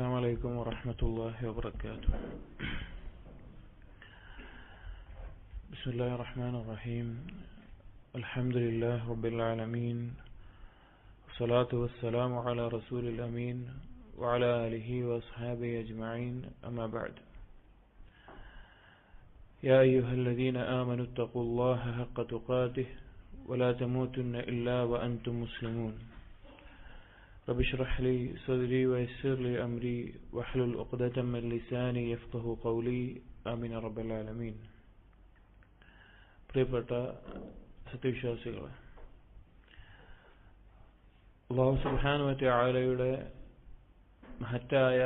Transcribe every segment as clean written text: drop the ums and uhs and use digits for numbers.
السلام عليكم ورحمة الله وبركاته. بسم الله الرحمن الرحيم. الحمد لله رب العالمين، والصلاة والسلام على رسول الأمين وعلى آله وأصحابه أجمعين، أما بعد. يا أيها الذين آمنوا اتقوا الله حق تقاته ولا تموتن إلا وأنتم مسلمون. رب اشرح لي صدري ويسر لي أمري واحلل عقدة من لساني يفقهوا قولي آمين رب العالمين. പ്രിയപ്പെട്ട സത്യവിശ്വാസികളെ, അല്ലാഹു സുബ്ഹാനഹു വ തആലയുടെ മഹത്തായ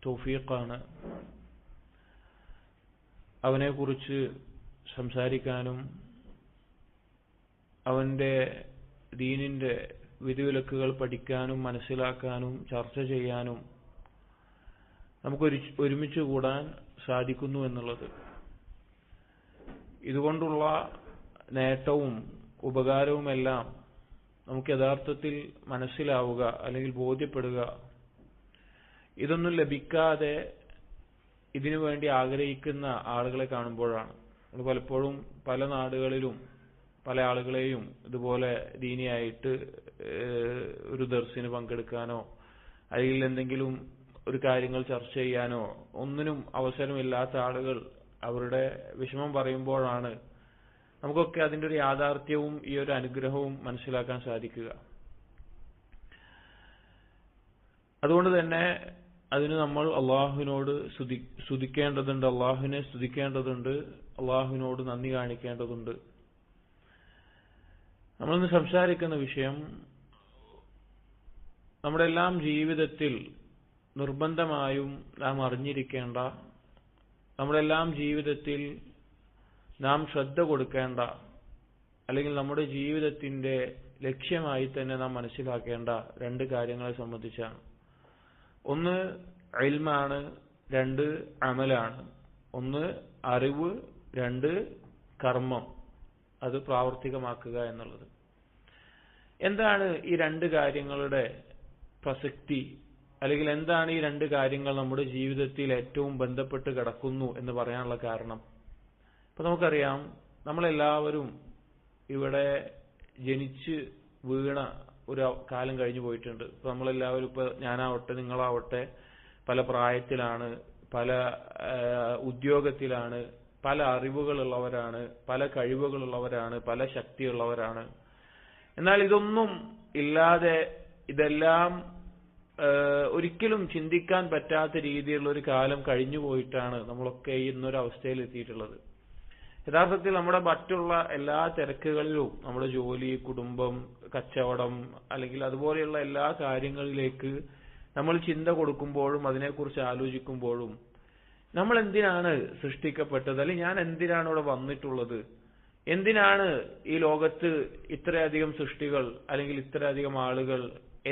തൗഫീഖാണ് അവനെക്കുറിച്ച് സംസാരിക്കാനും അവന്റെ ദീനിന്റെ വിധിവിലക്കുകൾ പഠിക്കാനും മനസ്സിലാക്കാനും ചർച്ച ചെയ്യാനും നമുക്ക് ഒരുമിച്ച് കൂടാൻ സാധിക്കുന്നു എന്നുള്ളത്. ഇതുകൊണ്ടുള്ള നേട്ടവും ഉപകാരവുമെല്ലാം നമുക്ക് യഥാർത്ഥത്തിൽ മനസ്സിലാവുക അല്ലെങ്കിൽ ബോധ്യപ്പെടുക ഇതൊന്നും ലഭിക്കാതെ ഇതിനു വേണ്ടി ആഗ്രഹിക്കുന്ന ആളുകളെ കാണുമ്പോഴാണ്. പലപ്പോഴും പല നാടുകളിലും പല ആളുകളെയും ഇതുപോലെ ദീനിയായിട്ട് ഒരു ദർസിന് പങ്കെടുക്കാനോ അല്ലെങ്കിൽ എന്തെങ്കിലും ഒരു കാര്യങ്ങൾ ചർച്ച ചെയ്യാനോ ഒന്നിനും അവസരമില്ലാത്ത ആളുകൾ അവരുടെ വിഷമം പറയുമ്പോഴാണ് നമുക്കൊക്കെ അതിന്റെ ഒരു യാഥാർത്ഥ്യവും ഈ ഒരു അനുഗ്രഹവും മനസ്സിലാക്കാൻ സാധിക്കുക. അതുകൊണ്ട് തന്നെ അതിന് നമ്മൾ അള്ളാഹുവിനോട് സ്തുതിക്കേണ്ടതുണ്ട്, അള്ളാഹുവിനെ സ്തുതിക്കേണ്ടതുണ്ട്, അള്ളാഹുവിനോട് നന്ദി കാണിക്കേണ്ടതുണ്ട്. നമ്മളിന്ന് സംസാരിക്കുന്ന വിഷയം നമ്മുടെ എല്ലാം ജീവിതത്തിൽ നിർബന്ധമായും നാം അറിഞ്ഞിരിക്കേണ്ട, നമ്മുടെ എല്ലാം ജീവിതത്തിൽ നാം ശ്രദ്ധ കൊടുക്കേണ്ട, അല്ലെങ്കിൽ നമ്മുടെ ജീവിതത്തിന്റെ ലക്ഷ്യമായി തന്നെ നാം മനസ്സിലാക്കേണ്ട രണ്ട് കാര്യങ്ങളെ സംബന്ധിച്ചാണ്. ഒന്ന് ഇൽമാണ്, രണ്ട് അമലാണ്. ഒന്ന് അറിവ്, രണ്ട് കർമ്മം, അത് പ്രാവർത്തികമാക്കുക എന്നുള്ളത്. എന്താണ് ഈ രണ്ട് കാര്യങ്ങളുടെ പ്രസക്തി, അല്ലെങ്കിൽ എന്താണ് ഈ രണ്ട് കാര്യങ്ങൾ നമ്മുടെ ജീവിതത്തിൽ ഏറ്റവും ബന്ധപ്പെട്ട് കിടക്കുന്നു എന്ന് പറയാനുള്ള കാരണം? ഇപ്പൊ നമുക്കറിയാം, നമ്മളെല്ലാവരും ഇവിടെ ജനിച്ച് വീണ ഒരു കാലം കഴിഞ്ഞു പോയിട്ടുണ്ട്. ഇപ്പൊ നമ്മളെല്ലാവരും, ഇപ്പൊ ഞാനാവട്ടെ നിങ്ങളാവട്ടെ, പല പ്രായത്തിലാണ്, പല ഉദ്യോഗത്തിലാണ്, പല അറിവുകളുള്ളവരാണ്, പല കഴിവുകളുള്ളവരാണ്, പല ശക്തിയുള്ളവരാണ്. എന്നാൽ ഇതൊന്നും ഇല്ലാതെ, ഇതെല്ലാം ഒരിക്കലും ചിന്തിക്കാൻ പറ്റാത്ത രീതിയിലുള്ള ഒരു കാലം കഴിഞ്ഞു പോയിട്ടാണ് നമ്മളൊക്കെ ഇന്നൊരവസ്ഥയിൽ എത്തിയിട്ടുള്ളത്. യഥാർത്ഥത്തിൽ നമ്മുടെ മറ്റുള്ള എല്ലാ തിരക്കുകളിലും, നമ്മുടെ ജോലി, കുടുംബം, കച്ചവടം, അല്ലെങ്കിൽ അതുപോലെയുള്ള എല്ലാ കാര്യങ്ങളിലേക്ക് നമ്മൾ ചിന്ത കൊടുക്കുമ്പോഴും അതിനെക്കുറിച്ച് ആലോചിക്കുമ്പോഴും നമ്മൾ എന്തിനാണ് സൃഷ്ടിക്കപ്പെട്ടത്, അല്ലെങ്കിൽ ഞാൻ എന്തിനാണ് ഇവിടെ വന്നിട്ടുള്ളത്, എന്തിനാണ് ഈ ലോകത്ത് ഇത്രയധികം സൃഷ്ടികൾ അല്ലെങ്കിൽ ഇത്രയധികം ആളുകൾ,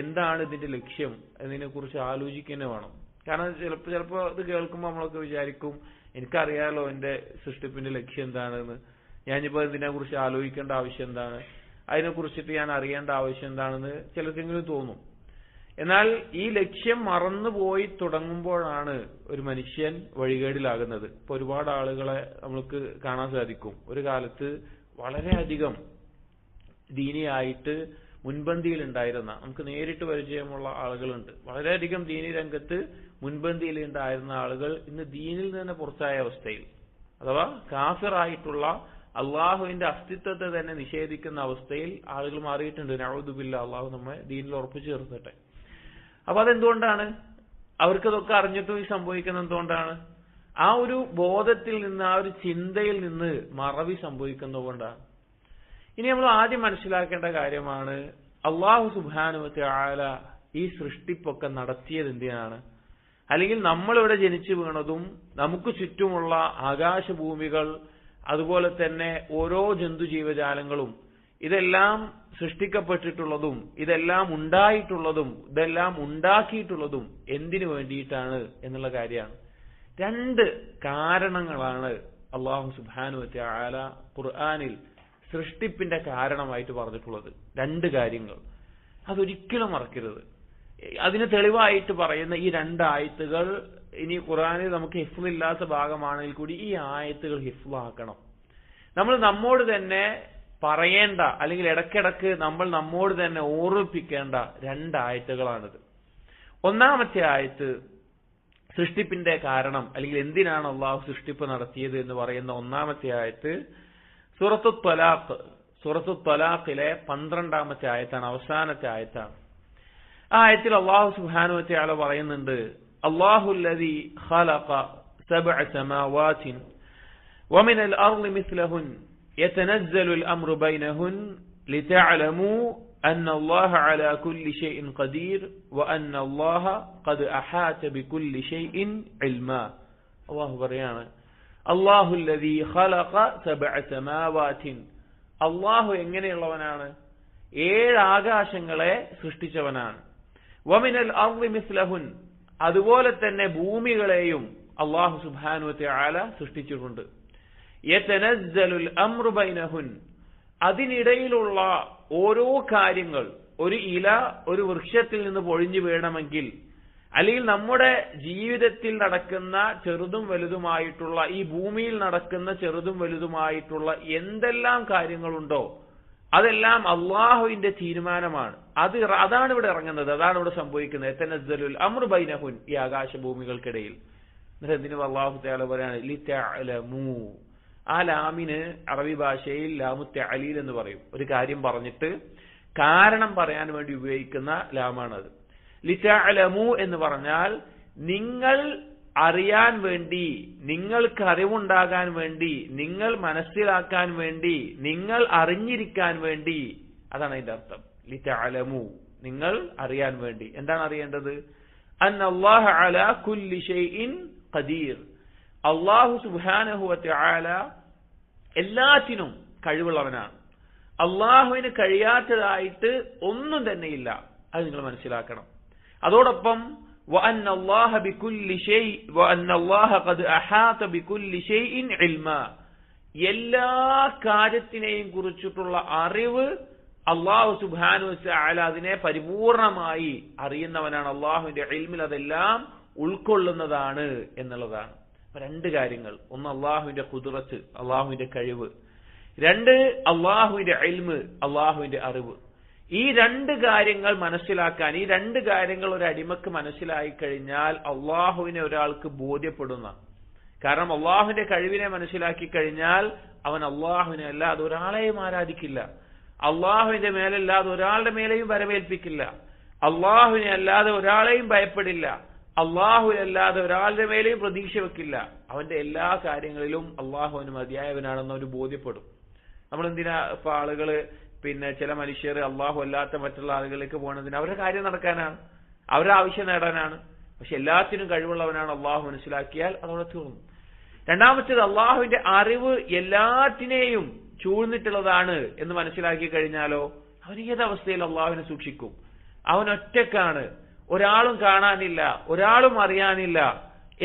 എന്താണ് ഇതിന്റെ ലക്ഷ്യം എന്നതിനെ കുറിച്ച് ആലോചിക്കുക വേണം. കാരണം ചിലപ്പോ ഇത് കേൾക്കുമ്പോൾ നമ്മളൊക്കെ വിചാരിക്കും, എനിക്കറിയാലോ എന്റെ സൃഷ്ടിപ്പിന്റെ ലക്ഷ്യം എന്താണെന്ന്, ഞാനിപ്പോ ഇതിനെ കുറിച്ച് ആലോചിക്കേണ്ട ആവശ്യം എന്താണ്, അതിനെക്കുറിച്ചിട്ട് ഞാൻ അറിയേണ്ട ആവശ്യം എന്താണെന്ന് ചിലർക്കെങ്കിലും തോന്നും. എന്നാൽ ഈ ലക്ഷ്യം മറന്നുപോയി തുടങ്ങുമ്പോഴാണ് ഒരു മനുഷ്യൻ വഴികേടിലാകുന്നത്. ഇപ്പൊ ഒരുപാട് ആളുകളെ നമുക്ക് കാണാൻ സാധിക്കും. ഒരു കാലത്ത് വളരെയധികം ദീനിയായിട്ട് മുൻപന്തിയിൽ ഉണ്ടായിരുന്ന, നമുക്ക് നേരിട്ട് പരിചയമുള്ള ആളുകളുണ്ട്. വളരെയധികം ദീനി രംഗത്ത് മുൻപന്തിയിൽ ഉണ്ടായിരുന്ന ആളുകൾ ഇന്ന് ദീനിൽ നിന്ന് പുറത്തായ അവസ്ഥയിൽ, അഥവാ കാഫിറായിട്ടുള്ള, അള്ളാഹുവിന്റെ അസ്തിത്വത്തെ തന്നെ നിഷേധിക്കുന്ന അവസ്ഥയിൽ ആളുകൾ മാറിയിട്ടുണ്ട്. നഊദു ബില്ലാഹ്, അള്ളാഹു നമ്മെ ദീനിൽ ഉറപ്പിച്ചു ചേർത്തിട്ടെ. അപ്പൊ അതെന്തുകൊണ്ടാണ്? അവർക്കതൊക്കെ അറിഞ്ഞിട്ടും ഈ സംഭവിക്കുന്നത് എന്തുകൊണ്ടാണ്? ആ ഒരു ബോധത്തിൽ നിന്ന്, ആ ഒരു ചിന്തയിൽ നിന്ന് മറവി സംഭവിക്കുന്നതുകൊണ്ടാണ്. ഇനി നമ്മൾ ആദ്യം മനസ്സിലാക്കേണ്ട കാര്യമാണ്, അല്ലാഹു സുബ്ഹാനഹു വ തആല ഈ സൃഷ്ടിപ്പൊക്കെ നടത്തിയത് എന്തിനാണ്? അല്ലെങ്കിൽ നമ്മളിവിടെ ജനിച്ചു വീണതും നമുക്ക് ചുറ്റുമുള്ള ആകാശഭൂമികൾ, അതുപോലെ തന്നെ ഓരോ ജന്തുജീവജാലങ്ങളും, ഇതെല്ലാം സൃഷ്ടിക്കപ്പെട്ടിട്ടുള്ളതും ഇതെല്ലാം ഉണ്ടായിട്ടുള്ളതും ഇതെല്ലാം ഉണ്ടാക്കിയിട്ടുള്ളതും എന്തിനു വേണ്ടിയിട്ടാണ് എന്നുള്ള കാര്യമാണ്. രണ്ട് കാരണങ്ങളാണ് അല്ലാഹു സുബ്ഹാനഹു വ തആല ഖുർആനിൽ സൃഷ്ടിപ്പിന്റെ കാരണമായിട്ട് പറഞ്ഞിട്ടുള്ളത്. രണ്ട് കാര്യങ്ങൾ, അതൊരിക്കലും മറക്കരുത്. അതിന് തെളിവായിട്ട് പറയുന്ന ഈ രണ്ടായത്തുകൾ, ഇനി ഖുർആനിൽ നമുക്ക് ഹിഫ്ളില്ലാത്ത ഭാഗമാണെങ്കിൽ കൂടി ഈ ആയത്തുകൾ ഹിഫ്ളാക്കണം. നമ്മൾ നമ്മോട് തന്നെ പറയേണ്ട, അല്ലെങ്കിൽ ഇടയ്ക്കിടയ്ക്ക് നമ്മൾ നമ്മോട് തന്നെ ഓർമ്മിപ്പിക്കേണ്ട രണ്ടായത്തുകളാണിത്. ഒന്നാമത്തെ ആയത്ത് സൃഷ്ടിപ്പിന്റെ കാരണം, അല്ലെങ്കിൽ എന്തിനാണ് അള്ളാഹു സൃഷ്ടിപ്പ് നടത്തിയത് എന്ന് പറയുന്ന ഒന്നാമത്തെ ആയത്ത് സൂറത്തു ത്വലാഖിലെ 12ാമത്തെ ആയത്താണ്, അവസാനത്തെ ആയത്താണ്. ആ ആയത്തിൽ അള്ളാഹു സുബ്ഹാനഹു വ തആല പറയുന്നുണ്ട്, അല്ലാഹുല്ലദീ ഖലഖ സബ്അ സമാവാതിൻ വമിനൽ അർളി മിസ്ലഹുൻ യതനസ്സലുൽ അംറു ബൈനഹുൻ ലിതഅലമൂ അന്ന അല്ലാഹ അലാ കുല്ലി ഷൈഇൻ ഖദീർ വഅന്ന അല്ലാഹ ഖദ് അഹാത ബികുല്ലി ഷൈഇൻ ഇൽമാ. അല്ലാഹു പറയാണ്, അല്ലാഹുല്ലദീ ഖലഖ സബ്അ സമാവാതിൻ, അല്ലാഹു എങ്ങനെയുള്ളവനാണ്? 7 ആകാശങ്ങളെ സൃഷ്ടിച്ചവനാണ്. വമിനൽ അർളി മിസ്ലഹുൻ, അതുപോലെ തന്നെ ഭൂമികളെയും അല്ലാഹു സുബ്ഹാനഹു വ തആല സൃഷ്ടിച്ചിട്ടുണ്ട്. യതനസ്സലുൽ അംറു ബൈനഹുൻ, അതിനിടയിലുള്ള ഓരോ കാര്യങ്ങൾ, ഒരു ഇല ഒരു വൃക്ഷത്തിൽ നിന്ന് പൊഴിഞ്ഞു വീഴണമെങ്കിൽ, അല്ലെങ്കിൽ നമ്മുടെ ജീവിതത്തിൽ നടക്കുന്ന ചെറുതും വലുതുമായിട്ടുള്ള, ഈ ഭൂമിയിൽ നടക്കുന്ന ചെറുതും വലുതുമായിട്ടുള്ള എന്തെല്ലാം കാര്യങ്ങളുണ്ടോ അതെല്ലാം അള്ളാഹുവിന്റെ തീരുമാനമാണ്. അതാണ് ഇവിടെ ഇറങ്ങുന്നത്, അതാണ് ഇവിടെ സംഭവിക്കുന്നത്. യതനസ്സലുൽ അംറു ബൈനഹുൻ, ഈ ആകാശഭൂമികൾക്കിടയിൽ. എന്തിനു അള്ളാഹു തആല പറയാണ് ലിതഅലമൂ. ആ ലാമിന് അറബി ഭാഷയിൽ ലാമു തഅലീൽ എന്ന് പറയും. ഒരു കാര്യം പറഞ്ഞിട്ട് കാരണം പറയാൻ വേണ്ടി ഉപയോഗിക്കുന്ന ലാമാണത്. ലിതഅലമൂ എന്ന് പറഞ്ഞാൽ നിങ്ങൾ അറിയാൻ വേണ്ടി, നിങ്ങൾക്ക് അറിവുണ്ടാകാൻ വേണ്ടി, നിങ്ങൾ മനസ്സിലാക്കാൻ വേണ്ടി, നിങ്ങൾ അറിഞ്ഞിരിക്കാൻ വേണ്ടി, അതാണ് അതിന്റെ അർത്ഥം. ലിതഅലമൂ, നിങ്ങൾ അറിയാൻ വേണ്ടി. എന്താണ് അറിയേണ്ടത്? അന്നല്ലാഹ അലാ കുല്ലി ഷൈഇൻ ഖദീർ, അല്ലാഹു സുബ്ഹാനഹു വ തആല എല്ലാറ്റിനും കഴിവുള്ളവനാണ്. അള്ളാഹുവിന് കഴിയാത്തതായിട്ട് ഒന്നും തന്നെയില്ല, അത് നിങ്ങൾ മനസ്സിലാക്കണം. അതോടൊപ്പം وأن الله بكل شيء وأن الله قد أحاط بكل شيء علما, എല്ലാ കാര്യത്തിനെയും കുറിച്ചിട്ടുള്ള അറിവ് അല്ലാഹു സുബ്ഹാനഹു വ തആല അതിനെ പരിപൂർണമായി അറിയുന്നവനാണ്. അല്ലാഹുവിന്റെ ഇൽമിൽ അതെല്ലാം ഉൾക്കൊള്ളുന്നതാണ് എന്നുള്ളതാണ്. രണ്ട് കാര്യങ്ങൾ: ഒന്ന് അല്ലാഹുവിന്റെ ഖുദ്റത്ത്, അല്ലാഹുവിന്റെ കഴിവ്; രണ്ട് അല്ലാഹുവിന്റെ ഇൽമ്, അല്ലാഹുവിന്റെ അറിവ്. ഈ രണ്ട് കാര്യങ്ങൾ മനസ്സിലാക്കാൻ, ഈ രണ്ട് കാര്യങ്ങൾ ഒരു അടിമക്ക് മനസ്സിലായി കഴിഞ്ഞാൽ അള്ളാഹുവിനെ ഒരാൾക്ക് ബോധ്യപ്പെടുന്ന, കാരണം അള്ളാഹുവിന്റെ കഴിവിനെ മനസ്സിലാക്കി കഴിഞ്ഞാൽ അവൻ അള്ളാഹുവിനെ അല്ലാതെ ഒരാളെയും ആരാധിക്കില്ല, അള്ളാഹുവിന്റെ മേലല്ലാതെ ഒരാളുടെ മേലെയും വരവേൽപ്പിക്കില്ല, അള്ളാഹുവിനെ അല്ലാതെ ഒരാളെയും ഭയപ്പെടില്ല, അള്ളാഹുവിനല്ലാതെ ഒരാളുടെ മേലെയും പ്രതീക്ഷ വെക്കില്ല. അവന്റെ എല്ലാ കാര്യങ്ങളിലും അള്ളാഹുവിന് മതിയായവനാണെന്ന് അവന് ബോധ്യപ്പെടും. നമ്മളെന്തിനാ ഇപ്പൊ ആളുകള്, ചില മനുഷ്യർ അള്ളാഹു അല്ലാത്ത മറ്റുള്ള ആളുകളിലേക്ക് പോകുന്നതിന് അവരുടെ കാര്യം നടക്കാനാണ്, അവരുടെ ആവശ്യം നേടാനാണ്. പക്ഷെ എല്ലാത്തിനും കഴിവുള്ളവനാണ് അള്ളാഹു മനസ്സിലാക്കിയാൽ അതോടെ തീർന്നു. രണ്ടാമത്തേത്, അള്ളാഹുവിന്റെ അറിവ് എല്ലാത്തിനെയും ചൂഴ്ന്നിട്ടുള്ളതാണ് എന്ന് മനസ്സിലാക്കി കഴിഞ്ഞാലോ അവൻ ഏതവസ്ഥയിൽ അള്ളാഹുവിനെ സൂക്ഷിക്കും? അവൻ ഒറ്റക്കാണ്, ഒരാളും കാണാനില്ല, ഒരാളും അറിയാനില്ല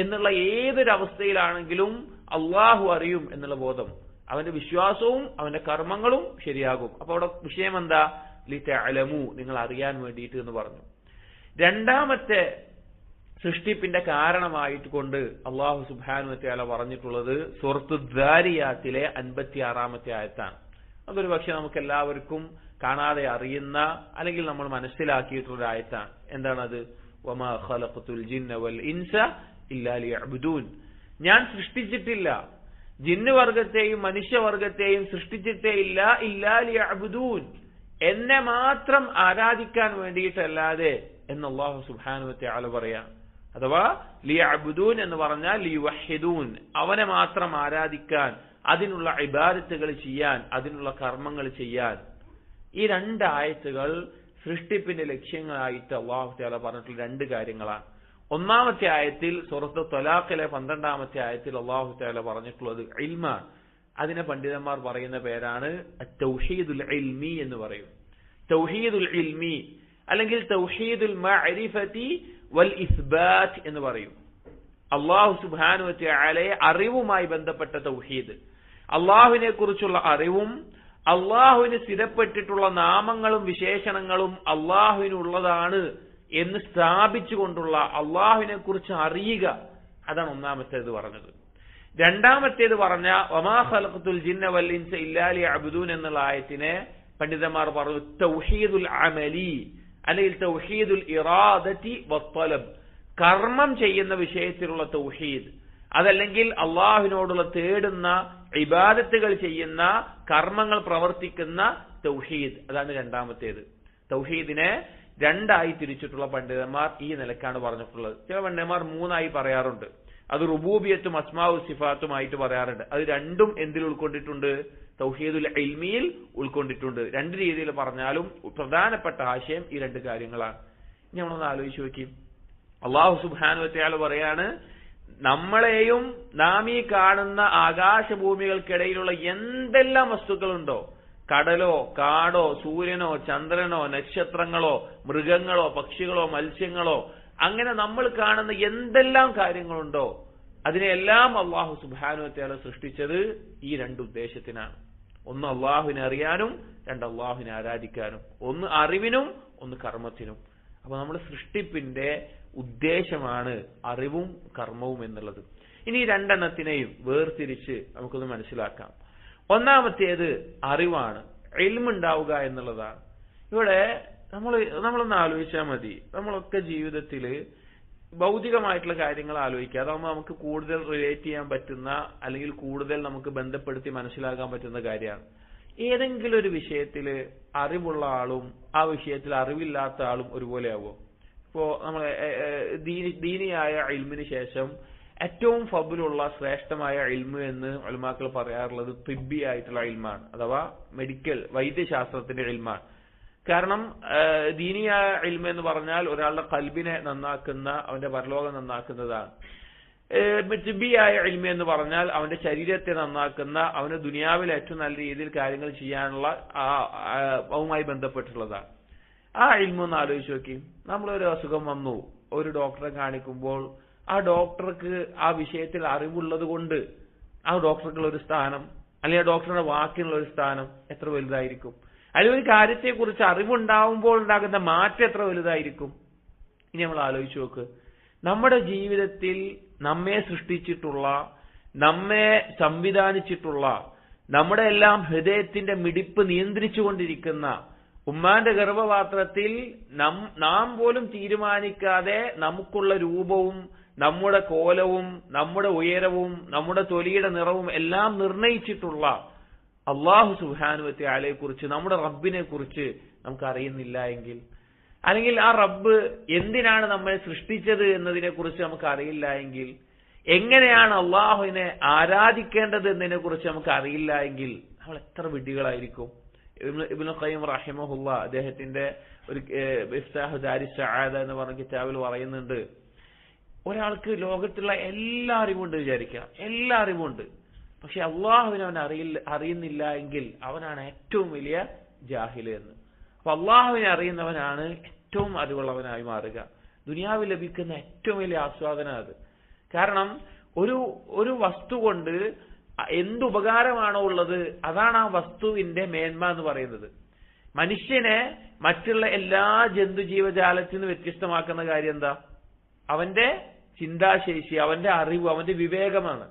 എന്നുള്ള ഏതൊരവസ്ഥയിലാണെങ്കിലും അള്ളാഹു അറിയും എന്നുള്ള ബോധം, അവന്റെ വിശ്വാസവും അവന്റെ കർമ്മങ്ങളും ശരിയാകും. അപ്പൊ അവിടെ വിഷയം എന്താ? ലിതഅലമൂ, നിങ്ങൾ അറിയാൻ വേണ്ടിയിട്ട് എന്ന് പറഞ്ഞു. രണ്ടാമത്തെ സൃഷ്ടിപ്പിന്റെ കാരണമായിട്ട് കൊണ്ട് അല്ലാഹു സുബ്ഹാനഹു വ തആല പറഞ്ഞിട്ടുള്ളത് സൂറത്തു ദാരിയാത്തിലെ 56ാമത്തെ ആയത്താണ്. അതൊരു പക്ഷെ നമുക്ക് എല്ലാവർക്കും കാണാതെ അറിയുന്ന, അല്ലെങ്കിൽ നമ്മൾ മനസ്സിലാക്കിയിട്ടുള്ള ആയത്താണ്. എന്താണത്? വമാ ഖലഖതുൽ ജിന്ന വൽ ഇൻസ ഇല്ലാ ലിയഅ്ബുദൂൻ, ഞാൻ സൃഷ്ടിച്ചിട്ടില്ല, ജിന്നുവർഗത്തെയും മനുഷ്യവർഗത്തെയും സൃഷ്ടിച്ചിട്ടേ ഇല്ല, ഇല്ലാ ലിയഅ്ബുദൂൻ, എന്നെ മാത്രം ആരാധിക്കാൻ വേണ്ടിയിട്ടല്ലാതെ എന്ന് അല്ലാഹു സുബ്ഹാനഹു വ തആല പറയാം. അഥവാ ലിയഅ്ബുദൂൻ എന്ന് പറഞ്ഞാൽ ലിയുവഹിദൂൻ, അവനെ മാത്രം ആരാധിക്കാൻ, അതിനുള്ള ഇബാദത്തുകൾ ചെയ്യാൻ, അതിനുള്ള കർമ്മങ്ങൾ ചെയ്യാൻ. ഈ രണ്ട് ആയത്തുകൾ സൃഷ്ടിപ്പിന്റെ ലക്ഷ്യങ്ങളായിട്ട് അല്ലാഹു തആല പറഞ്ഞിട്ടുള്ള രണ്ട് കാര്യങ്ങളാണ്. ഒന്നാമത്തെ ആയത്തിൽ സൂറത്ത് ത്വലാഖിലെ 12ാമത്തെ ആയത്തിൽ അല്ലാഹു തആല പറഞ്ഞിട്ടുള്ളത് ഇൽമാണ്. അതിനെ പണ്ഡിതന്മാർ പറയുന്ന പേരാണ് തൗഹീദുൽ ഇൽമി എന്ന് പറയും. തൗഹീദുൽ ഇൽമി അല്ലെങ്കിൽ തൗഹീദുൽ മഅരിഫതി വൽ ഇസ്ബാത്ത് എന്ന് പറയും. അല്ലാഹു സുബ്ഹാനഹു വ തആലയെ അറിവുമായി ബന്ധപ്പെട്ട തൗഹീദ്, അല്ലാഹുവിനെ കുറിച്ചുള്ള അറിവും അള്ളാഹുവിന് സ്ഥിരപ്പെട്ടിട്ടുള്ള നാമങ്ങളും വിശേഷണങ്ങളും അള്ളാഹുവിനുള്ളതാണ് എന്ന് സ്ഥാപിച്ചുകൊണ്ടുള്ള അള്ളാഹുവിനെ കുറിച്ച് അറിയുക, അതാണ് ഒന്നാമത്തേത് പറഞ്ഞത്. രണ്ടാമത്തേത് പറഞ്ഞ വമാ ഖലഖതുൽ ജിന്ന വൽ ഇൻസ ഇല്ലാ ലിയഅബ്ദൂൻ എന്നുള്ള ആയത്തിനെ പണ്ഡിതന്മാർ പറഞ്ഞു തൗഹീദുൽ അമലി അല്ലെങ്കിൽ തൗഹീദുൽ ഇറാദതി വത്തലബ്, കർമ്മം ചെയ്യുന്ന വിഷയത്തിലുള്ള തൗഹീദ്, അതല്ലെങ്കിൽ അള്ളാഹുവിനോടുള്ള തേടുന്ന ഇബാദത്തുകൾ ചെയ്യുന്ന കർമ്മങ്ങൾ പ്രവർത്തിക്കുന്ന തൗഹീദ്, അതാണ് രണ്ടാമത്തേത്. തൗഹീദിനെ രണ്ടായി തിരിച്ചിട്ടുള്ള പണ്ഡിതന്മാർ ഈ നിലക്കാണ് പറഞ്ഞിട്ടുള്ളത്. ചില പണ്ഡിതന്മാർ മൂന്നായി പറയാറുണ്ട്. അത് റുബൂബിയത്തും അസ്മാഉ സിഫാത്തുമായിട്ട് പറയാറുണ്ട്. അത് രണ്ടും എന്തിൽ ഉൾക്കൊണ്ടിട്ടുണ്ട്? തൗഹീദുൽ ഇൽമിയിൽ ഉൾക്കൊണ്ടിട്ടുണ്ട്. രണ്ട് രീതിയിൽ പറഞ്ഞാലും പ്രധാനപ്പെട്ട ആശയം ഈ രണ്ട് കാര്യങ്ങളാണ്. ഇനി നമ്മളൊന്ന് ആലോചിച്ച് നോക്കി. അല്ലാഹു സുബ്ഹാനഹു വ തആല പറയാണ്, നമ്മളെയും നാം ഈ കാണുന്ന ആകാശഭൂമികൾക്കിടയിലുള്ള എന്തെല്ലാം വസ്തുക്കളുണ്ടോ, കടലോ കാടോ സൂര്യനോ ചന്ദ്രനോ നക്ഷത്രങ്ങളോ മൃഗങ്ങളോ പക്ഷികളോ മത്സ്യങ്ങളോ, അങ്ങനെ നമ്മൾ കാണുന്ന എന്തെല്ലാം കാര്യങ്ങളുണ്ടോ അതിനെല്ലാം അല്ലാഹു സുബ്ഹാനഹു വ തആല സൃഷ്ടിച്ചത് ഈ രണ്ട് ഉദ്ദേശത്തിനാണ്. ഒന്ന് അല്ലാഹുവിനെ അറിയാനും, രണ്ട് അല്ലാഹുവിനെ ആരാധിക്കാനും. ഒന്ന് അറിവിനും, ഒന്ന് കർമ്മത്തിനും. അപ്പൊ നമ്മുടെ സൃഷ്ടിപ്പിന്റെ ഉദ്ദേശമാണ് അറിവും കർമ്മവും എന്നുള്ളത്. ഇനി രണ്ടെണ്ണത്തിനെയും വേർതിരിച്ച് നമുക്കൊന്ന് മനസ്സിലാക്കാം. ഒന്നാമത്തേത് അറിവാണ്, ഇൽമുണ്ടാവുക എന്നുള്ളതാണ്. ഇവിടെ നമ്മളൊന്ന് ആലോചിച്ചാൽ മതി. നമ്മളൊക്കെ ജീവിതത്തില് ഭൗതികമായിട്ടുള്ള കാര്യങ്ങൾ ആലോചിക്കുക. അതാകുമ്പോൾ നമുക്ക് കൂടുതൽ റിലേറ്റ് ചെയ്യാൻ പറ്റുന്ന അല്ലെങ്കിൽ കൂടുതൽ നമുക്ക് ബന്ധപ്പെടുത്തി മനസ്സിലാക്കാൻ പറ്റുന്ന കാര്യമാണ്. ഏതെങ്കിലും ഒരു വിഷയത്തില് അറിവുള്ള ആളും ആ വിഷയത്തിൽ അറിവില്ലാത്ത ആളും ഒരുപോലെ ആവുമോ? ഇപ്പോ നമ്മളെ ദീനിയായ ഇൽമിന് ശേഷം ഏറ്റവും ഫضലുള്ള ശ്രേഷ്ഠമായ ഇൽമ് എന്ന് ഉലമാക്കൾ പറയാറുള്ളത് തിബ്ബി ആയിട്ടുള്ള ഇൽമാണ്, അഥവാ മെഡിക്കൽ വൈദ്യശാസ്ത്രത്തിന്റെ ഇൽമാണ്. കാരണം ദീനിയായ ഇൽമ എന്ന് പറഞ്ഞാൽ ഒരാളുടെ ഖൽബിനെ നന്നാക്കുന്ന, അവന്റെ പരലോകം നന്നാക്കുന്നതാണ്. തിബ്ബിയായ ഇൽമ എന്ന് പറഞ്ഞാൽ അവന്റെ ശരീരത്തെ നന്നാക്കുന്ന, അവന് ദുനിയാവിൽ ഏറ്റവും നല്ല രീതിയിൽ കാര്യങ്ങൾ ചെയ്യാനുള്ള അതുമായി ബന്ധപ്പെട്ടുള്ളതാണ്. ആ ഇൽമൊന്ന് ആലോചിച്ച് നോക്കി. നമ്മളൊരു അസുഖം വന്നു, ഒരു ഡോക്ടറെ കാണിക്കുമ്പോൾ ആ ഡോക്ടർക്ക് ആ വിഷയത്തിൽ അറിവുള്ളത് കൊണ്ട് ആ ഡോക്ടർക്കുള്ള ഒരു സ്ഥാനം, അല്ലെങ്കിൽ ആ ഡോക്ടറുടെ വാക്കിനുള്ള ഒരു സ്ഥാനം എത്ര വലുതായിരിക്കും? അല്ലെങ്കിൽ ഒരു കാര്യത്തെക്കുറിച്ച് അറിവുണ്ടാവുമ്പോൾ ഉണ്ടാകുന്ന മാറ്റം എത്ര വലുതായിരിക്കും? ഇനി നമ്മൾ ആലോചിച്ച് നോക്ക്. നമ്മുടെ ജീവിതത്തിൽ നമ്മെ സൃഷ്ടിച്ചിട്ടുള്ള, നമ്മെ സംവിധാനിച്ചിട്ടുള്ള, നമ്മുടെ എല്ലാം ഹൃദയത്തിന്റെ മിടിപ്പ് നിയന്ത്രിച്ചുകൊണ്ടിരിക്കുന്ന ഉമ്മാന്റെ ഗർഭപാത്രത്തിൽ നാം പോലും തീരുമാനിക്കാതെ നമുക്കുള്ള രൂപവും നമ്മുടെ കോലവും നമ്മുടെ ഉയരവും നമ്മുടെ തൊലിയുടെ നിറവും എല്ലാം നിർണയിച്ചിട്ടുള്ള അല്ലാഹു സുബ്ഹാനഹു വ തആലയെ കുറിച്ച്, നമ്മുടെ റബ്ബിനെ കുറിച്ച് നമുക്ക് അറിയുന്നില്ല എങ്കിൽ, അല്ലെങ്കിൽ ആ റബ്ബ് എന്തിനാണ് നമ്മെ സൃഷ്ടിച്ചത് എന്നതിനെ കുറിച്ച് നമുക്ക് അറിയില്ല എങ്കിൽ, എങ്ങനെയാണ് അള്ളാഹുവിനെ ആരാധിക്കേണ്ടത് എന്നതിനെ കുറിച്ച് നമുക്ക് അറിയില്ല എങ്കിൽ നമ്മൾ എത്ര വിഡ്ഢികളായിരിക്കും. ഇബ്നുൽ ഖയ്യിം റഹിമഹുല്ലാ അദ്ദേഹത്തിന്റെ ഒരു ഇഫ്താഹു ദാരിസ് സആദ എന്ന് പറഞ്ഞ കിതാബിൽ പറയുന്നുണ്ട്, ഒരാൾക്ക് ലോകത്തുള്ള എല്ലാ അറിവുണ്ട് വിചാരിക്കുക, എല്ലാ അറിവുണ്ട്, പക്ഷെ അള്ളാഹുവിനെ അവൻ അറിയുന്നില്ല എങ്കിൽ അവനാണ് ഏറ്റവും വലിയ ജാഹില് എന്ന്. അപ്പൊ അള്ളാഹുവിനെ അറിയുന്നവനാണ് ഏറ്റവും അറിവുള്ളവനായി മാറുക. ദുനിയാവിൽ ലഭിക്കുന്ന ഏറ്റവും വലിയ ആസ്വാദനം അത്. കാരണം ഒരു വസ്തു കൊണ്ട് എന്തുപകാരമാണോ ഉള്ളത് അതാണ് ആ വസ്തുവിന്റെ മേന്മ എന്ന് പറയുന്നത്. മനുഷ്യനെ മറ്റുള്ള എല്ലാ ജന്തുജീവജാലത്തിൽ നിന്ന് വ്യത്യസ്തമാക്കുന്ന കാര്യം എന്താ? അവന്റെ ചിന്താശേഷി, അവന്റെ അറിവ്, അവന്റെ വിവേകമാണ്.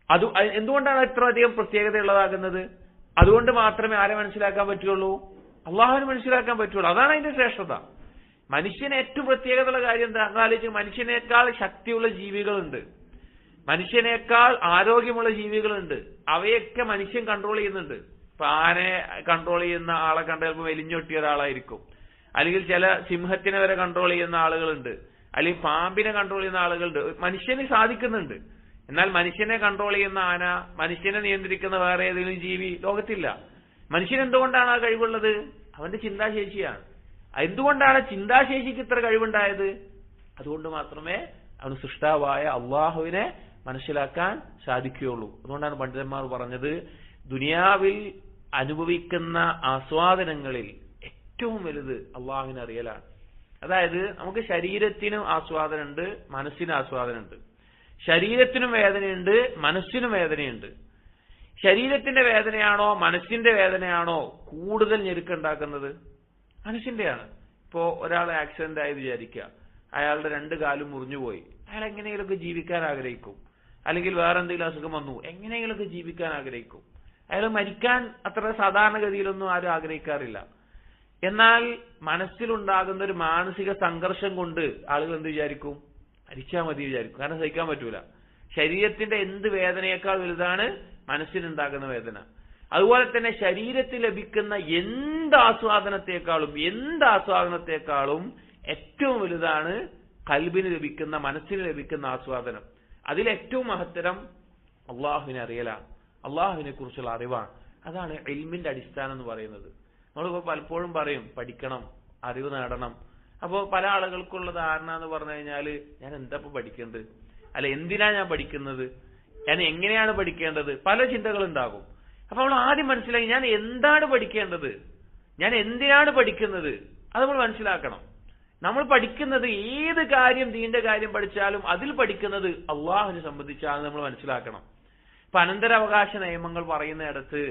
അത് എന്തുകൊണ്ടാണ് ഇത്ര അധികം പ്രത്യേകതയുള്ളതാകുന്നത്? അതുകൊണ്ട് മാത്രമേ ആരെ മനസ്സിലാക്കാൻ പറ്റുള്ളൂ? അള്ളാഹുവിനെ മനസ്സിലാക്കാൻ പറ്റുള്ളൂ. അതാണ് അതിന്റെ ശ്രേഷ്ഠത. മനുഷ്യന് ഏറ്റവും പ്രത്യേകതയുള്ള കാര്യം എന്താ? ആലോചിച്ച്, മനുഷ്യനേക്കാൾ ശക്തിയുള്ള ജീവികളുണ്ട്, മനുഷ്യനേക്കാൾ ആരോഗ്യമുള്ള ജീവികളുണ്ട്. അവയൊക്കെ മനുഷ്യൻ കൺട്രോൾ ചെയ്യുന്നുണ്ട്. ഇപ്പൊ ആനയെ കൺട്രോൾ ചെയ്യുന്ന ആളെ കണ്ട ചിലപ്പോൾ വലിഞ്ഞൊട്ടിയ ഒരാളായിരിക്കും, അല്ലെങ്കിൽ ചില സിംഹത്തിനെ വരെ കൺട്രോൾ ചെയ്യുന്ന ആളുകളുണ്ട്, അല്ലെങ്കിൽ പാമ്പിനെ കൺട്രോൾ ചെയ്യുന്ന ആളുകളുണ്ട്. മനുഷ്യന് സാധിക്കുന്നുണ്ട്. എന്നാൽ മനുഷ്യനെ കൺട്രോൾ ചെയ്യുന്ന ആന, മനുഷ്യനെ നിയന്ത്രിക്കുന്ന വേറെ ഏതെങ്കിലും ജീവി ലോകത്തില്ല. മനുഷ്യൻ എന്തുകൊണ്ടാണ് ആ കഴിവുള്ളത്? അവന്റെ ചിന്താശേഷിയാണ്. എന്തുകൊണ്ടാണ് ചിന്താശേഷിക്ക് ഇത്ര കഴിവുണ്ടായത്? അതുകൊണ്ട് മാത്രമേ അവന് സൃഷ്ടാവായ അള്ളാഹുവിനെ മനസ്സിലാക്കാൻ സാധിക്കുകയുള്ളൂ. അതുകൊണ്ടാണ് പണ്ഡിതന്മാർ പറഞ്ഞത്, ദുനിയാവിൽ അനുഭവിക്കുന്ന ആസ്വാദനങ്ങളിൽ ഏറ്റവും വലുത് അള്ളാഹുവിനെ അറിയലാണ്. അതായത് നമുക്ക് ശരീരത്തിനും ആസ്വാദനമുണ്ട്, മനസ്സിന് ആസ്വാദനമുണ്ട്. ശരീരത്തിനും വേദനയുണ്ട്, മനസ്സിനും വേദനയുണ്ട്. ശരീരത്തിന്റെ വേദനയാണോ മനസ്സിന്റെ വേദനയാണോ കൂടുതൽ ഞെരുക്കുണ്ടാക്കുന്നത്? മനസ്സിന്റെയാണ്. ഇപ്പോ ഒരാൾ ആക്സിഡന്റ് ആയി വിചാരിക്കുക, അയാളുടെ 2 കാലും മുറിഞ്ഞുപോയി, അയാൾ എങ്ങനെയെങ്കിലുമൊക്കെ ജീവിക്കാൻ ആഗ്രഹിക്കും. അല്ലെങ്കിൽ വേറെ എന്തെങ്കിലും അസുഖം വന്നു, എങ്ങനെയെങ്കിലുമൊക്കെ ജീവിക്കാൻ ആഗ്രഹിക്കും. അയാൾ മരിക്കാൻ അത്ര സാധാരണഗതിയിലൊന്നും ആരും ആഗ്രഹിക്കാറില്ല. എന്നാൽ മനസ്സിലുണ്ടാകുന്ന ഒരു മാനസിക സംഘർഷം കൊണ്ട് ആളുകൾ എന്ത് വിചാരിക്കും? മരിച്ചാൽ മതി വിചാരിക്കും. കാരണം സഹിക്കാൻ പറ്റൂല. ശരീരത്തിന്റെ എന്ത് വേദനയേക്കാൾ വലുതാണ് മനസ്സിലുണ്ടാകുന്ന വേദന. അതുപോലെ തന്നെ ശരീരത്തിൽ ലഭിക്കുന്ന എന്ത് ആസ്വാദനത്തെക്കാളും ഏറ്റവും വലുതാണ് ഖൽബിന് ലഭിക്കുന്ന, മനസ്സിന് ലഭിക്കുന്ന ആസ്വാദനം. അതിലേറ്റവും മഹത്തരം അള്ളാഹുവിനെ അറിയലാണ്, അള്ളാഹുവിനെ കുറിച്ചുള്ള അറിവാണ്. അതാണ് ഇൽമിന്റെ അടിസ്ഥാനം എന്ന് പറയുന്നത്. നമ്മളിപ്പോ പലപ്പോഴും പറയും പഠിക്കണം, അറിവ് നേടണം. അപ്പോൾ പല ആളുകൾക്കുള്ള ധാരണ എന്ന് പറഞ്ഞു കഴിഞ്ഞാല് ഞാൻ എന്താ ഇപ്പൊ പഠിക്കേണ്ടത്, അല്ല എന്തിനാ ഞാൻ പഠിക്കുന്നത്, ഞാൻ എങ്ങനെയാണ് പഠിക്കേണ്ടത്, പല ചിന്തകളുണ്ടാകും. അപ്പൊ നമ്മൾ ആദ്യം മനസ്സിലാക്കി ഞാൻ എന്താണ് പഠിക്കേണ്ടത്, ഞാൻ എന്തിനാണ് പഠിക്കുന്നത്, അത് നമ്മൾ മനസ്സിലാക്കണം. നമ്മൾ പഠിക്കുന്നത് ഏത് കാര്യം, ദീന്റെ കാര്യം പഠിച്ചാലും അതിൽ പഠിക്കുന്നത് അള്ളാഹുവിനെ സംബന്ധിച്ചാണ് നമ്മൾ മനസ്സിലാക്കണം. ഇപ്പൊ അനന്തരാവകാശ നിയമങ്ങൾ പറയുന്നിടത്ത്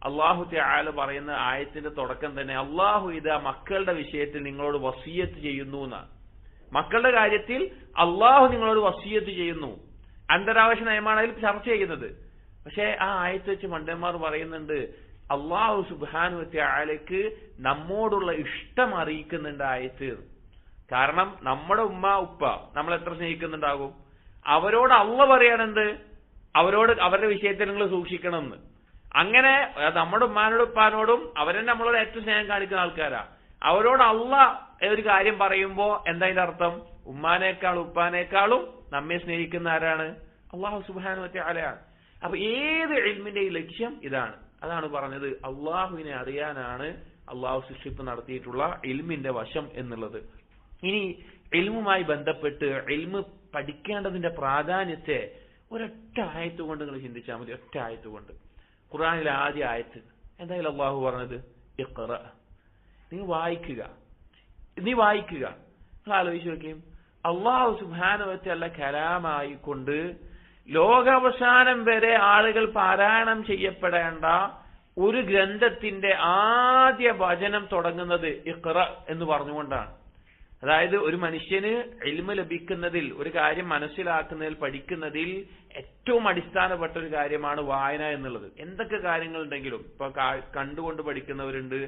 അള്ളാഹു തആല പറയുന്ന ആയത്തിന്റെ തുടക്കം തന്നെ അള്ളാഹു ഇതാ മക്കളുടെ വിഷയത്തിൽ നിങ്ങളോട് വസിയ്യത്ത് ചെയ്യുന്നു എന്നാണ്. മക്കളുടെ കാര്യത്തിൽ അള്ളാഹു നിങ്ങളോട് വസിയ്യത്ത് ചെയ്യുന്നു. അനന്തരാവകാശ നിയമമാണ് അതിൽ ചർച്ച ചെയ്യുന്നത്. പക്ഷെ ആ ആയത്ത് വെച്ച് മണ്ടന്മാർ പറയുന്നുണ്ട് അള്ളാഹു സുബ്ഹാനഹു വ തആലയ്ക്ക് നമ്മോടുള്ള ഇഷ്ടം അറിയിക്കുന്നുണ്ട് ആയത്ത്. കാരണം നമ്മുടെ ഉമ്മ ഉപ്പ നമ്മൾ എത്ര സ്നേഹിക്കുന്നുണ്ടാകും, അവരോട് അള്ള പറയാണെന്ത്, അവരുടെ വിഷയത്തിൽ നിങ്ങൾ സൂക്ഷിക്കണം എന്ന്. അങ്ങനെ നമ്മുടെ ഉമ്മാനോടും ഉപ്പാനോടും അവരെന്നെ നമ്മളോട് ഏറ്റവും സ്നേഹം കാണിക്കുന്ന ആൾക്കാരാ. അവരോട് അള്ള ഒരു കാര്യം പറയുമ്പോ എന്താ അതിന്റെ അർത്ഥം? ഉമ്മാനേക്കാളും ഉപ്പാനേക്കാളും നമ്മെ സ്നേഹിക്കുന്ന ആരാണ്? അള്ളാഹു സുബ്ഹാനഹു വ തആലയാണ്. അപ്പൊ ഏത് ഇൽമിന്റെയും ലക്ഷ്യം ഇതാണ്. അതാണ് പറഞ്ഞത് അള്ളാഹുവിനെ അറിയാനാണ് അള്ളാഹു സൃഷ്ടിപ്പ് നടത്തിയിട്ടുള്ള ഇൽമിന്റെ വശം എന്നുള്ളത്. ഇനി ഇൽമുമായി ബന്ധപ്പെട്ട് ഇൽമ് പഠിക്കേണ്ടതിന്റെ പ്രാധാന്യത്തെ ഒരൊറ്റ ആയത്ത് കൊണ്ട് നിങ്ങൾ ചിന്തിച്ചാൽ മതി. ഒറ്റ ആയത്ത് കൊണ്ട്. ഖുർആനിലെ ആദ്യ ആയത്ത് എന്തായാലും അള്ളാഹു പറഞ്ഞത് ഇഖ്റ, നീ വായിക്കുക. നിങ്ങൾ ആലോചിച്ച് നോക്കിയും അള്ളാഹു സുബ്ഹാനഹു വ തആല കലാമായിക്കൊണ്ട് ലോകാവസാനം വരെ ആളുകൾ പാരായണം ചെയ്യപ്പെടേണ്ട ഒരു ഗ്രന്ഥത്തിന്റെ ആദ്യ വചനം തുടങ്ങുന്നത് ഇഖ്റ എന്ന് പറഞ്ഞുകൊണ്ടാണ്. അതായത് ഒരു മനുഷ്യന് ഇൽമ ലഭിക്കുന്നതിൽ, ഒരു കാര്യം മനസ്സിലാക്കുന്നതിൽ, പഠിക്കുന്നതിൽ ഏറ്റവും അടിസ്ഥാനപ്പെട്ട ഒരു കാര്യമാണ് വായന എന്നുള്ളത്. എന്തൊക്കെ കാര്യങ്ങളുണ്ടെങ്കിലും ഇപ്പൊ കണ്ടുകൊണ്ട് പഠിക്കുന്നവരുണ്ട്,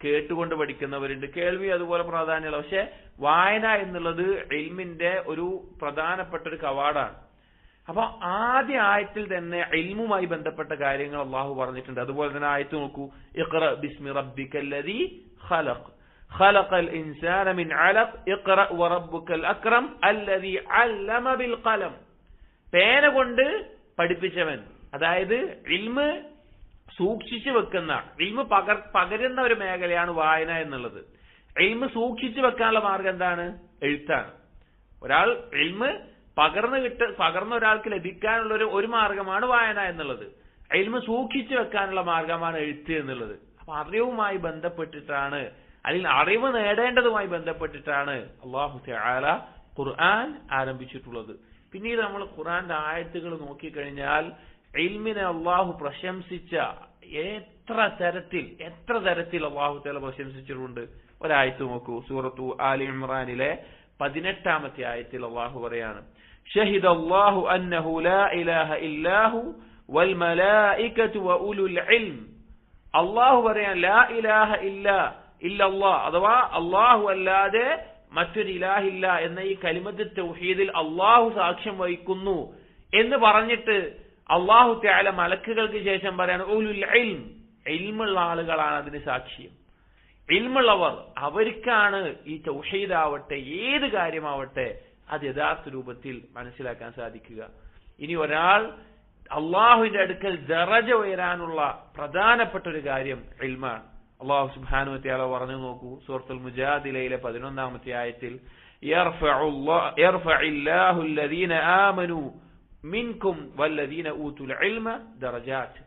കേട്ടുകൊണ്ട് പഠിക്കുന്നവരുണ്ട്, കേൾവി അതുപോലെ പ്രാധാന്യമുള്ള. പക്ഷെ വായന എന്നുള്ളത് ഇൽമിന്റെ ഒരു പ്രധാനപ്പെട്ട ഒരു കവാടാണ്. അപ്പൊ ആദ്യ ആയത്തിൽ തന്നെ ഇൽമുമായി ബന്ധപ്പെട്ട കാര്യങ്ങൾ അള്ളാഹു പറഞ്ഞിട്ടുണ്ട്. അതുപോലെ തന്നെ ആയത്ത് നോക്കൂ, ഇഖ്റ ബിസ്മി റബ്ബിക്കല്ലദീ ഖലഖ് ഖലഖൽ ഇൻസാന മിൻ അലഖ് ഇഖ്റ വറബ്ബുക്കൽ അക്രം അല്ലദീ അല്ലമ ബിൽ ഖലം. പേന കൊണ്ട് പഠിപ്പിച്ചവൻ. അതായത് ഇൽമ് സൂക്ഷിച്ചു വെക്കുന്ന, ഇൽമ് പകരുന്ന ഒരു മേഖലയാണ് വായന എന്നുള്ളത്. ഇൽമ് സൂക്ഷിച്ചു വെക്കാനുള്ള മാർഗം എന്താണ്? എഴുത്താണ്. ഒരാൾ ഇൽമ് പകർന്ന ഒരാൾക്ക് ലഭിക്കാനുള്ള ഒരു മാർഗമാണ് വായന എന്നുള്ളത്. ഇൽമ് സൂക്ഷിച്ചു വെക്കാനുള്ള മാർഗമാണ് എഴുത്ത് എന്നുള്ളത്. അപ്പൊ അറിവുമായി ബന്ധപ്പെട്ടിട്ടാണ്, അല്ലെങ്കിൽ അറിവ് നേടേണ്ടതുമായി ബന്ധപ്പെട്ടിട്ടാണ് അല്ലാഹു തആല ഖുർആൻ ആരംഭിച്ചിട്ടുള്ളത്. പിന്നീട് നമ്മൾ ഖുർആന്റെ ആയത്തുകൾ നോക്കിക്കഴിഞ്ഞാൽ ഇൽമിനെ അല്ലാഹു പ്രശംസിച്ച എത്ര തരത്തിൽ അല്ലാഹു തആല പ്രശംസിച്ചിട്ടുണ്ട്. ഒരായത്ത് നോക്കൂ, സൂറത്തു ആലി ഇംറാനിലെ 18ാമത്തെ ആയത്തിൽ അല്ലാഹു പറയാണ്, ഷഹിദല്ലാഹു അന്നഹു ലാ ഇലാഹ ഇല്ലാഹു വൽ മലായികതു വഉലുൽ ഇൽം. അല്ലാഹു പറയാൻ ലാ ഇലാഹ ഇല്ലല്ലാഹ്, അഥവാ അല്ലാഹു അല്ലാതെ മറ്റൊരു ഇലാഹില്ല എന്ന ഈ കലിമത്ത് തൗഹീദിൽ അല്ലാഹു സാക്ഷ്യം വഹിക്കുന്നു എന്ന് പറഞ്ഞിട്ട് അല്ലാഹു തആല മലക്കുകൾക്ക് ശേഷം പറയാണ് ഉലുൽ ഇൽം, ഇൽമുള്ള ആളുകളാണ് അതിന് സാക്ഷ്യം. ഇൽമുള്ളവർ, അവർക്കാണ് ഈ തൗഹീദാവട്ടെ ഏത് കാര്യമാവട്ടെ അത് യഥാർത്ഥ രൂപത്തിൽ മനസ്സിലാക്കാൻ സാധിക്കുക. ഇനി ഒരാൾ അള്ളാഹുവിന്റെ അടുക്കൽ ദറജ ഉയരാനുള്ള പ്രധാനപ്പെട്ട ഒരു കാര്യം ഇൽമാണ്. അല്ലാഹു സുബ്ഹാനഹു വ തആല പറഞ്ഞു നോക്കൂ, സൂറത്തുൽ മുജാദിലയിലെ 11ാമത്തെ ആയത്തിൽ യർഫഇല്ലാഹു അല്ലദീന ആമനൂ മിൻകും വല്ലദീന ഊതുൽ ഇൽമ ദറജാത്ത്.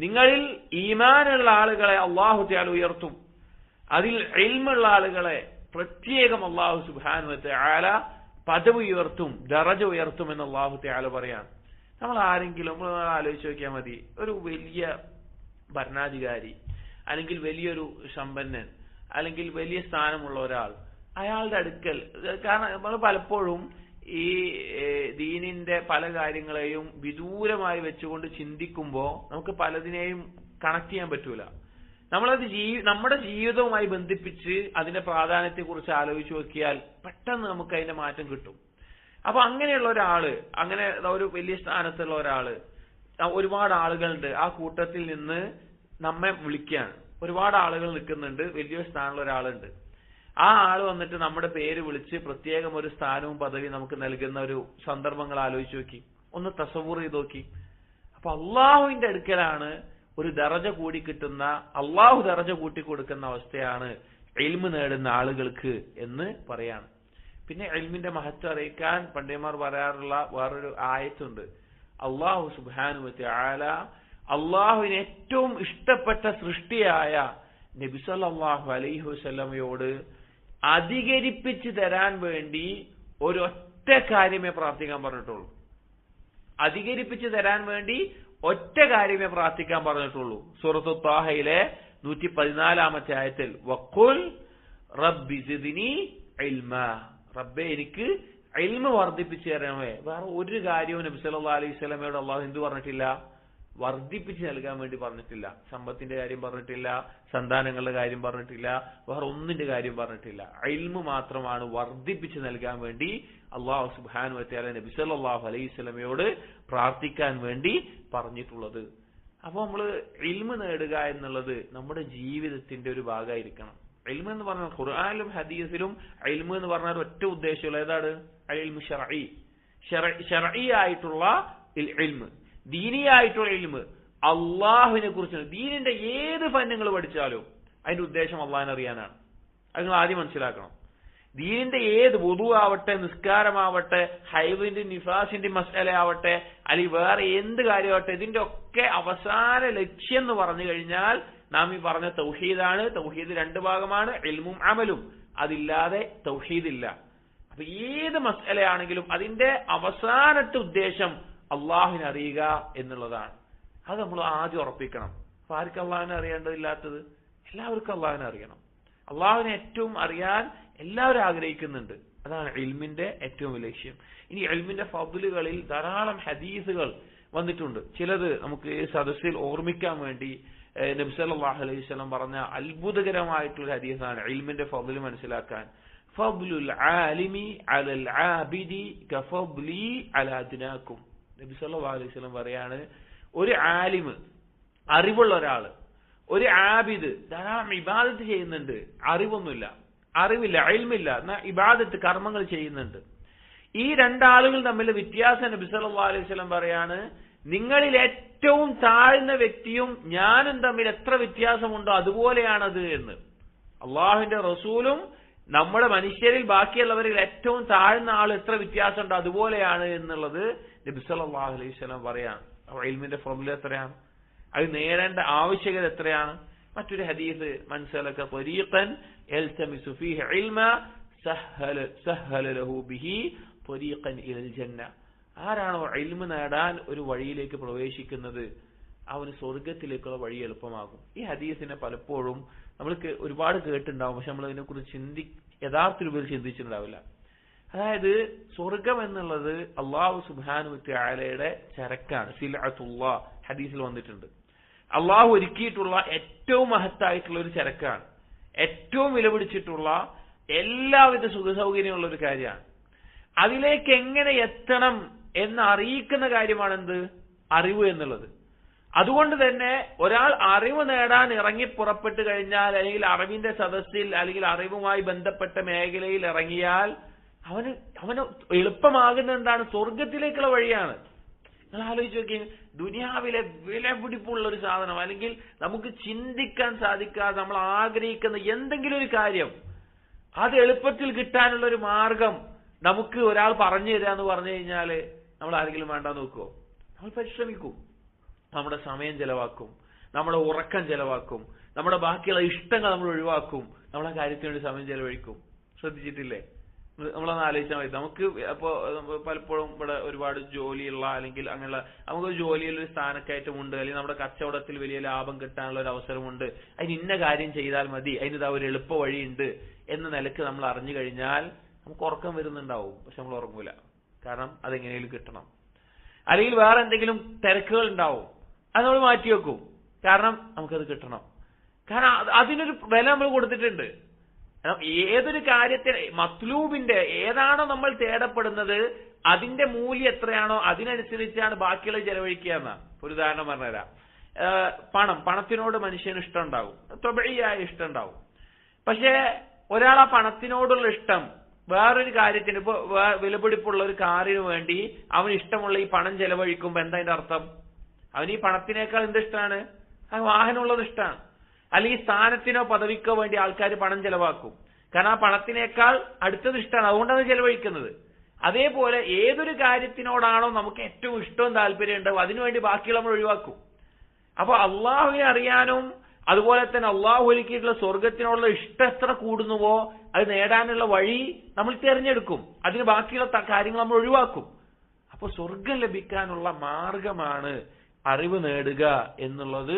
നിങ്ങളിൽ ഈമാനുള്ള ആളുകളെ അല്ലാഹു തആല ഉയർത്തും, അതിൽ ഇൽമുള്ള ആളുകളെ പ്രത്യേകം അല്ലാഹു സുബ്ഹാനഹു വ തആല പദവി ഉയർത്തും, ദറജ ഉയർത്തും എന്ന് അല്ലാഹു തആല പറയാണ്. നമ്മൾ ആലോചിച്ച് നോക്കിയാൽ മതി, ഒരു വലിയ ഭരണാധികാരി അല്ലെങ്കിൽ വലിയൊരു സമ്പന്നൻ അല്ലെങ്കിൽ വലിയ സ്ഥാനമുള്ള ഒരാൾ, അയാളുടെ അടുക്കൽ. കാരണം നമ്മൾ പലപ്പോഴും ഈ ദീനിന്റെ പല കാര്യങ്ങളെയും വിദൂരമായി വെച്ചുകൊണ്ട് ചിന്തിക്കുമ്പോൾ നമുക്ക് പലതിനെയും കണക്ട് ചെയ്യാൻ പറ്റൂല. നമ്മളത് നമ്മുടെ ജീവിതവുമായി ബന്ധിപ്പിച്ച് അതിന്റെ പ്രാധാന്യത്തെ കുറിച്ച് ആലോചിച്ച് നോക്കിയാൽ പെട്ടെന്ന് നമുക്ക് അതിന്റെ മാറ്റം കിട്ടും. അപ്പൊ അങ്ങനെയുള്ള ഒരാള്, അങ്ങനെ ഒരു വലിയ സ്ഥാനത്തുള്ള ഒരാള്, ഒരുപാട് ആളുകളുണ്ട്, ആ കൂട്ടത്തിൽ നിന്ന് നമ്മെ വിളിക്കുകയാണ്. ഒരുപാട് ആളുകൾ നിൽക്കുന്നുണ്ട്, വലിയ സ്ഥാനമുള്ള ഒരാളുണ്ട്. ആ ആള് വന്നിട്ട് നമ്മുടെ പേര് വിളിച്ച് പ്രത്യേകം ഒരു സ്ഥാനവും പദവിയും നമുക്ക് നൽകുന്ന ഒരു സന്ദർഭങ്ങൾ ആലോചിച്ച് നോക്കി, ഒന്ന് തസവൂർ ചെയ്ത് നോക്കി. അപ്പൊ അള്ളാഹുവിന്റെ അടുക്കലാണ് ഒരു ദറജ കൂടി കിട്ടുന്ന, അള്ളാഹു ദറജ കൂട്ടി കൊടുക്കുന്ന അവസ്ഥയാണ് ഇൽമ് നേടുന്ന ആളുകൾക്ക് എന്ന് പറയാണ്. പിന്നെ ഇൽമിന്റെ മഹത്വം അറിയിക്കാൻ പണ്ഡിതന്മാർ പറയാറുള്ള വേറൊരു ആയത്തുണ്ട്. അള്ളാഹു സുബ്ഹാനഹു വ തആല അള്ളാഹുവിന് ഏറ്റവും ഇഷ്ടപ്പെട്ട സൃഷ്ടിയായ നബി സല്ലല്ലാഹു അലൈഹി വസല്ലമയോട് അധികരിപ്പിച്ച് തരാൻ വേണ്ടി ഒരൊറ്റ കാര്യമേ പ്രാർത്ഥിക്കാൻ പറഞ്ഞിട്ടുള്ളൂ. അധികരിപ്പിച്ച് തരാൻ വേണ്ടി ഒറ്റ കാര്യമേ പ്രാർത്ഥിക്കാൻ പറഞ്ഞിട്ടുള്ളൂ. സൂറത്തു ത്വാഹയിലെ 114-ാമത്തെ ആയത്തിൽ വഖുൽ റബ്ബി സിദ്നി ഇൽമാ, റബ്ബേ എനിക്ക് ഇൽമ് വർദ്ധിപ്പിച്ചു തരണമേ. വേറെ ഒരു കാര്യവും നബി സല്ലല്ലാഹു അലൈഹി വസല്ലമയോട് അള്ളാഹു എന്ത് പറഞ്ഞിട്ടില്ല? വർദ്ധിപ്പിച്ച് നൽകാൻ വേണ്ടി പറഞ്ഞിട്ടില്ല. സമ്പത്തിന്റെ കാര്യം പറഞ്ഞിട്ടില്ല, സന്താനങ്ങളുടെ കാര്യം പറഞ്ഞിട്ടില്ല, വേറെ ഒന്നിന്റെ കാര്യം പറഞ്ഞിട്ടില്ല. ഇൽമ് മാത്രമാണ് വർദ്ധിപ്പിച്ച് നൽകാൻ വേണ്ടി അള്ളാഹു സുബ്ഹാനഹു വ തആല നബി സല്ലല്ലാഹു അലൈഹി വസല്ലമയോട് പ്രാർത്ഥിക്കാൻ വേണ്ടി പറഞ്ഞിട്ടുള്ളത്. അപ്പൊ നമ്മള് ഇൽമ് നേടുക എന്നുള്ളത് നമ്മുടെ ജീവിതത്തിന്റെ ഒരു ഭാഗമായിരിക്കണം. ഇൽമ് എന്ന് പറഞ്ഞാൽ ഖുർആനിലും ഹദീസിലും ഇൽമ് എന്ന് പറഞ്ഞാൽ ഒറ്റ ഉദ്ദേശമുള്ള ഏതാണ്? ഇൽമു ശർഈ, ശർഈ ആയിട്ടുള്ള ഇൽമ്, ദീനിയായിട്ടുള്ള ഇൽമ്, അള്ളാഹുവിനെ കുറിച്ചാണ്. ദീനിന്റെ ഏത് ഫന്നുകൾ പഠിച്ചാലും അതിന്റെ ഉദ്ദേശം അള്ളാഹിനെ അറിയാനാണ്. അത് നിങ്ങൾ ആദ്യം മനസ്സിലാക്കണം. ദീനിന്റെ ഏത് വുദു ആവട്ടെ, നിസ്കാരമാവട്ടെ, ഹൈദിന്റെ നിഫാസിന്റെ മസ്അല ആവട്ടെ, അല്ലെങ്കിൽ വേറെ എന്ത് കാര്യമാവട്ടെ, ഇതിന്റെ ഒക്കെ അവസാന ലക്ഷ്യം എന്ന് പറഞ്ഞു കഴിഞ്ഞാൽ നാം ഈ പറഞ്ഞ തൗഹീദാണ്. തൗഹീദ് രണ്ട് ഭാഗമാണ്, ഇൽമും അമലും. അതില്ലാതെ തൗഹീദ് ഇല്ല. അപ്പൊ ഏത് മസ്അലയാണെങ്കിലും അതിന്റെ അവസാനത്തെ ഉദ്ദേശം അള്ളാഹുവിനെ അറിയുക എന്നുള്ളതാണ്. അത് നമ്മൾ ആദ്യം ഉറപ്പിക്കണം. അപ്പൊ ആർക്കും അള്ളാഹുവിനെ അറിയേണ്ടതില്ലാത്തത്? എല്ലാവർക്കും അള്ളാഹുവിനെ അറിയണം. അള്ളാഹുവിനെ ഏറ്റവും അറിയാൻ എല്ലാവരും ആഗ്രഹിക്കുന്നുണ്ട്. അതാണ് ഇൽമിന്റെ ഏറ്റവും വലിയ ലക്ഷ്യം. ഇനി ഇൽമിന്റെ ഫദ്ലുകളിൽ ധാരാളം ഹദീസുകൾ വന്നിട്ടുണ്ട്. ചിലത് നമുക്ക് ഈ സദസ്സിൽ ഓർമ്മിക്കാൻ വേണ്ടി നബി സല്ലല്ലാഹു അലൈഹി വസല്ലം പറഞ്ഞ അത്ഭുതകരമായിട്ടുള്ള ഹദീസാണ് ഇൽമിന്റെ ഫദ്ല് മനസ്സിലാക്കാൻ. ഫദ്ലുൽ ആലിമി അലൽ ആബിദി കഫദ്ലി അലാ അദ്നാകും. നബി സല്ലല്ലാഹു അലൈഹി വസല്ലം പറയാണ്, ഒരു ആലിമ്, അറിവുള്ള ഒരാള്, ഒരു ആബിദ് ധാരാളം ഇബാദത്ത് ചെയ്യുന്നുണ്ട്, അറിവില്ല, ഇൽമില്ല, എന്നാൽ ഇബാദത്ത് കർമ്മങ്ങൾ ചെയ്യുന്നുണ്ട്. ഈ രണ്ടാളുകൾ തമ്മിൽ വ്യത്യാസം നബി സല്ലല്ലാഹു അലൈഹി വസല്ലം പറയാണ്, നിങ്ങളിൽ ഏറ്റവും താഴ്ന്ന വ്യക്തിയും ഞാനും തമ്മിൽ എത്ര വ്യത്യാസമുണ്ടോ അതുപോലെയാണത് എന്ന്. അള്ളാഹുവിന്റെ റസൂലും നമ്മുടെ മനുഷ്യരിൽ ബാക്കിയുള്ളവരിൽ ഏറ്റവും താഴ്ന്ന ആൾ എത്ര വ്യത്യാസമുണ്ടോ അതുപോലെയാണ് എന്നുള്ളത് നബി സല്ലല്ലാഹു അലൈഹി വസല്ലം പറയാണ്. അപ്പോൾ ഇൽമിന്റെ ഫദ്ല് എത്രയാണ്, അത് നേടേണ്ട ആവശ്യകത എത്രയാണ്. മറ്റൊരു ഹദീസ്, മൻ സലക ത്വരീഖൻ യൽതമിസു ഫീഹി ഇൽമ സഹല ലഹു ബിഹി ത്വരീഖൻ ഇലൽ ജന്ന. ആരാണോ ഇൽമ് നേടാൻ ഒരു വഴിയിലേക്ക് പ്രവേശിക്കുന്നത് അവന് സ്വർഗത്തിലേക്കുള്ള വഴി എളുപ്പമാകും. ഈ ഹദീസിനെ പലപ്പോഴും നമ്മൾക്ക് ഒരുപാട് കേട്ടിട്ടുണ്ടാവും, പക്ഷെ നമ്മൾ അതിനെക്കുറിച്ച് യഥാർത്ഥ രൂപത്തിൽ ചിന്തിച്ചിട്ടുണ്ടാവില്ല. അതായത് സ്വർഗം എന്നുള്ളത് അള്ളാഹു സുബ്ഹാനഹു വ തആലയുടെ ചരക്കാണ്, സിൽഅത്തുല്ലാഹ് ഹദീസിൽ വന്നിട്ടുണ്ട്. അള്ളാഹു ഒരുക്കിയിട്ടുള്ള ഏറ്റവും മഹത്തായിട്ടുള്ള ഒരു ചരക്കാണ്, ഏറ്റവും വിലപിടിച്ചിട്ടുള്ള എല്ലാവിധ സുഖസൗകര്യമുള്ള ഒരു കാര്യമാണ്. അതിലേക്ക് എങ്ങനെ എത്തണം എന്ന് അറിയിക്കുന്ന കാര്യമാണ് എന്ത്? അറിവ് എന്നുള്ളത്. അതുകൊണ്ട് തന്നെ ഒരാൾ അറിവ് നേടാൻ ഇറങ്ങി പുറപ്പെട്ടു കഴിഞ്ഞാൽ, അല്ലെങ്കിൽ അറിവിന്റെ സദസ്സിൽ അല്ലെങ്കിൽ അറിവുമായി ബന്ധപ്പെട്ട മേഖലയിൽ ഇറങ്ങിയാൽ അവന് എളുപ്പമാകുന്ന എന്താണ്? സ്വർഗത്തിലേക്കുള്ള വഴിയാണ്. നിങ്ങൾ ആലോചിച്ച് നോക്കിയാൽ ദുനിയാവിലെ വിലപിടിപ്പുള്ള ഒരു സാധനം, അല്ലെങ്കിൽ നമുക്ക് ചിന്തിക്കാൻ സാധിക്കാതെ നമ്മൾ ആഗ്രഹിക്കുന്ന എന്തെങ്കിലും ഒരു കാര്യം, അത് എളുപ്പത്തിൽ കിട്ടാനുള്ള ഒരു മാർഗം നമുക്ക് ഒരാൾ പറഞ്ഞു തരാന്ന് പറഞ്ഞു കഴിഞ്ഞാൽ നമ്മൾ ആരെങ്കിലും വേണ്ടാന്ന് നോക്കുമോ? നമ്മൾ പരിശ്രമിക്കും, നമ്മുടെ സമയം ചെലവാക്കും, നമ്മുടെ ഉറക്കം ചെലവാക്കും, നമ്മുടെ ബാക്കിയുള്ള ഇഷ്ടങ്ങൾ നമ്മൾ ഒഴിവാക്കും, നമ്മളെ കാര്യത്തിന് വേണ്ടി സമയം ചെലവഴിക്കും. ശ്രദ്ധിച്ചിട്ടില്ലേ? നമ്മളൊന്ന് ആലോചിച്ചാൽ മതി. നമുക്ക് അപ്പോ പലപ്പോഴും ഇവിടെ ഒരുപാട് ജോലിയുള്ള, അല്ലെങ്കിൽ അങ്ങനെയുള്ള നമുക്കൊരു ജോലിയിൽ ഒരു സ്ഥാനക്കയറ്റമുണ്ട്, അല്ലെങ്കിൽ നമ്മുടെ കച്ചവടത്തിൽ വലിയ ലാഭം കിട്ടാനുള്ള ഒരു അവസരമുണ്ട്, അതിന് ഇന്ന കാര്യം ചെയ്താൽ മതി, അതിന് ഇതാ ഒരു എളുപ്പ വഴിയുണ്ട് എന്ന നിലക്ക് നമ്മൾ അറിഞ്ഞു കഴിഞ്ഞാൽ നമുക്ക് ഉറക്കം വരുന്നുണ്ടാവും, പക്ഷെ നമ്മൾ ഉറങ്ങൂല. കാരണം അതെങ്ങനെയും കിട്ടണം. അല്ലെങ്കിൽ വേറെ എന്തെങ്കിലും തിരക്കുകൾ ഉണ്ടാവും, അത് നമ്മൾ മാറ്റിവെക്കും. കാരണം നമുക്കത് കിട്ടണം. കാരണം അതിനൊരു വില നമ്മൾ കൊടുത്തിട്ടുണ്ട്. ഏതൊരു കാര്യത്തിന് മത്ലൂബിന്റെ ഏതാണോ നമ്മൾ തേടപ്പെടുന്നത് അതിന്റെ മൂല്യം എത്രയാണോ അതിനനുസരിച്ചാണ് ബാക്കിയുള്ള ചെലവഴിക്കുക എന്ന. ഒരു ഉദാഹരണം പറഞ്ഞുതരാം. പണത്തിനോട് മനുഷ്യന് ഇഷ്ടം ഉണ്ടാവും, ത്വബഈയായ ഇഷ്ടം ഉണ്ടാവും. പക്ഷേ ഒരാൾ ആ പണത്തിനോടുള്ള ഇഷ്ടം വേറൊരു കാര്യത്തിന്, ഇപ്പൊ വിലപിടിപ്പുള്ള ഒരു കാറിന് വേണ്ടി അവന് ഇഷ്ടമുള്ള ഈ പണം ചെലവഴിക്കുമ്പോ എന്താ അതിന്റെ അർത്ഥം? അവന് ഈ പണത്തിനേക്കാൾ എന്തിഷ്ടമാണ്? ആ വാഹനമുള്ളത് ഇഷ്ടമാണ്. അല്ലെങ്കിൽ സ്ഥാനത്തിനോ പദവിക്കോ വേണ്ടി ആൾക്കാർ പണം ചെലവാക്കും. കാരണം ആ പണത്തിനേക്കാൾ അടുത്തത് ഇഷ്ടമാണ്, അതുകൊണ്ടാണ് ചെലവഴിക്കുന്നത്. അതേപോലെ ഏതൊരു കാര്യത്തിനോടാണോ നമുക്ക് ഏറ്റവും ഇഷ്ടവും താല്പര്യം ഉണ്ടാവും അതിനുവേണ്ടി ബാക്കിയുള്ള നമ്മൾ ഒഴിവാക്കും. അപ്പൊ അള്ളാഹുവിനെ അറിയാനും അതുപോലെ തന്നെ അള്ളാഹു ഒരുക്കിയിട്ടുള്ള സ്വർഗത്തിനോടുള്ള ഇഷ്ടം എത്ര കൂടുന്നുവോ അത് നേടാനുള്ള വഴി നമ്മൾ തിരഞ്ഞെടുക്കും. അതിന് ബാക്കിയുള്ള കാര്യങ്ങൾ നമ്മൾ ഒഴിവാക്കും. അപ്പൊ സ്വർഗം ലഭിക്കാനുള്ള മാർഗമാണ് അറിവ് നേടുക എന്നുള്ളത്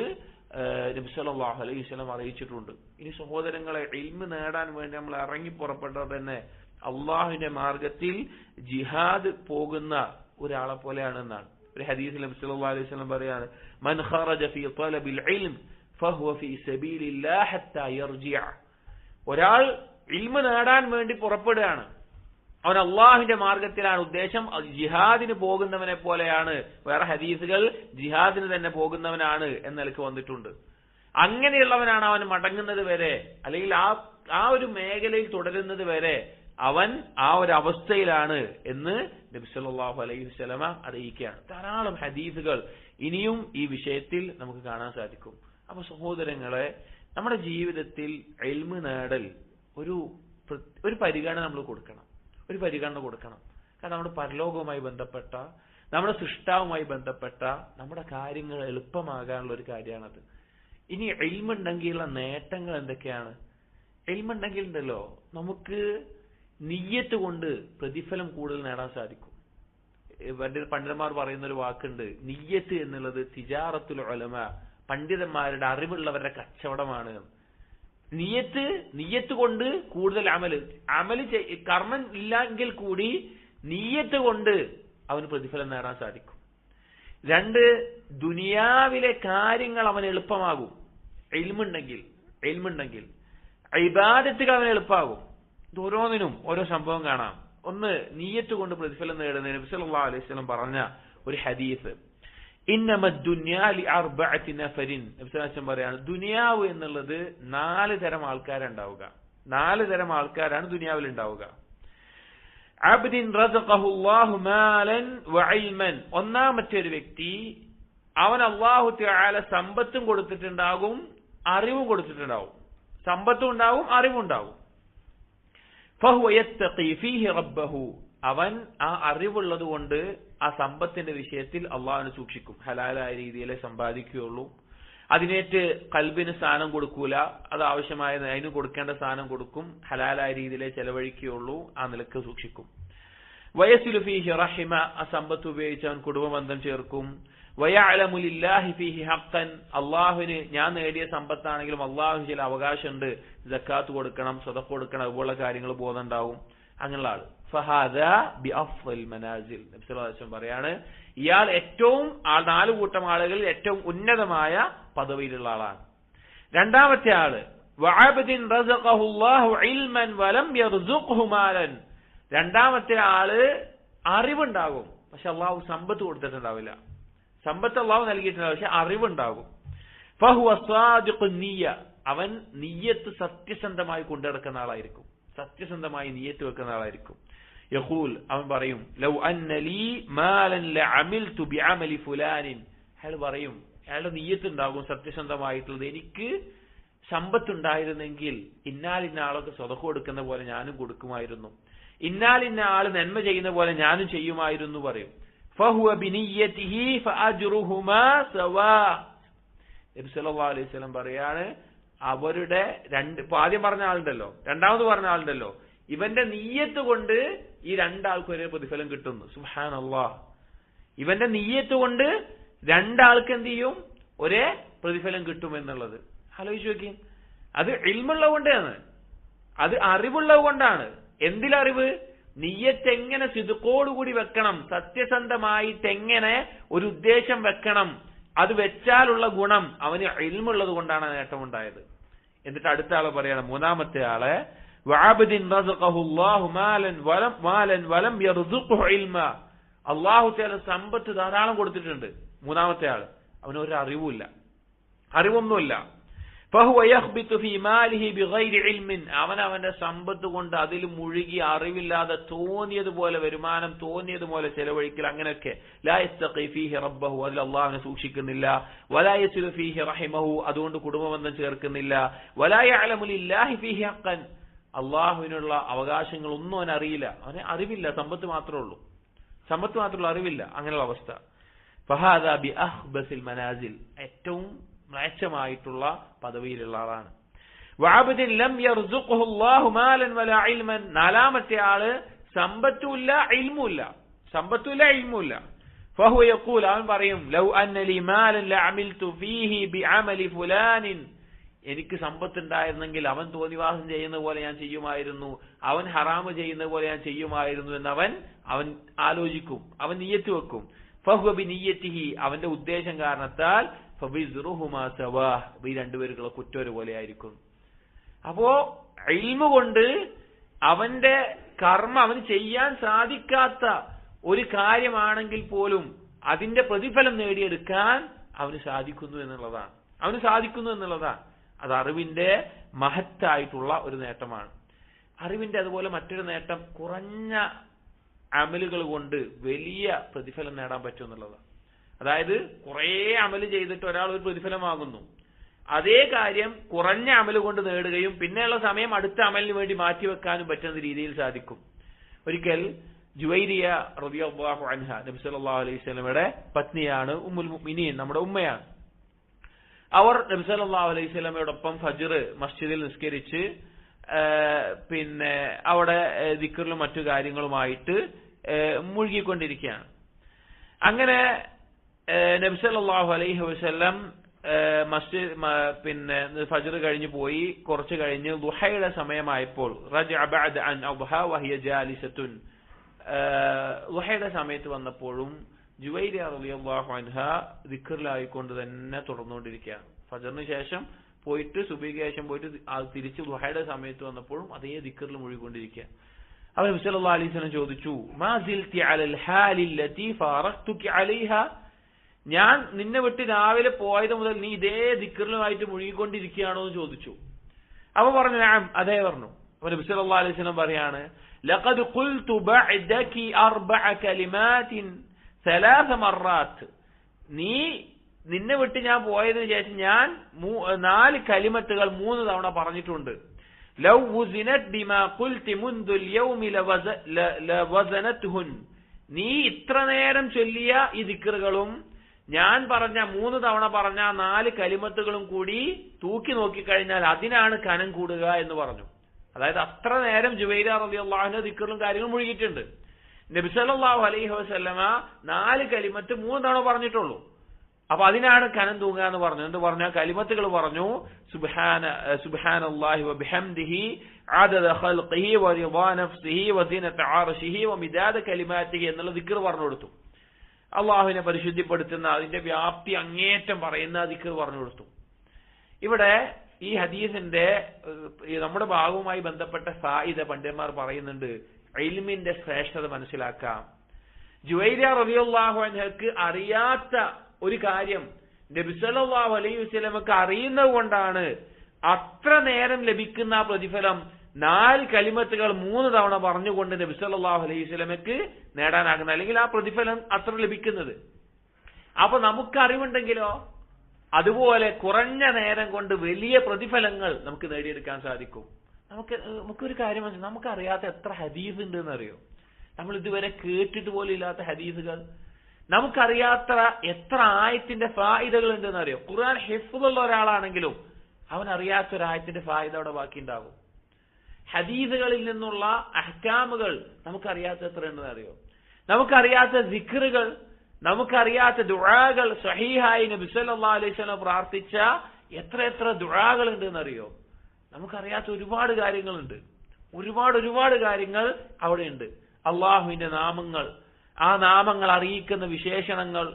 നബി സല്ലല്ലാഹു അലൈഹി വസല്ലം അറിയിച്ചിട്ടുണ്ട്. ഇനി സഹോദരങ്ങളെ, ഇൽമ് നേടാൻ വേണ്ടി നമ്മൾ ഇറങ്ങി പുറപ്പെട്ടത് തന്നെ അള്ളാഹുവിന്റെ മാർഗത്തിൽ ജിഹാദ് പോകുന്ന ഒരാളെ പോലെയാണെന്നാണ്. ഒരു ഹദീസിൽ നബി സല്ലല്ലാഹു അലൈഹി വസല്ലം പറയാണ്, മൻ ഖറജ ഫീ ത്വലബിൽ ഇൽം ഫഹുവ ഫീ സബീലില്ലാഹി ഹത്താ യർജിഅ. ഒരാൾ ഇൽമ് നേടാൻ വേണ്ടി പുറപ്പെടുകയാണ്, അവൻ അള്ളാഹുവിന്റെ മാർഗത്തിലാണ്. ഉദ്ദേശം ജിഹാദിന് പോകുന്നവനെ പോലെയാണ്. വേറെ ഹദീസുകൾ ജിഹാദിന് തന്നെ പോകുന്നവനാണ് എന്ന നിലക്ക് വന്നിട്ടുണ്ട്. അങ്ങനെയുള്ളവനാണ് അവൻ മടങ്ങുന്നത് വരെ, അല്ലെങ്കിൽ ആ ഒരു മേഖലയിൽ തുടരുന്നത് വരെ അവൻ ആ ഒരു അവസ്ഥയിലാണ് എന്ന് നബി സല്ലല്ലാഹു അലൈഹി വസല്ലമ അറിയിക്കുകയാണ്. ധാരാളം ഹദീസുകൾ ഇനിയും ഈ വിഷയത്തിൽ നമുക്ക് കാണാൻ സാധിക്കും. അപ്പൊ സഹോദരങ്ങളെ, നമ്മുടെ ജീവിതത്തിൽ ഇൽമ് നേടൽ ഒരു പരിഗണന നമ്മൾ കൊടുക്കണം. ഒരു പരിഗണന കൊടുക്കണം. കാരണം നമ്മുടെ പരലോകവുമായി ബന്ധപ്പെട്ട, നമ്മുടെ സൃഷ്ടാവുമായി ബന്ധപ്പെട്ട നമ്മുടെ കാര്യങ്ങൾ എളുപ്പമാകാനുള്ള ഒരു കാര്യമാണത്. ഇനി ഇൽമുണ്ടെങ്കിലുള്ള നേട്ടങ്ങൾ എന്തൊക്കെയാണ്? ഇൽമുണ്ടെങ്കിൽ ഉണ്ടല്ലോ നമുക്ക് നിയ്യത്ത് കൊണ്ട് പ്രതിഫലം കൂടുതൽ നേടാൻ സാധിക്കും. പണ്ഡിതന്മാർ പറയുന്ന ഒരു വാക്കുണ്ട്, നിയ്യത്ത് എന്നുള്ളത് തിജാറത്തുൽ ഉലമ, പണ്ഡിതന്മാരുടെ അറിവുള്ളവരുടെ കച്ചവടമാണ്. നിയ്യത്ത് കൊണ്ട് കൂടുതൽ അമല് കർമ്മം ഇല്ലെങ്കിൽ കൂടി നിയ്യത്ത് കൊണ്ട് അവന് പ്രതിഫലം നേടാൻ സാധിക്കും. 2, ദുനിയാവിലെ കാര്യങ്ങൾ അവന് എളുപ്പമാകും. ഇൽമുണ്ടെങ്കിൽ ഇബാദത്തുകൾ അവന് എളുപ്പമാകും. ഓരോന്നിനും ഓരോ സംഭവം കാണാം. ഒന്ന്, നിയ്യത്ത് കൊണ്ട് പ്രതിഫലം നേടുന്ന നബി സല്ലല്ലാഹു അലൈഹി വസല്ലം പറഞ്ഞ ഒരു ഹദീസ്, ഇന്നമ ദുനിയാ ലിഅർബഅതി നഫരിൻ. നബി സല്ലല്ലാഹു അലൈഹി വസല്ലം പറയാണ്, ദുനിയാവ് എന്നുള്ളത് 4 തരം ആൾക്കാരുണ്ടാവുക. 4 തരം ആൾക്കാരാണ് ദുനിയാവിൽ ഉണ്ടാവുക. അബ്ദിൻ റസഖഹു അല്ലാഹു മാലൻ വഇൽമൻ. ഒന്നാമത്തെ ഒരു വ്യക്തി, അവൻ അല്ലാഹു തആല സമ്പത്തും കൊടുത്തിട്ടുണ്ടാകും, അറിവും കൊടുത്തിട്ടുണ്ടാവും. സമ്പത്തും ഉണ്ടാവും, അറിവും ഉണ്ടാവും. ഫഹുവ യത്തഖി ഫീഹി റബ്ബഹു. അവൻ ആ അറിവുള്ളത് കൊണ്ട് ആ സമ്പത്തിന്റെ വിഷയത്തിൽ അള്ളാഹുവിനെ സൂക്ഷിക്കും. ഹലാലായ രീതിയിലേ സമ്പാദിക്കുകയുള്ളൂ. അതിനേറ്റ് കൽബിന് സ്ഥാനം കൊടുക്കൂല. അത് ആവശ്യമായ അതിന് കൊടുക്കേണ്ട സ്ഥാനം കൊടുക്കും. ഹലാലായ രീതിയിലേ ചെലവഴിക്കുകയുള്ളൂ. ആ നിലക്ക് സൂക്ഷിക്കും. വയസിലു ഫീഹി റഹിമ. ആ സമ്പത്ത് ഉപയോഗിച്ച് അവൻ കുടുംബബന്ധം ചേർക്കും. വയഅലമു ലില്ലാഹി ഫീഹി ഹഖ്ഖൻ. അള്ളാഹുവിന് ഞാൻ നേടിയ സമ്പത്താണെങ്കിലും അള്ളാഹുവിന് ചില അവകാശമുണ്ട്, സക്കാത്ത് കൊടുക്കണം, സദഖ കൊടുക്കണം, അതുപോലുള്ള കാര്യങ്ങൾ ബോധം ഉണ്ടാവും. അങ്ങനെയുള്ള ആള് ഫഹാദാ ബിഅഫ്ളൽ മനാസിൽ. നബി സല്ലല്ലാഹു അലൈഹി വസല്ലം പറയാണ്, ഇയാൾ ഏറ്റവും 4 കൂട്ടം ആളുകളിൽ ഏറ്റവും ഉന്നതമായ പദവിയിലുള്ള ആളാണ്. രണ്ടാമത്തെ ആള് വഅബ്ദിൻ റസഖഹു അല്ലാഹു ഇൽമൻ വലം യർസുഖ്ഹു മാലൻ. രണ്ടാമത്തെ ആള് അറിവുണ്ടാകും, പക്ഷെ അള്ളാഹു സമ്പത്ത് കൊടുത്തിട്ടുണ്ടാവില്ല. സമ്പത്ത് അള്ളാഹു നൽകിയിട്ടുണ്ടാവും, പക്ഷെ അറിവുണ്ടാകും. ഫഹുവ സാദിഖുൻ നിയ്യ. അവൻ നിയ്യത്ത് സത്യസന്ധമായി കൊണ്ടുനടക്കുന്ന ആളായിരിക്കും. സത്യസന്ധമായി നിയ്യത്ത് വെക്കുന്ന ആളായിരിക്കും. യഖൂൽ, അവൻ പറയും, ലൗ അന്ന ലീ മാലൻ ലഅമിൽതു ബിഅമലി ഫുലാനിൻ. അയാൾ പറയും, അയാളുടെ നിയ്യത്ത് ഉണ്ടാകും സത്യസന്ധമായിട്ടുള്ളത്, എനിക്ക് സമ്പത്തുണ്ടായിരുന്നെങ്കിൽ ഇന്നാലിന്ന ആളൊക്കെ സ്വതഖ കൊടുക്കുന്ന പോലെ ഞാനും കൊടുക്കുമായിരുന്നു, ഇന്നാലിന്ന ആള് നന്മ ചെയ്യുന്ന പോലെ ഞാനും ചെയ്യുമായിരുന്നു പറയും. ഫഹുവ ബിനിയ്യതിഹി ഫഅജ്റുഹുമാ സവാ. നബി സല്ലല്ലാഹു അലൈഹി വസല്ലം പറയാണ്, അവരുടെ ആദ്യം പറഞ്ഞ ആളുണ്ടല്ലോ, രണ്ടാമത് പറഞ്ഞ ആളുണ്ടല്ലോ, ഇവന്റെ നിയ്യത്ത് കൊണ്ട് ഈ 2 ആൾക്കും ഒരേ പ്രതിഫലം കിട്ടുന്നു. സുബ്ഹാനല്ലാഹ്. ഇവന്റെ നിയ്യത്ത് കൊണ്ട് 2 ആൾക്ക് എന്ത് ചെയ്യും? ഒരേ പ്രതിഫലം കിട്ടും എന്നുള്ളത് ആലോചിച്ച് നോക്കി. അത് ഇൽമുള്ളത് കൊണ്ടാണ്. അത് അറിവുള്ളത് കൊണ്ടാണ്. എന്തിലറിവ്? നിയ്യത്ത് എങ്ങനെ സിദ്ഖോടുകൂടി വെക്കണം, സത്യസന്ധമായിട്ട് എങ്ങനെ ഒരു ഉദ്ദേശം വെക്കണം, അത് വെച്ചാലുള്ള ഗുണം അവന് ഇൽമുള്ളത് കൊണ്ടാണ് നേട്ടമുണ്ടായത്. എന്നിട്ട് അടുത്ത ആള് പറയണം, മൂന്നാമത്തെ ആള് വഅബ്ദിൻ റസഖഹുല്ലാഹു മാലൻ വലം യർസുഖു ഇൽമ. അല്ലാഹു തആല സമ്പത്ത് ധാരാളം കൊടുത്തിട്ടുണ്ട്. മൂന്നാമത്തെ ആള് അവന് ഒരു അറിവുമില്ല, അറിവൊന്നുമില്ല. ഫഹുവ യഖ്ബിതു ഫീ മാലിഹി ബിഗൈരി ഇൽമിൻ. അവന്റെ സമ്പത്ത് കൊണ്ട് അതിൽ മുഴുകി അറിവില്ലാതെ തോന്നിയതുപോലെ വരുമാനം തോന്നിയതുപോലെ ചെലവഴിക്കൽ, അങ്ങനെയൊക്കെ. ലാ യസ്തഖി ഫീഹി റബ്ബഹു, അതിൽ അല്ലാഹുവിനെ സൂക്ഷിക്കുന്നില്ല. വലാ യസിലു ഫീഹി റഹിമഹു, അതുകൊണ്ട് കുടുംബബന്ധം ചേർക്കുന്നില്ല. വലാ യഅലമു ലില്ലാഹി ഫീഹി ഹഖൻ, അള്ളാഹുവിനുള്ള അവകാശങ്ങളൊന്നും അവൻ അറിയില്ല, അവന് അറിവില്ല, സമ്പത്ത് മാത്രമേ ഉള്ളൂ, സമ്പത്ത് മാത്രമുള്ള അറിവില്ല. അങ്ങനെയുള്ള അവസ്ഥ. ഫഹാദാ ബി അഖ്ബസിൽ മനാസിൽ, ഏറ്റവും മ്ലേച്ഛമായിട്ടുള്ള പദവിയിലുള്ള ആളാണ്. വഅബ്ദിൻ ലം യർസുഖഹു അല്ലാഹു മാലൻ വലാ ഇൽമൻ. നാലാമത്തെ ആള് സമ്പത്തുമില്ല ഇൽമുമില്ല, സമ്പത്തുമില്ല ഇൽമുമില്ല. ഫഹുവ യഖൂൽ, അവൻ പറയും, ലൗ അന്ന ലി മാലൻ ലഅമിൽതു ഫീഹി ബിഅമലി ഫുലാനിൻ. എനിക്ക് സമ്പത്തുണ്ടായിരുന്നെങ്കിൽ അവൻ തോന്നിവാസം ചെയ്യുന്ന പോലെ ഞാൻ ചെയ്യുമായിരുന്നു, അവൻ ഹറാമ് ചെയ്യുന്ന പോലെ ഞാൻ ചെയ്യുമായിരുന്നു എന്ന് അവൻ ആലോചിക്കും, അവൻ നിയ്യത്ത് വെക്കും. ഫഹുവ ബിനിയ്യതിഹി, അവന്റെ ഉദ്ദേശം കാരണത്താൽ ഫബിസ്റുഹുമാ സവാ, ഈ രണ്ടുപേരുള്ള കുറ്റം ഒരുപോലെ ആയിരിക്കും. അപ്പോ ഇൽമു കൊണ്ട് അവന്റെ കർമ്മ അവന് ചെയ്യാൻ സാധിക്കാത്ത ഒരു കാര്യമാണെങ്കിൽ പോലും അതിന്റെ പ്രതിഫലം നേടിയെടുക്കാൻ അവന് സാധിക്കുന്നു എന്നുള്ളതാണ്. അത് അറിവിന്റെ മഹത്തായിട്ടുള്ള ഒരു നേട്ടമാണ്. അറിവിന്റെ അതുപോലെ മറ്റൊരു നേട്ടം, കുറഞ്ഞ അമലുകൾ കൊണ്ട് വലിയ പ്രതിഫലം നേടാൻ പറ്റും എന്നുള്ളതാണ്. അതായത് കുറെ അമല് ചെയ്തിട്ട് ഒരാൾ ഒരു പ്രതിഫലമാകുന്നു, അതേ കാര്യം കുറഞ്ഞ അമല് കൊണ്ട് നേടുകയും പിന്നെയുള്ള സമയം അടുത്ത അമലിന് വേണ്ടി മാറ്റിവെക്കാനും പറ്റുന്ന രീതിയിൽ സാധിക്കും. ഒരിക്കൽ ജുവൈരിയ റളിയല്ലാഹു അൻഹ, നബി സല്ലല്ലാഹു അലൈഹി വസല്ലമയുടെ പത്നിയാണ്, ഉമ്മുൽ മുഅ്മിനീൻ, നമ്മുടെ ഉമ്മയാണ്. അവർ നബി സല്ലല്ലാഹു അലൈഹി വസല്ലമയോടൊപ്പം ഫജ്ർ മസ്ജിദിൽ നിസ്കരിച്ച് പിന്നെ അവിടെ ദിക്റിലും മറ്റു കാര്യങ്ങളുമായിട്ട് മുഴുകിക്കൊണ്ടിരിക്കുകയാണ്. അങ്ങനെ നബി സല്ലല്ലാഹു അലൈഹി വസല്ലം മസ്ജിദ് പിന്നെ ഫജ്ർ കഴിഞ്ഞു പോയി. കുറച്ച് കഴിഞ്ഞ് ദുഹയുടെ സമയമായപ്പോൾ റജഅ ബഅദ അൻ അദ്ഹ വഹിയ ജാലിസത്തുൻ, ദുഹയുടെ സമയത്ത് വന്നപ്പോഴും ജുവൈരിയ റളിയല്ലാഹു അൻഹ ദിക്റിലായിക്കൊണ്ട് തന്നെ തുടർന്നുകൊണ്ടിരിക്കുകയാണ്. ഫജ്റിന് ശേഷം പോയിട്ട് സുബഹിക്ക് ശേഷം പോയിട്ട് തിരിച്ച് ദുഹയുടെ സമയത്ത് വന്നപ്പോഴും അതേ ദിക്റിൽ മുഴുകിക്കൊണ്ടിരിക്കുക. അവർ നബി സല്ലല്ലാഹു അലൈഹി വസല്ലം ചോദിച്ചു, മാ സിൽതി അലൽ ഹാലി ലതി ഫാറഖ്തുക അലൈഹ, ഞാൻ നിന്നെ വിട്ട് രാവിലെ പോയത് മുതൽ നീ ഇതേ ദിക്റിലുമായിട്ട് മുഴുകിക്കൊണ്ടിരിക്കുകയാണോ എന്ന് ചോദിച്ചു. അപ്പൊ പറഞ്ഞു നഅം, അതേ പറഞ്ഞു. അപ്പൊ നബി സല്ലല്ലാഹു അലൈഹി വസല്ലം പറയാണ്, ലഖദ് ഖുൽതു ബഅദകി അർബഅ കലിമാത്തിൻ സലാസ മർറാത്ത്, നിന്നെ വിട്ട് ഞാൻ പോയതിനു ശേഷം ഞാൻ 4 കലിമത്തുകൾ 3 തവണ പറഞ്ഞിട്ടുണ്ട്. ലൗ വുസിനത് ബിമാ ഖുൽതി മുൻദുൽ യൗമി ലവസനതുഹുൻ, നീ ഇത്ര നേരം ചൊല്ലിയ ഈ ദിക്റുകളും ഞാൻ പറഞ്ഞ 3 തവണ പറഞ്ഞ 4 കലിമത്തുകളും കൂടി തൂക്കി നോക്കിക്കഴിഞ്ഞാൽ അതിനാണ് കനം കൂടുക എന്ന് പറഞ്ഞു. അതായത് അത്ര നേരം ജുവൈരിയ റളിയല്ലാഹു അൻഹ ദിക്റുകളും കാര്യങ്ങളും മുഴുകിയിട്ടുണ്ട്. നബി സല്ലല്ലാഹു അലൈഹി വസല്ലമ 4 കലിമത്ത് 3 തവണ പറഞ്ഞിട്ടുള്ളൂ. അപ്പൊ അതിനാണ് കനം തൂങ്ങുക എന്ന് പറഞ്ഞു. എന്ത് പറഞ്ഞു? കലിമത്തുകൾ പറഞ്ഞു, സുബ്ഹാനല്ലാഹി വബിഹംദിഹി അദദ ഖൽഖിഹി വറിദാ നഫ്സിഹി വസിനത അർശിഹി വമിദാദ കലിമാതിഹി എന്നുള്ള ദിക്ർ പറഞ്ഞു കൊടുത്തു. അള്ളാഹുവിനെ പരിശുദ്ധിപ്പെടുത്തുന്ന അതിന്റെ വ്യാപ്തി അങ്ങേറ്റം പറയുന്ന ദിക്ർ പറഞ്ഞു കൊടുത്തു. ഇവിടെ ഈ ഹദീസിന്റെ നമ്മുടെ ഭാഗവുമായി ബന്ധപ്പെട്ട ഫായിദ പണ്ഡിതന്മാർ പറയുന്നുണ്ട്. ഇൽമിന്റെ ശ്രേഷ്ഠത മനസ്സിലാക്കാം. ജുവൈരിയ റളിയല്ലാഹു അൻഹക്ക് അറിയാത്ത ഒരു കാര്യം നബി സല്ലല്ലാഹു അലൈഹി വസല്ലമക്ക് അറിയുന്നത് കൊണ്ടാണ് അത്ര നേരം ലഭിക്കുന്ന ആ പ്രതിഫലം 4 കലിമത്തുകൾ 3 തവണ പറഞ്ഞുകൊണ്ട് നബി സല്ലല്ലാഹു അലൈഹി വസല്ലമക്ക് നേടാനാകുന്നത്, അല്ലെങ്കിൽ ആ പ്രതിഫലം അത്ര ലഭിക്കുന്നത്. അപ്പൊ നമുക്ക് അറിവുണ്ടെങ്കിലോ അതുപോലെ കുറഞ്ഞ നേരം കൊണ്ട് വലിയ പ്രതിഫലങ്ങൾ നമുക്ക് നേടിയെടുക്കാൻ സാധിക്കും. നമുക്കൊരു കാര്യം മനസ്സിലാക്കാം, നമുക്കറിയാത്ത എത്ര ഹദീസ് ഉണ്ട് എന്നറിയോ? നമ്മൾ ഇതുവരെ കേട്ടിട്ട് പോലും ഇല്ലാത്ത ഹദീസുകൾ, നമുക്കറിയാത്ത എത്ര ആയത്തിന്റെ ഫായിദകൾ ഉണ്ടെന്ന് അറിയോ? ഖുർആൻ ഹിഫ്ളുള്ള ഒരാളാണെങ്കിലും അവൻ അറിയാത്ത ഒരു ആയത്തിന്റെ ഫായിദ അവിടെ ബാക്കി ഉണ്ടാകും. ഹദീസുകളിൽ നിന്നുള്ള അഹ്കാമുകൾ നമുക്കറിയാത്ത എത്ര ഉണ്ടെന്ന് അറിയോ? നമുക്കറിയാത്ത സിക്റുകൾ, നമുക്കറിയാത്ത ദുആകൾ, സ്വഹീഹായി നബി സല്ലല്ലാഹു അലൈഹി വസല്ലം പ്രാർത്ഥിച്ച എത്ര ദുആകൾ ഉണ്ടെന്ന് അറിയോ? നമുക്കറിയാത്ത ഒരുപാട് കാര്യങ്ങളുണ്ട്. ഒരുപാട് കാര്യങ്ങൾ അവിടെയുണ്ട്. അള്ളാഹുവിന്റെ നാമങ്ങൾ, ആ നാമങ്ങൾ അറിയിക്കുന്ന വിശേഷണങ്ങൾ,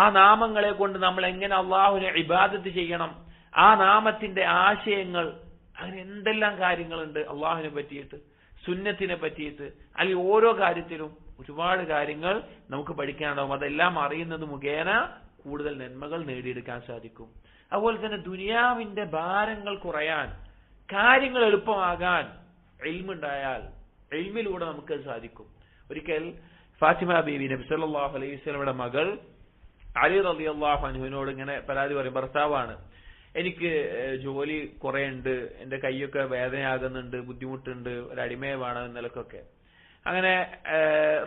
ആ നാമങ്ങളെ കൊണ്ട് നമ്മൾ എങ്ങനെ അള്ളാഹുവിനെ ഇബാദത്ത് ചെയ്യണം, ആ നാമത്തിന്റെ ആശയങ്ങൾ, അങ്ങനെ എന്തെല്ലാം കാര്യങ്ങളുണ്ട് അള്ളാഹുവിനെ പറ്റിയിട്ട്, സുന്നത്തിനെ പറ്റിയിട്ട്, അല്ലെങ്കിൽ ഓരോ കാര്യത്തിലും ഒരുപാട് കാര്യങ്ങൾ നമുക്ക് പഠിക്കാനുണ്ടാവും. അതെല്ലാം അറിയുന്നത് മുഖേന കൂടുതൽ നന്മകൾ നേടിയെടുക്കാൻ സാധിക്കും. അതുപോലെ തന്നെ ദുനിയാവിന്റെ ഭാരങ്ങൾ കുറയാൻ, കാര്യങ്ങൾ എളുപ്പമാകാൻ ഇൽമുണ്ടായാൽ, ഇൽമിലൂടെ നമുക്കത് സാധിക്കും. ഒരിക്കൽ ഫാത്തിമ ബീവി നബി സല്ലല്ലാഹു അലൈഹി വസല്ലമയുടെ മകൾ അലി റളിയല്ലാഹു അൻഹുവിനോട് ഇങ്ങനെ പരാതി പറയും. ഭർത്താവാണ്, എനിക്ക് ജോലി കുറെ ഉണ്ട്, എന്റെ കൈയൊക്കെ വേദനയാകുന്നുണ്ട്, ബുദ്ധിമുട്ടുണ്ട്, ഒരു അടിമയെ വേണം എന്നൊക്കെ. അങ്ങനെ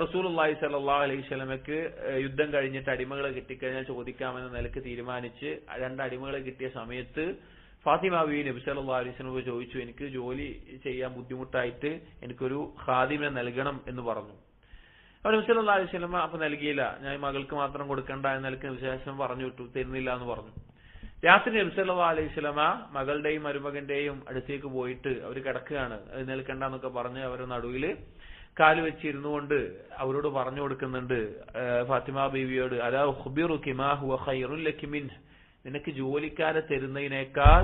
റസൂലുള്ളാഹി സ്വല്ലല്ലാഹു അലൈഹി വസല്ലമയ്ക്ക് യുദ്ധം കഴിഞ്ഞിട്ട് അടിമകളെ കിട്ടിക്കഴിഞ്ഞാൽ ചോദിക്കാമെന്ന നിലക്ക് തീരുമാനിച്ച് 2 അടിമകളെ കിട്ടിയ സമയത്ത് ഫാത്തിമ ബീവി നബി സല്ലല്ലാഹു അലൈഹി വസല്ലമയോട് ചോദിച്ചു, എനിക്ക് ജോലി ചെയ്യാൻ ബുദ്ധിമുട്ടായിട്ട് എനിക്കൊരു ഖാദിമിനെ നൽകണം എന്ന് പറഞ്ഞു. അപ്പോൾ നബി സല്ലല്ലാഹു അലൈഹി വസല്ലമ അപ്പൊ നൽകിയില്ല. ഞാൻ മകൾക്ക് മാത്രം കൊടുക്കണ്ട എന്ന നിലക്ക് വിശേഷം പറഞ്ഞു വിട്ടു, തരുന്നില്ല എന്ന് പറഞ്ഞു. രാത്രി നബി സല്ലല്ലാഹു അലൈഹി വസല്ലമ മകളുടെയും മരുമകന്റെയും അടുത്തേക്ക് പോയിട്ട് അവർ കിടക്കുകയാണ്, എഴുന്നേൽക്കണ്ടെന്നൊക്കെ പറഞ്ഞ് അവരുടെ നടുവിൽ കാല് വെച്ചിരുന്നു കൊണ്ട് അവരോട് പറഞ്ഞു കൊടുക്കുന്നുണ്ട്, ഫാത്തിമ ബീവിയോട്, അലാ ഉഖ്ബിറുകി മാ ഹുവ ഖൈറുൻ ലകി മിൻഹ്, നിനക്ക് ജോലിക്കാരെ തരുന്നതിനേക്കാൾ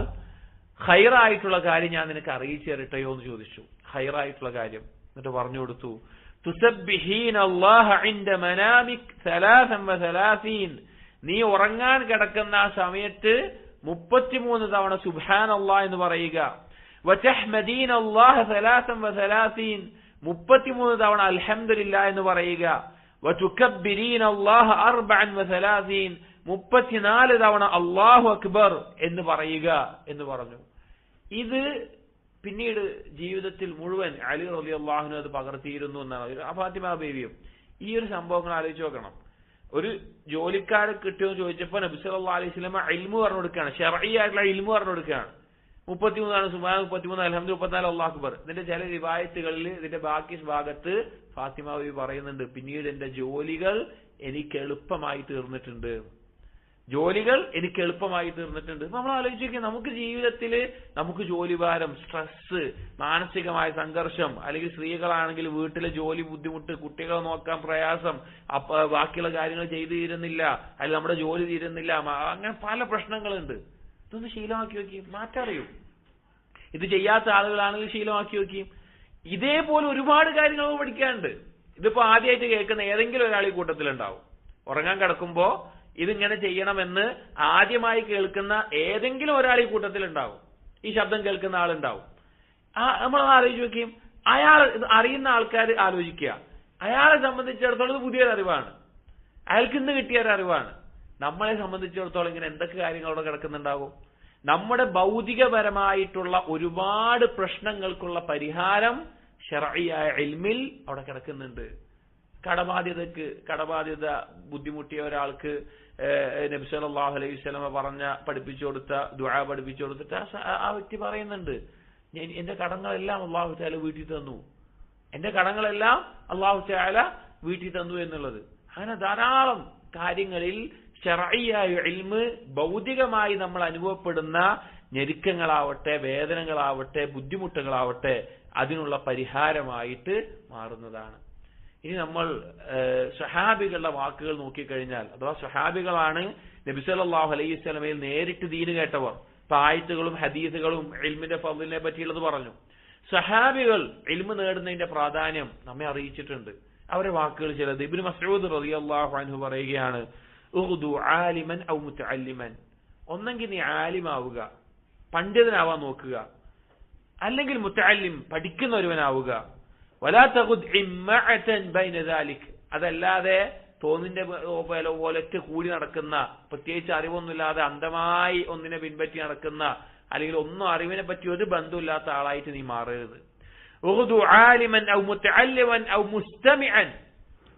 ഖൈറായിട്ടുള്ള കാര്യം ഞാൻ നിനക്ക് അറിയിച്ചു തരട്ടെയോ എന്ന് ചോദിച്ചു. ഖൈറായിട്ടുള്ള കാര്യം എന്നിട്ട് പറഞ്ഞു കൊടുത്തു, തുസബ്ബിഹീന അല്ലാഹ ഇൻദ മനാമിക് 33, നീ ഉറങ്ങാൻ കിടക്കുന്ന ആ സമയത്ത് 33 തവണ സുബ്ഹാനല്ലാഹ് എന്ന് പറയുക. വതഹ്മദീന അല്ലാഹ 33, 33 തവണ അൽഹംദുലില്ലാഹ് എന്ന് പറയുക. വതുകബ്ബിരീന അല്ലാഹ 34, 34 തവണ അല്ലാഹു അക്ബർ എന്ന് പറയുക എന്ന് പറഞ്ഞു. ഇത് പിന്നീട് ജീവിതത്തിൽ മുഴുവൻ അലി റളിയല്ലാഹു അൻഹു അത് പകർത്തിയിരുന്നു എന്നാണ്. ഫാത്തിമ ബീവിയും ഈ ഒരു സംഭവങ്ങൾ ആലോചിച്ച് നോക്കണം. ഒരു ജോലിക്കാരെ കിട്ടിയെന്ന് ചോദിച്ചപ്പോൾ നബി സല്ലല്ലാഹു അലൈഹി വസല്ലമ ഇൽമു പറഞ്ഞു കൊടുക്കുകയാണ്, ശർഈ ആയിട്ടുള്ള ഇൽമു പറഞ്ഞു കൊടുക്കുകയാണ്. 33 സുബ്ഹാന, 34 അൽഹംദുലില്ലാഹ്, 34 അല്ലാഹു അക്ബർ. ഇതിന്റെ ചില റിവായത്തുകളിൽ ഇതിന്റെ ബാക്കി ഭാഗത്ത് ഫാത്തിമ ബീവി പറയുന്നുണ്ട്, പിന്നീട് എന്റെ ജോലികൾ എനിക്ക് എളുപ്പമായി തീർന്നിട്ടുണ്ട്, ജോലികൾ എനിക്ക് എളുപ്പമായി തീർന്നിട്ടുണ്ട്. നമ്മൾ ആലോചിക്കുക, നമുക്ക് ജീവിതത്തിൽ നമുക്ക് ജോലിഭാരം, സ്ട്രെസ്, മാനസികമായ സംഘർഷം, അല്ലെങ്കിൽ സ്ത്രീകളാണെങ്കിൽ വീട്ടിലെ ജോലി ബുദ്ധിമുട്ട്, കുട്ടികളെ നോക്കാൻ പ്രയാസം, ബാക്കിയുള്ള കാര്യങ്ങൾ ചെയ്തു തീരുന്നില്ല, അല്ലെങ്കിൽ നമ്മുടെ ജോലി തീരുന്നില്ല, അങ്ങനെ പല പ്രശ്നങ്ങളുണ്ട്. ഇതൊന്ന് ശീലമാക്കി നോക്കി, മാറ്ററിയും. ഇത് ചെയ്യാത്ത ആളുകളാണെങ്കിൽ ശീലമാക്കി നോക്കി. ഇതേപോലെ ഒരുപാട് കാര്യങ്ങൾ പഠിക്കാനുണ്ട്. ഇതിപ്പോ ആദ്യമായിട്ട് കേൾക്കുന്ന ഏതെങ്കിലും ഒരാൾ ഈ കൂട്ടത്തിലുണ്ടാവും. ഉറങ്ങാൻ കിടക്കുമ്പോ ഇതിങ്ങനെ ചെയ്യണമെന്ന് ആദ്യമായി കേൾക്കുന്ന ഏതെങ്കിലും ഒരാൾ ഈ കൂട്ടത്തിലുണ്ടാവും. ഈ ശബ്ദം കേൾക്കുന്ന ആളുണ്ടാവും. നമ്മൾ ആലോചിച്ച് നോക്കിയും, അയാൾ അറിയുന്ന ആൾക്കാർ ആലോചിക്കുക, അയാളെ സംബന്ധിച്ചിടത്തോളം ഇത് പുതിയൊരു അറിവാണ്, അയാൾക്ക് ഇന്ന് കിട്ടിയ ഒരു അറിവാണ്. നമ്മളെ സംബന്ധിച്ചിടത്തോളം ഇങ്ങനെ എന്തൊക്കെ കാര്യങ്ങൾ അവിടെ കിടക്കുന്നുണ്ടാവും. നമ്മുടെ ഭൗതികപരമായിട്ടുള്ള ഒരുപാട് പ്രശ്നങ്ങൾക്കുള്ള പരിഹാരം ശർഈയായ ഇൽമിൽ അവിടെ കിടക്കുന്നുണ്ട്. കടബാധ്യത ബുദ്ധിമുട്ടിയ ഒരാൾക്ക് നബി സല്ലല്ലാഹു അലൈഹി വസല്ലമ പഠിപ്പിച്ചു കൊടുത്ത ദുആ പഠിപ്പിച്ചു കൊടുത്തിട്ട് ആ വ്യക്തി പറയുന്നുണ്ട്, എന്റെ കടങ്ങളെല്ലാം അല്ലാഹു തആല വീട്ടി തന്നു, എന്റെ കടങ്ങളെല്ലാം അല്ലാഹു തആല വീട്ടി തന്നു എന്നുള്ളത്. അങ്ങനെ ധാരാളം കാര്യങ്ങളിൽ ശർഈയായ ഇൽമ് ഭൗതികമായി നമ്മൾ അനുഭവപ്പെടുന്ന ഞെരുക്കങ്ങളാവട്ടെ, വേദനകളാവട്ടെ, ബുദ്ധിമുട്ടുകളാവട്ടെ, അതിനുള്ള പരിഹാരമായിട്ട് മാറുന്നതാണ്. ഇനി നമ്മൾ സ്വഹാബികളുടെ വാക്കുകൾ നോക്കിക്കഴിഞ്ഞാൽ, അഥവാ സ്വഹാബികളാണ് നബി സല്ലല്ലാഹു അലൈഹി വസല്ലമയിൽ നേരിട്ട് ദീന് കേട്ടവർ. ഇപ്പൊ ആയത്തുകളും ഹദീസുകളും ഇൽമിന്റെ ഫദ്ലിനെ പറ്റിയുള്ളത് പറഞ്ഞു. സ്വഹാബികൾ ഇൽമ് നേടുന്നതിന്റെ പ്രാധാന്യം നമ്മെ അറിയിച്ചിട്ടുണ്ട്. അവരുടെ വാക്കുകൾ ചിലത്. ഇബ്നു മസ്ഊദ് റളിയല്ലാഹു അൻഹു പറയുകയാണ്, ഉഗ്ദു ആലിമൻ ഔ മുതഅല്ലിമൻ, ഒന്നെങ്കിൽ നീ ആലിമാവുക, പണ്ഡിതനാവാൻ നോക്കുക, അല്ലെങ്കിൽ മുതഅല്ലിം, പഠിക്കുന്ന ഒരുവനാവുക. വലാ തഖുദ് ഇമ്മഅതൻ ബൈന ദാലിക്, അതല്ലാതെ തോന്നിന്റെ പോലൊക്കെ കൂടി നടക്കുന്ന, പ്രത്യേകിച്ച് അറിവൊന്നുമില്ലാതെ അന്ധമായി ഒന്നിനെ പിൻപറ്റി നടക്കുന്ന, അല്ലെങ്കിൽ ഒന്നും അറിവിനെ പറ്റി ഒരു ബന്ധമില്ലാത്ത ആളായിട്ട് നീ മാറരുത്. ഉഗ്ദു ആലിമൻ ഔ മുതഅല്ലിമൻ ഔ മുസ്തമിഅൻ,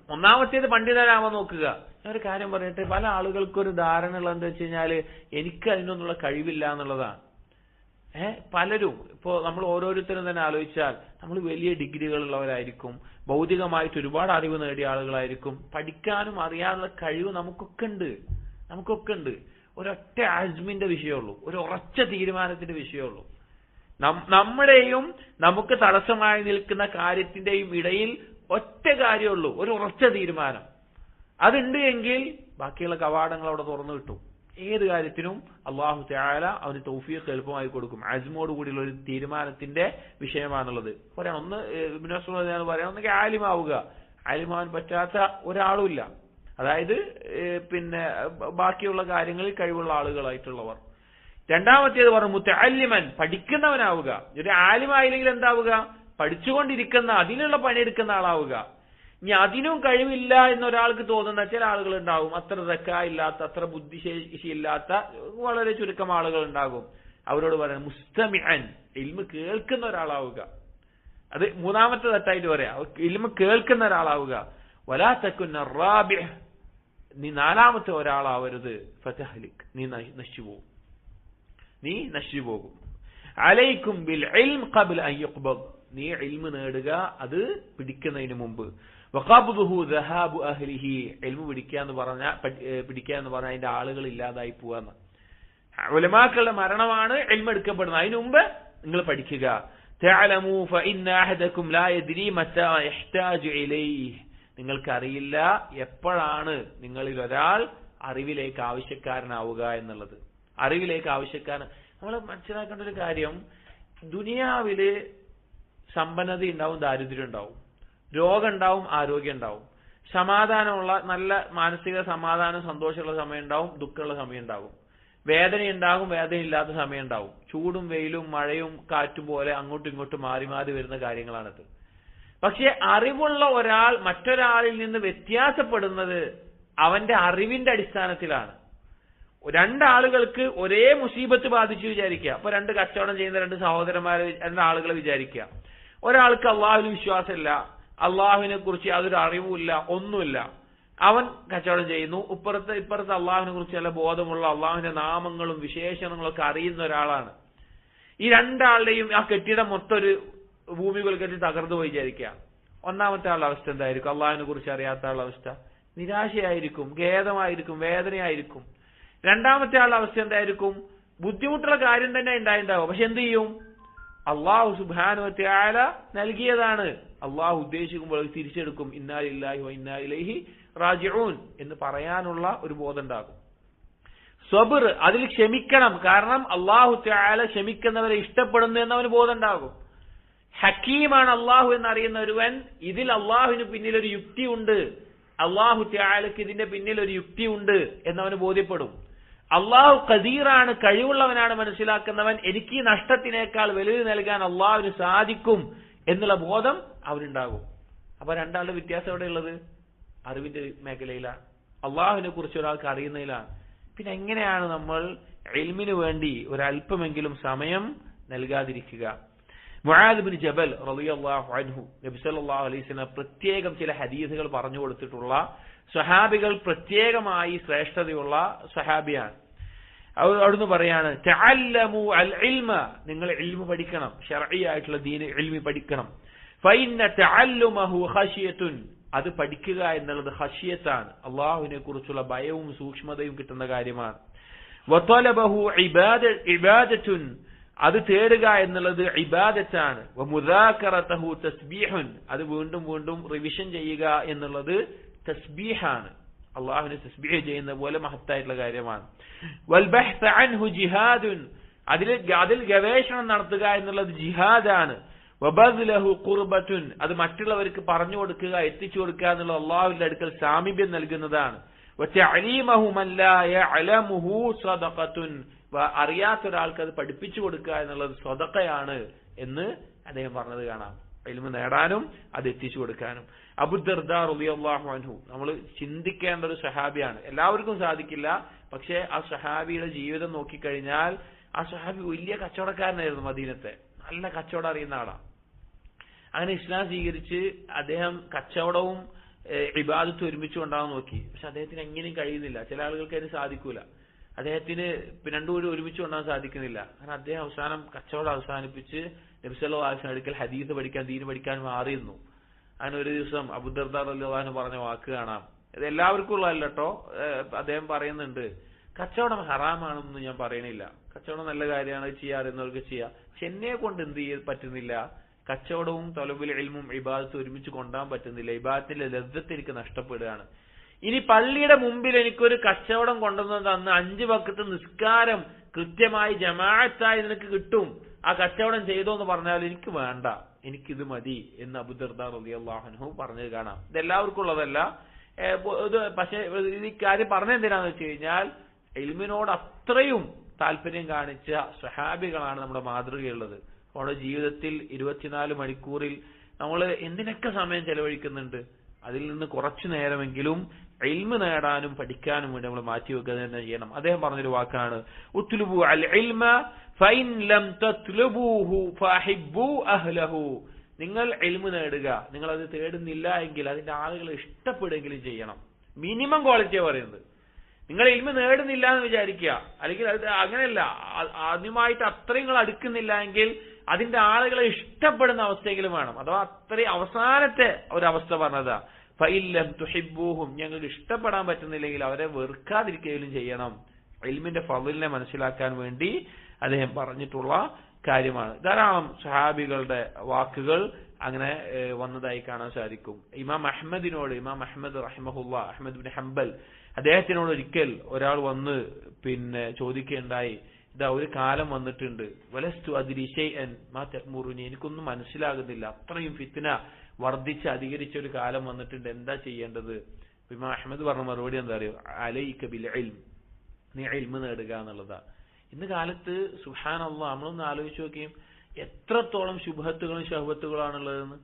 ഒന്നാമത്തേത് പണ്ഡിതനാവാൻ നോക്കുക. ഞാൻ ഒരു കാര്യം പറഞ്ഞിട്ട്, പല ആളുകൾക്കൊരു ധാരണ ഉള്ളത് എന്താ വെച്ച് കഴിഞ്ഞാല്, എനിക്ക് അതിനൊന്നുള്ള കഴിവില്ല എന്നുള്ളതാണ്. പലരും ഇപ്പോ നമ്മൾ ഓരോരുത്തരും തന്നെ ആലോചിച്ചാൽ, നമ്മൾ വലിയ ഡിഗ്രികളുള്ളവരായിരിക്കും, ഭൗതികമായിട്ട് ഒരുപാട് അറിവ് നേടിയ ആളുകളായിരിക്കും, പഠിക്കാനും അറിയാനുള്ള കഴിവ് നമുക്കൊക്കെ ഉണ്ട്. ഒരൊറ്റ ആസ്മിന്റെ വിഷയമുള്ളൂ, ഒരു ഉറച്ച തീരുമാനത്തിന്റെ വിഷയമുള്ളൂ. നമ്മുടെയും നമുക്ക് തടസ്സമായി നിൽക്കുന്ന കാര്യത്തിന്റെയും ഇടയിൽ ഒറ്റ കാര്യമുള്ളൂ, ഒരു ഉറച്ച തീരുമാനം. അതുണ്ട് എങ്കിൽ ബാക്കിയുള്ള കവാടങ്ങൾ അവിടെ തുറന്നു കിട്ടും. ഏത് കാര്യത്തിനും അള്ളാഹു തആല അവന് തൗഫീഖ് എളുപ്പമായി കൊടുക്കും. അസ്മോട് കൂടിയുള്ള ഒരു തീരുമാനത്തിന്റെ വിഷയമാണുള്ളത്. പറയാം, ഒന്ന് ഇബ്നു മസ്ഊദ് പറയാം, ഒന്നെങ്കിൽ ആലിമാവുക. ആലിമാവാൻ പറ്റാത്ത ഒരാളുമില്ല. അതായത് പിന്നെ ബാക്കിയുള്ള കാര്യങ്ങളിൽ കഴിവുള്ള ആളുകളായിട്ടുള്ളവർ. രണ്ടാമത്തേത് പറഞ്ഞു മുതഅല്ലിമൻ, പഠിക്കുന്നവനാവുക. ഒരു ആലിമായില്ലെങ്കിൽ എന്താവുക? പഠിച്ചുകൊണ്ടിരിക്കുന്ന, അതിനുള്ള പണിയെടുക്കുന്ന ആളാവുക. ഇനി അതിനും കഴിവില്ല എന്നൊരാൾക്ക് തോന്നുന്ന ചില ആളുകൾ ഉണ്ടാവും, അത്ര ഇല്ലാത്ത, അത്ര ബുദ്ധിശേഷി ഇല്ലാത്ത വളരെ ചുരുക്കം ആളുകൾ ഉണ്ടാകും. അവരോട് പറയാം മുസ്തമിഅൻ, ഇൽമ് കേൾക്കുന്ന ഒരാളാവുക. അത് മൂന്നാമത്തെ തെറ്റായിട്ട് പറയാം, ഇൽമ് കേൾക്കുന്ന ഒരാളാവുക. വലാ തകുൻ റാബിഹ്, നീ നാലാമത്തെ ഒരാളാവരുത്. ഫതഹ്ലിക്, നീ നശിച്ചു പോകും. അലൈക്കും ബിൽ ഇൽം ഖബ്ല അൻ യുഖ്ബദ്, നീ ഇൽമ് നേടുക അത് പിടിക്കുന്നതിന് മുമ്പ്. വഖബ്ദുഹു ദഹാബു അഹ്ലിഹി, ഇൽമു പിടിക്കുക എന്ന് പറഞ്ഞാൽ അതിന്റെ ആളുകൾ ഇല്ലാതായി പോവാന്ന്. ഉലമാക്കളുടെ മരണമാണ് ഇൽമു എടുക്കപ്പെടുന്നത്. അതിനു മുമ്പ് നിങ്ങൾ പഠിക്കുക. തഅലമു ഫഇന്ന അഹദകും ലാ യദ്രി മതാ യഹ്താജു ഇലൈഹി, നിങ്ങൾക്കറിയില്ല എപ്പോഴാണ് നിങ്ങളിൽ ഒരാൾ അറിവിലേക്ക് ആവശ്യക്കാരനാവുക എന്നുള്ളത്. അറിവിലേക്ക് ആവശ്യക്കാരൻ, നമ്മൾ മനസ്സിലാക്കേണ്ട ഒരു കാര്യം, ദുനിയാവില് സമ്പന്നത ഉണ്ടാവും, ദാരിദ്ര്യം ഉണ്ടാവും, രോഗം ഉണ്ടാവും, ആരോഗ്യം ഉണ്ടാവും, സമാധാനമുള്ള നല്ല മാനസിക സമാധാനം സന്തോഷമുള്ള സമയം ഉണ്ടാവും, ദുഃഖമുള്ള സമയം ഉണ്ടാവും, വേദന ഉണ്ടാകും, വേദന ഇല്ലാത്ത സമയം ഉണ്ടാവും. ചൂടും വെയിലും മഴയും കാറ്റും പോലെ അങ്ങോട്ടും ഇങ്ങോട്ടും മാറി മാറി വരുന്ന കാര്യങ്ങളാണിത്. പക്ഷെ അറിവുള്ള ഒരാൾ മറ്റൊരാളിൽ നിന്ന് വ്യത്യാസപ്പെടുന്നത് അവന്റെ അറിവിന്റെ അടിസ്ഥാനത്തിലാണ്. രണ്ടാളുകൾക്ക് ഒരേ മുസീബത്ത് ബാധിച്ചു വിചാരിക്കുക. അപ്പൊ രണ്ട് കച്ചവടം ചെയ്യുന്ന രണ്ട് സഹോദരന്മാരെ, രണ്ടാളുകളെ വിചാരിക്കുക. ഒരാൾക്ക് അള്ളാഹുവിന് വിശ്വാസമില്ല, അള്ളാഹുവിനെ കുറിച്ച് യാതൊരു അറിവുമില്ല, ഒന്നുമില്ല. അവൻ കച്ചവടം ചെയ്യുന്നു. ഇപ്പുറത്ത് അള്ളാഹുവിനെ കുറിച്ച് നല്ല ബോധമുള്ള, അള്ളാഹുവിന്റെ നാമങ്ങളും വിശേഷണങ്ങളും ഒക്കെ അറിയുന്ന ഒരാളാണ്. ഈ രണ്ടാളുടെയും ആ കെട്ടിടം മൊത്തം ഒരു ഭൂമി കൊൽക്കത്തി തകർന്നു പോയി വിചാരിക്കുക. ഒന്നാമത്തെ ആളുടെ അവസ്ഥ എന്തായിരിക്കും? അള്ളാഹുവിനെ കുറിച്ച് അറിയാത്ത ആളുടെ അവസ്ഥ നിരാശയായിരിക്കും, ഖേദമായിരിക്കും, വേദനയായിരിക്കും. രണ്ടാമത്തെ ആളുടെ അവസ്ഥ എന്തായിരിക്കും? ബുദ്ധിമുട്ടുള്ള കാര്യം തന്നെ ഉണ്ടായിട്ടുണ്ടാവും. പക്ഷെ എന്ത് ചെയ്യും? അള്ളാഹു സുബ്ഹാനഹു വ തആല നൽകിയതാണ്. അള്ളാഹു ഉദ്ദേശിക്കുമ്പോൾ തിരിച്ചെടുക്കും. ഇന്നാ ലില്ലാഹി വ ഇന്നാ ഇലൈഹി റാജിഊൻ എന്ന് പറയാനുള്ള ഒരു ബോധം ഉണ്ടാകും. സബ്ർ, അതിൽ ക്ഷമിക്കണം. കാരണം അള്ളാഹു തആല ക്ഷമിക്കുന്നവരെ ഇഷ്ടപ്പെടുന്നു എന്നവന് ബോധം ഉണ്ടാകും. ഹക്കീമാണ് അള്ളാഹു എന്നറിയുന്ന ഒരുവൻ ഇതിൽ അള്ളാഹുവിന് പിന്നിൽ ഒരു യുക്തി ഉണ്ട്, അള്ളാഹു തആലക്ക് ഇതിന്റെ പിന്നിൽ ഒരു യുക്തി ഉണ്ട് എന്നവന് ബോധ്യപ്പെടും. അള്ളാഹു ഖദീറാണ്, കഴിവുള്ളവനാണ് മനസ്സിലാക്കുന്നവൻ. എനിക്ക് ഈ നഷ്ടത്തിനേക്കാൾ വലുത് നൽകാൻ അള്ളാഹുവിന് സാധിക്കും എന്നുള്ള ബോധം അവനുണ്ടാകും. അപ്പൊ രണ്ടാളുടെ വ്യത്യാസം എവിടെയുള്ളത്? അറിവിന്റെ മേഖലയിലാണ്, അള്ളാഹുവിനെ കുറിച്ച് ഒരാൾക്ക് അറിയുന്നതിലാണ്. പിന്നെ എങ്ങനെയാണ് നമ്മൾ ഇൽമിന് വേണ്ടി ഒരല്പമെങ്കിലും സമയം നൽകാതിരിക്കുക? മുആദ് ബിൻ ജബൽ റളിയല്ലാഹു അൻഹു നബി സല്ലല്ലാഹു അലൈഹി വസല്ലം പ്രത്യേകം ചില ഹദീസുകൾ പറഞ്ഞു കൊടുത്തിട്ടുള്ള സ്വഹാബികൾ, പ്രത്യേകമായി ശ്രേഷ്ഠതയുള്ള സ്വഹാബിയാണ്. അവിടുന്ന് പറയാണ്, തഅല്ലമു അൽ ഇൽമ, നിങ്ങൾ ഇൽമ പഠിക്കണം, ശർഈ ആയിട്ടുള്ള ദീൻ ഇൽമി പഠിക്കണം. ഫഇന്ന തഅല്ലുമഹു ഖശിയത്തുൻ, അത് പഠിക്കുക എന്നുള്ളത് ഖശിയത്താണ്, അല്ലാഹുവിനെ കുറിച്ചുള്ള ഭയവും സൂക്ഷ്മതയും കിട്ടുന്ന കാര്യമാണ്. വതലബഹു ഇബാദത്തുൻ, അത് തേടുക എന്നുള്ളത് ഇബാദത്താണ്. വമുദാകറതഹു തസ്ബീഹുൻ, അത് വീണ്ടും വീണ്ടും റിവിഷൻ ചെയ്യുക എന്നുള്ളത് തസ്ബീഹാണ്, അള്ളാഹുവിനെ തസ്ബീഹ് ചെയ്യുന്ന പോലെ മഹത്തായിട്ടുള്ള കാര്യമാണ്. വൽബഹ്സ അൻഹു ജിഹാദുൻ, അതിൽ ഗവേഷണം നടത്തുക എന്നുള്ളത് ജിഹാദാണ്. വബദ്ലഹു ഖുർബത്തുൻ, അത് മറ്റുള്ളവർക്ക് പറഞ്ഞു കൊടുക്കുക, എത്തിച്ചു കൊടുക്കുക എന്നുള്ളത് അള്ളാഹുവിന്റെ അടുക്കൽ സാമീപ്യം നൽകുന്നതാണ്. വതഅലീമഹു മൻ ലാ യഅലമുഹു സദഖത്തുൻ, അറിയാത്ത ഒരാൾക്ക് അത് പഠിപ്പിച്ചു കൊടുക്കുക എന്നുള്ളത് സദഖയാണ് എന്ന് അദ്ദേഹം പറഞ്ഞത് കാണാം. ഇൽമു നേടാനും അത് എത്തിച്ചു കൊടുക്കാനും. അബൂദർദാ റളിയല്ലാഹു അൻഹു, നമ്മൾ ചിന്തിക്കേണ്ട ഒരു സഹാബിയാണ്. എല്ലാവർക്കും സാധിക്കില്ല, പക്ഷേ ആ സഹാബിയുടെ ജീവിതം നോക്കിക്കഴിഞ്ഞാൽ ആ സഹാബി വലിയ കച്ചവടക്കാരനായിരുന്നു. മദീനത്തെ നല്ല കച്ചവടം അറിയുന്ന ആളാണ്. അങ്ങനെ ഇസ്ലാം സ്വീകരിച്ച് അദ്ദേഹം കച്ചവടവും ഇബാദത്തും ഒരുമിച്ച് കൊണ്ടാവാൻ നോക്കി. പക്ഷെ അദ്ദേഹത്തിന് എങ്ങനെയും കഴിയുന്നില്ല. ചില ആളുകൾക്ക് അതിന് സാധിക്കൂല. അദ്ദേഹത്തിന് രണ്ടും കൂടി ഒരുമിച്ച് കൊണ്ടാൻ സാധിക്കുന്നില്ല. കാരണം അദ്ദേഹം അവസാനം കച്ചവടം അവസാനിപ്പിച്ച് നബി സല്ലല്ലാഹു അലൈഹി വസല്ലം അടുക്കൽ ഹദീസ് പഠിക്കാൻ, ദീൻ പഠിക്കാൻ മാറിയിരുന്നു. അങ്ങനെ ഒരു ദിവസം അബൂദർദാ റളിയല്ലാഹു അൻഹു പറഞ്ഞ വാക്ക് കാണാം. ഇത് എല്ലാവർക്കും ഉള്ളതല്ല കേട്ടോ. അദ്ദേഹം പറയുന്നുണ്ട്, കച്ചവടം ഹറാമാണെന്ന് ഞാൻ പറയണില്ല. കച്ചവടം നല്ല കാര്യമാണ്, ചെയ്യാറുന്നവർക്ക് ചെയ്യാം. പക്ഷെ എന്നെ കൊണ്ട് എന്ത് ചെയ്യാൻ പറ്റുന്നില്ല? കച്ചവടവും തലബുൽ ഇൽമും ഇബാദത്തും ഒരുമിച്ച് കൊണ്ടുപോകാൻ പറ്റുന്നില്ല. ഇബാദത്തിന്റെ ലദ്ദത്ത് എനിക്ക് നഷ്ടപ്പെടുകയാണ്. ഇനി പള്ളിയുടെ മുമ്പിൽ എനിക്കൊരു കച്ചവടം കൊണ്ടുവന്ന് തന്ന് 5 വഖത്ത് നിസ്കാരം കൃത്യമായി ജമാഅത്തായി നിനക്ക് കിട്ടും, ആ കച്ചവടം ചെയ്തോ എന്ന് പറഞ്ഞാൽ എനിക്ക് വേണ്ട, എനിക്കിത് മതി എന്ന് അബൂദർദാ റളിയല്ലാഹു അൻഹു പറഞ്ഞത് കാണാം. ഇതെല്ലാവർക്കും ഉള്ളതല്ല. പക്ഷെ ഈ കാര്യം പറഞ്ഞെന്തിനാന്ന് വെച്ച് കഴിഞ്ഞാൽ ഇൽമിനോട് അത്രയും താല്പര്യം കാണിച്ച സ്വഹാബികളാണ് നമ്മുടെ മാതൃകയുള്ളത്. നമ്മുടെ ജീവിതത്തിൽ 24 മണിക്കൂറിൽ നമ്മൾ എന്തിനൊക്കെ സമയം ചെലവഴിക്കുന്നുണ്ട്, അതിൽ നിന്ന് കുറച്ചു നേരമെങ്കിലും ഇൽമ് നേടാനും പഠിക്കാനും വേണ്ടി നമ്മൾ മാറ്റിവെക്കുക തന്നെ ചെയ്യണം. അദ്ദേഹം പറഞ്ഞൊരു വാക്കാണ്, ഉത്ലുബു അൽ ഇൽമ ഫഇൻ ലം തത്ലുബൂഹു ഫഹിബ്ബു അഹ്ലഹു. നിങ്ങൾ ഇൽമ് നേടുക, നിങ്ങൾ അത് തേടുന്നില്ല എങ്കിൽ അതിന്റെ ആളുകളെ ഇഷ്ടപ്പെടുകയെങ്കിലും ചെയ്യണം. മിനിമം ക്വാളിറ്റിയാണ് പറയുന്നത്. നിങ്ങൾ ഇൽമ് നേടുന്നില്ല എന്ന് വിചാരിക്കുക, അല്ലെങ്കിൽ അത് അങ്ങനെയല്ല, ആദ്യമായിട്ട് അത്രയും നിങ്ങൾ അടുക്കുന്നില്ല എങ്കിൽ അതിന്റെ ആളുകളെ ഇഷ്ടപ്പെടുന്ന അവസ്ഥയെങ്കിലും വേണം. അഥവാ അത്രയും അവസാനത്തെ ഒരവസ്ഥ പറഞ്ഞതാ, ഫഇല്ലം തുഹിബ്ബൂഹും, ഞങ്ങൾക്ക് ഇഷ്ടപ്പെടാൻ പറ്റുന്നില്ലെങ്കിൽ അവരെ വെറുക്കാതിരിക്കുകയും ചെയ്യണം. ഇൽമിന്റെ ഫളിലിനെ മനസ്സിലാക്കാൻ വേണ്ടി അദ്ദേഹം പറഞ്ഞിട്ടുള്ള കാര്യമാണ്. ധാരാളം സഹാബികളുടെ വാക്കുകൾ അങ്ങനെ വന്നതായി കാണാൻ സാധിക്കും. ഇമാം അഹ്മദ് റഹിമഹുല്ലാ, അഹ്മദ് ബിൻ ഹംബൽ, അദ്ദേഹത്തിനോട് ഒരിക്കൽ ഒരാൾ വന്ന് ചോദിക്കുകയുണ്ടായി, ഇതാ ഒരു കാലം വന്നിട്ടുണ്ട്, വലസ്തു അദ്രി ശൈഅൻ മാ തഅ്മുറുനി, എനിക്കൊന്നും മനസ്സിലാകുന്നില്ല, അത്രയും ഫിത്ന വർദ്ധിച്ച് അധികരിച്ച ഒരു കാലം വന്നിട്ടുണ്ട്, എന്താ ചെയ്യേണ്ടത്? ഇമാം അഹ്മദ് പറഞ്ഞ മറുപടി എന്താ അറിയോ? അലൈക ബിൽ ഇൽം, നീ ഇൽമ് നേടുക എന്നുള്ളതാ. ഇന്ന് കാലത്ത് സുബ്ഹാനല്ലാഹ് നമ്മളൊന്ന് ആലോചിച്ച് നോക്കിയും എത്രത്തോളം ശുഭത്തുകളും ശഹവത്തുകളാണുള്ളതെന്ന്.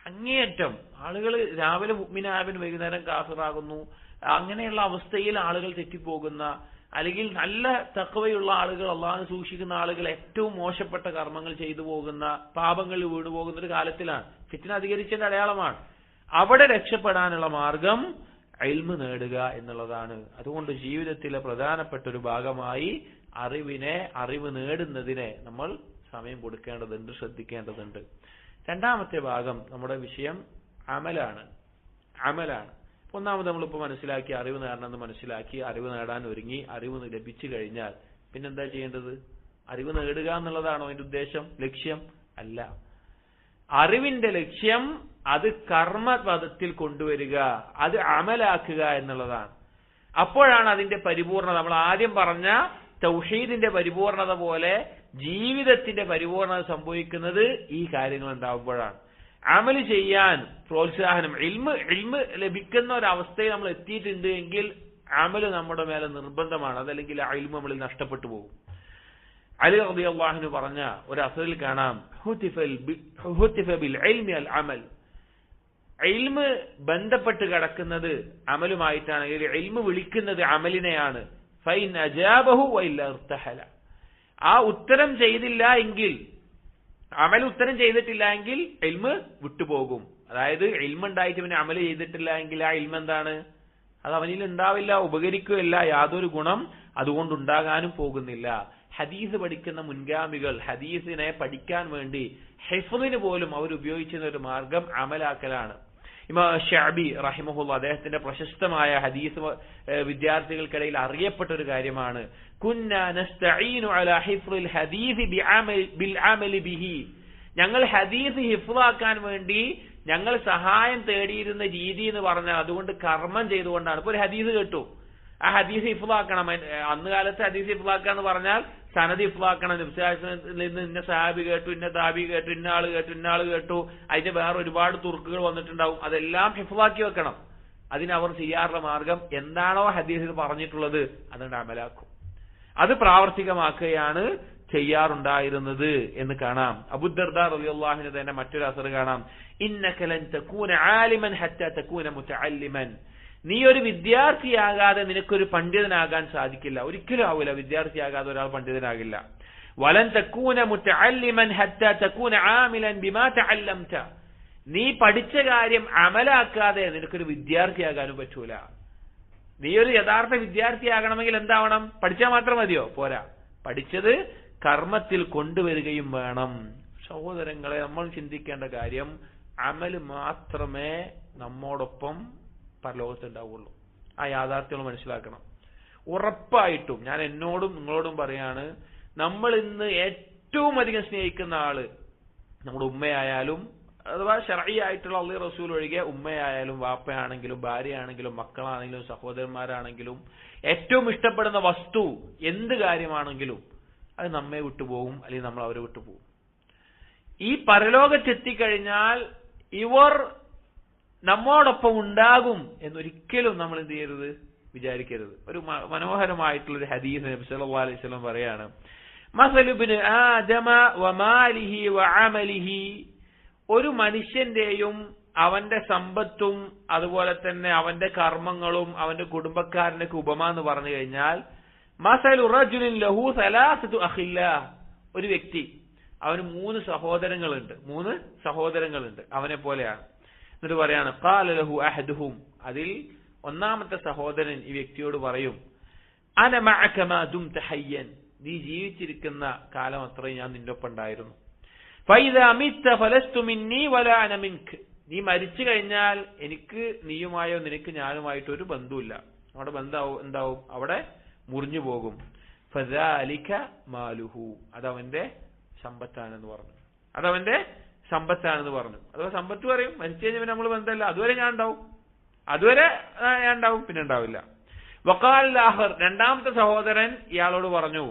അങ്ങേയറ്റം ആളുകൾ രാവിലെ മുഅ്മിനായവൻ വൈകുന്നേരം കാഫിറാകുന്നു. അങ്ങനെയുള്ള അവസ്ഥയിൽ ആളുകൾ തെറ്റിപ്പോകുന്ന, അല്ലെങ്കിൽ നല്ല തഖ്വയുള്ള ആളുകൾ, അള്ളാഹുവിനെ സൂക്ഷിക്കുന്ന ആളുകൾ ഏറ്റവും മോശപ്പെട്ട കർമ്മങ്ങൾ ചെയ്തു പോകുന്ന, പാപങ്ങളിൽ വീണുപോകുന്ന ഒരു കാലത്തിലാണ്. ഫിത്ന അധികരിച്ചതിന്റെ അടയാളമാണ്. അവിടെ രക്ഷപ്പെടാനുള്ള മാർഗം ഇൽമ് നേടുക എന്നുള്ളതാണ്. അതുകൊണ്ട് ജീവിതത്തിലെ പ്രധാനപ്പെട്ട ഒരു ഭാഗമായി അറിവ് നേടുന്നതിനെ നമ്മൾ സമയം കൊടുക്കേണ്ടതുണ്ട്, ശ്രദ്ധിക്കേണ്ടതുണ്ട്. രണ്ടാമത്തെ ഭാഗം നമ്മുടെ വിഷയം അമലാണ്. ഒന്നാമത് നമ്മളിപ്പോൾ മനസ്സിലാക്കി, അറിവ് നേടണമെന്ന് മനസ്സിലാക്കി, അറിവ് നേടാൻ ഒരുങ്ങി, അറിവ് ലഭിച്ചു കഴിഞ്ഞാൽ പിന്നെന്താ ചെയ്യേണ്ടത്? അറിവ് നേടുക എന്നുള്ളതാണോ അതിന്റെ ഉദ്ദേശം, ലക്ഷ്യം? അല്ല. അറിവിന്റെ ലക്ഷ്യം അത് കർമ്മപദത്തിൽ കൊണ്ടുവരിക, അത് അമലാക്കുക എന്നുള്ളതാണ്. അപ്പോഴാണ് അതിന്റെ പരിപൂർണത, നമ്മൾ ആദ്യം പറഞ്ഞ തൗഹീദിന്റെ പരിപൂർണത പോലെ ജീവിതത്തിന്റെ പരിപൂർണത സംഭവിക്കുന്നത് ഈ കാര്യങ്ങൾ ഉണ്ടാവുമ്പോഴാണ്. അമല് ചെയ്യാൻ പ്രോത്സാഹനം, ഇൽമ് ലഭിക്കുന്ന ഒരവസ്ഥയിൽ നമ്മൾ എത്തിയിട്ടുണ്ട് എങ്കിൽ അമല് നമ്മുടെ മേലെ നിർബന്ധമാണ്. അതല്ലെങ്കിൽ ആ ഇൽമ് നമ്മളിൽ നഷ്ടപ്പെട്ടു പോകും. അലി റളിയല്ലാഹു അൻഹു പറഞ്ഞ ഒരു അസറിൽ കാണാം, ഹുതിഫ ബിൽ ഇൽമി അൽ അമൽ, ഇൽമ് ബന്ധപ്പെട്ട് കിടക്കുന്നത് അമലുമായിട്ടാണ്, ഇൽമ് വിളിക്കുന്നത് അമലിനെയാണ്. ഫൈൻ അജാബഹു വഇല്ല ഇർതഹല, ആ ഉത്തരം ചെയ്തില്ല എങ്കിൽ, അമൽ ഉത്തരം ചെയ്തിട്ടില്ല എങ്കിൽ ഇൽമ് വിട്ടുപോകും. അതായത് ഇൽമ ഉണ്ടായിട്ട് പിന്നെ അമൽ ചെയ്തിട്ടില്ല എങ്കിൽ ആ ഇൽമ എന്താണ്? അത് അവനിൽ ഉണ്ടാവില്ല, ഉപകരിക്കുകയില്ല, യാതൊരു ഗുണം അതുകൊണ്ടുണ്ടാകാനും പോകുന്നില്ല. ഹദീസ് പഠിക്കുന്ന മുൻഗാമികൾ ഹദീസിനെ പഠിക്കാൻ വേണ്ടി ഹിഫ്ളിന് പോലും അവർ ഉപയോഗിച്ചിരുന്ന ഒരു മാർഗം അമലാക്കലാണ്. ഇമാം ശഅബി റഹിമഹുല്ലാഹ് അദ്ദേഹത്തിന്റെ പ്രശസ്തമായ ഹദീസ് വിദ്യാർത്ഥികൾക്കിടയിൽ അറിയപ്പെട്ട ഒരു കാര്യമാണ്, കുന്നാ നസ്തഈനു അലാ ഹിഫ്ളിൽ ഹദീസ് ബിൽ അമലി ബിഹി, ഞങ്ങൾ ഹദീസ് ഹിഫ്ളാക്കാൻ വേണ്ടി ഞങ്ങൾ സഹായം തേടിയിരുന്ന രീതി എന്ന് പറഞ്ഞാൽ അതുകൊണ്ട് കർമ്മം ചെയ്തുകൊണ്ടാണ്. ഇപ്പൊ ഒരു ഹദീസ് കേട്ടു, ആ ഹദീസ് ഹിഫ്ളാക്കണം. അന്ന് കാലത്ത് ഹദീസ് ഹിഫ്ളാക്കുക എന്ന് പറഞ്ഞാൽ സനദ് ഹിഫ്ളാക്കണം. നിന്ന് ഇന്ന സഹാബി കേട്ടു, ഇന്ന താബി കേട്ടു, ഇന്ന ആള് കേട്ടു, അതിന്റെ വേറെ ഒരുപാട് തുർക്കുകൾ വന്നിട്ടുണ്ടാവും, അതെല്ലാം ഹിഫ്ളാക്കി വെക്കണം. അതിനവർ ചെയ്യാറുള്ള മാർഗം എന്താണോ ഹദീസിൽ പറഞ്ഞിട്ടുള്ളത് അതുകൊണ്ട് അമലാക്കും, അത് പ്രാവർത്തികമാക്കുകയാണ് ചെയ്യാറുണ്ടായിരുന്നത് എന്ന് കാണാം. അബൂദർദാ റളിയല്ലാഹു അൻഹു തന്നെ മറ്റൊരു അസർ കാണാം, ഇന്നക ലൻ തകൂന ആലിമൻ ഹത്താ തകൂന മുതഅല്ലിമൻ, നീ ഒരു വിദ്യാർത്ഥിയാകാതെ നിനക്കൊരു പണ്ഡിതനാകാൻ സാധിക്കില്ല. ഒരിക്കലും ആവില്ല, വിദ്യാർത്ഥിയാകാതെ ഒരാൾ പണ്ഡിതനാകില്ല. വലൻ തകൂന മുതഅല്ലിമൻ ഹത്താ തകൂന ആമിലൻ ബിമാ തഅല്ലംത, നീ പഠിച്ച കാര്യം അമലാക്കാതെ നിനക്കൊരു വിദ്യാർത്ഥിയാകാനും പറ്റൂല. നീ ഒരു യഥാർത്ഥ വിദ്യാർത്ഥിയാകണമെങ്കിൽ എന്താവണം? പഠിച്ചാൽ മാത്രം മതിയോ? പോരാ, പഠിച്ചത് കർമ്മത്തിൽ കൊണ്ടുവരികയും വേണം. സഹോദരങ്ങളെ, നമ്മൾ ചിന്തിക്കേണ്ട കാര്യം അമല് മാത്രമേ നമ്മോടൊപ്പം പരലോകത്തുണ്ടാവുള്ളൂ. ആ യാഥാർത്ഥ്യങ്ങൾ മനസ്സിലാക്കണം. ഉറപ്പായിട്ടും ഞാൻ എന്നോടും നിങ്ങളോടും പറയാണ്, നമ്മൾ ഇന്ന് ഏറ്റവും അധികം സ്നേഹിക്കുന്ന ആള് നമ്മുടെ ഉമ്മയായാലും, അഥവാ ശർഈ ആയിട്ടുള്ള അല്ലാഹു റസൂൽ ഒഴികെ ഉമ്മയായാലും വാപ്പയാണെങ്കിലും ഭാര്യയാണെങ്കിലും മക്കളാണെങ്കിലും സഹോദരന്മാരാണെങ്കിലും ഏറ്റവും ഇഷ്ടപ്പെടുന്ന വസ്തു എന്ത് കാര്യമാണെങ്കിലും അത് നമ്മെ വിട്ടുപോകും, അല്ലെങ്കിൽ നമ്മൾ അവരെ വിട്ടുപോകും. ഈ പരലോകത്തെത്തിക്കഴിഞ്ഞാൽ ഇവർ നമ്മോടൊപ്പം ഉണ്ടാകും എന്നൊരിക്കലും നമ്മൾ എന്ത് ചെയ്യരുത്, വിചാരിക്കരുത്. ഒരു മനോഹരമായിട്ടുള്ള ഒരു ഹദീസ് നബി സല്ലല്ലാഹു അലൈഹി വസല്ലം പറയാണ്, മസലു ഇബ്നു ആദമ വമാലിഹി വഅമലിഹി, ഒരു മനുഷ്യന്റെയും അവന്റെ സമ്പത്തും അതുപോലെ തന്നെ അവന്റെ കർമ്മങ്ങളും അവന്റെ കുടുംബക്കാരനൊക്കെ ഉപമ എന്ന് പറഞ്ഞു കഴിഞ്ഞാൽ, മസലു റജുലിൻ ലഹു സലാസതു അഖില്ലാ, ഒരു വ്യക്തി അവന് 3 സഹോദരങ്ങളുണ്ട്, അവനെ പോലെയാണ്. എന്നിട്ട് പറയാണ്, ഖാല ലഹു അഹദുഹും, അതിൽ ഒന്നാമത്തെ സഹോദരൻ ഈ വ്യക്തിയോട് പറയും, അന മഅക മാ ദുംത ഹയ്യൻ, നീ ജീവിച്ചിരിക്കുന്ന കാലം അത്രയും ഞാൻ നിന്റെ ഒപ്പം ഉണ്ടായിരുന്നു. ഫൈദാ മിത്ത ഫലസ്തു മിന്നി വലാ അന മിൻക, നീ മരിച്ചു കഴിഞ്ഞാൽ എനിക്ക് നീയുമായോ നിനക്ക് ഞാനുമായിട്ട് ഒരു ബന്ധവുമില്ല, നമ്മുടെ ബന്ധം എന്താവും, അവിടെ മുറിഞ്ഞു പോകും. ഫദാലിക മാലുഹു, അതവന്റെ സമ്പത്താണെന്ന് പറഞ്ഞു. അഥവാ സമ്പത്ത് പറയും, മരിച്ചു കഴിഞ്ഞാൽ നമ്മൾ ബന്ധമല്ല, അതുവരെ ഞാൻ ഉണ്ടാവും, പിന്നെ ഉണ്ടാവില്ല. വഖാൽ ആഖർ, രണ്ടാമത്തെ സഹോദരൻ ഇയാളോട് പറഞ്ഞു,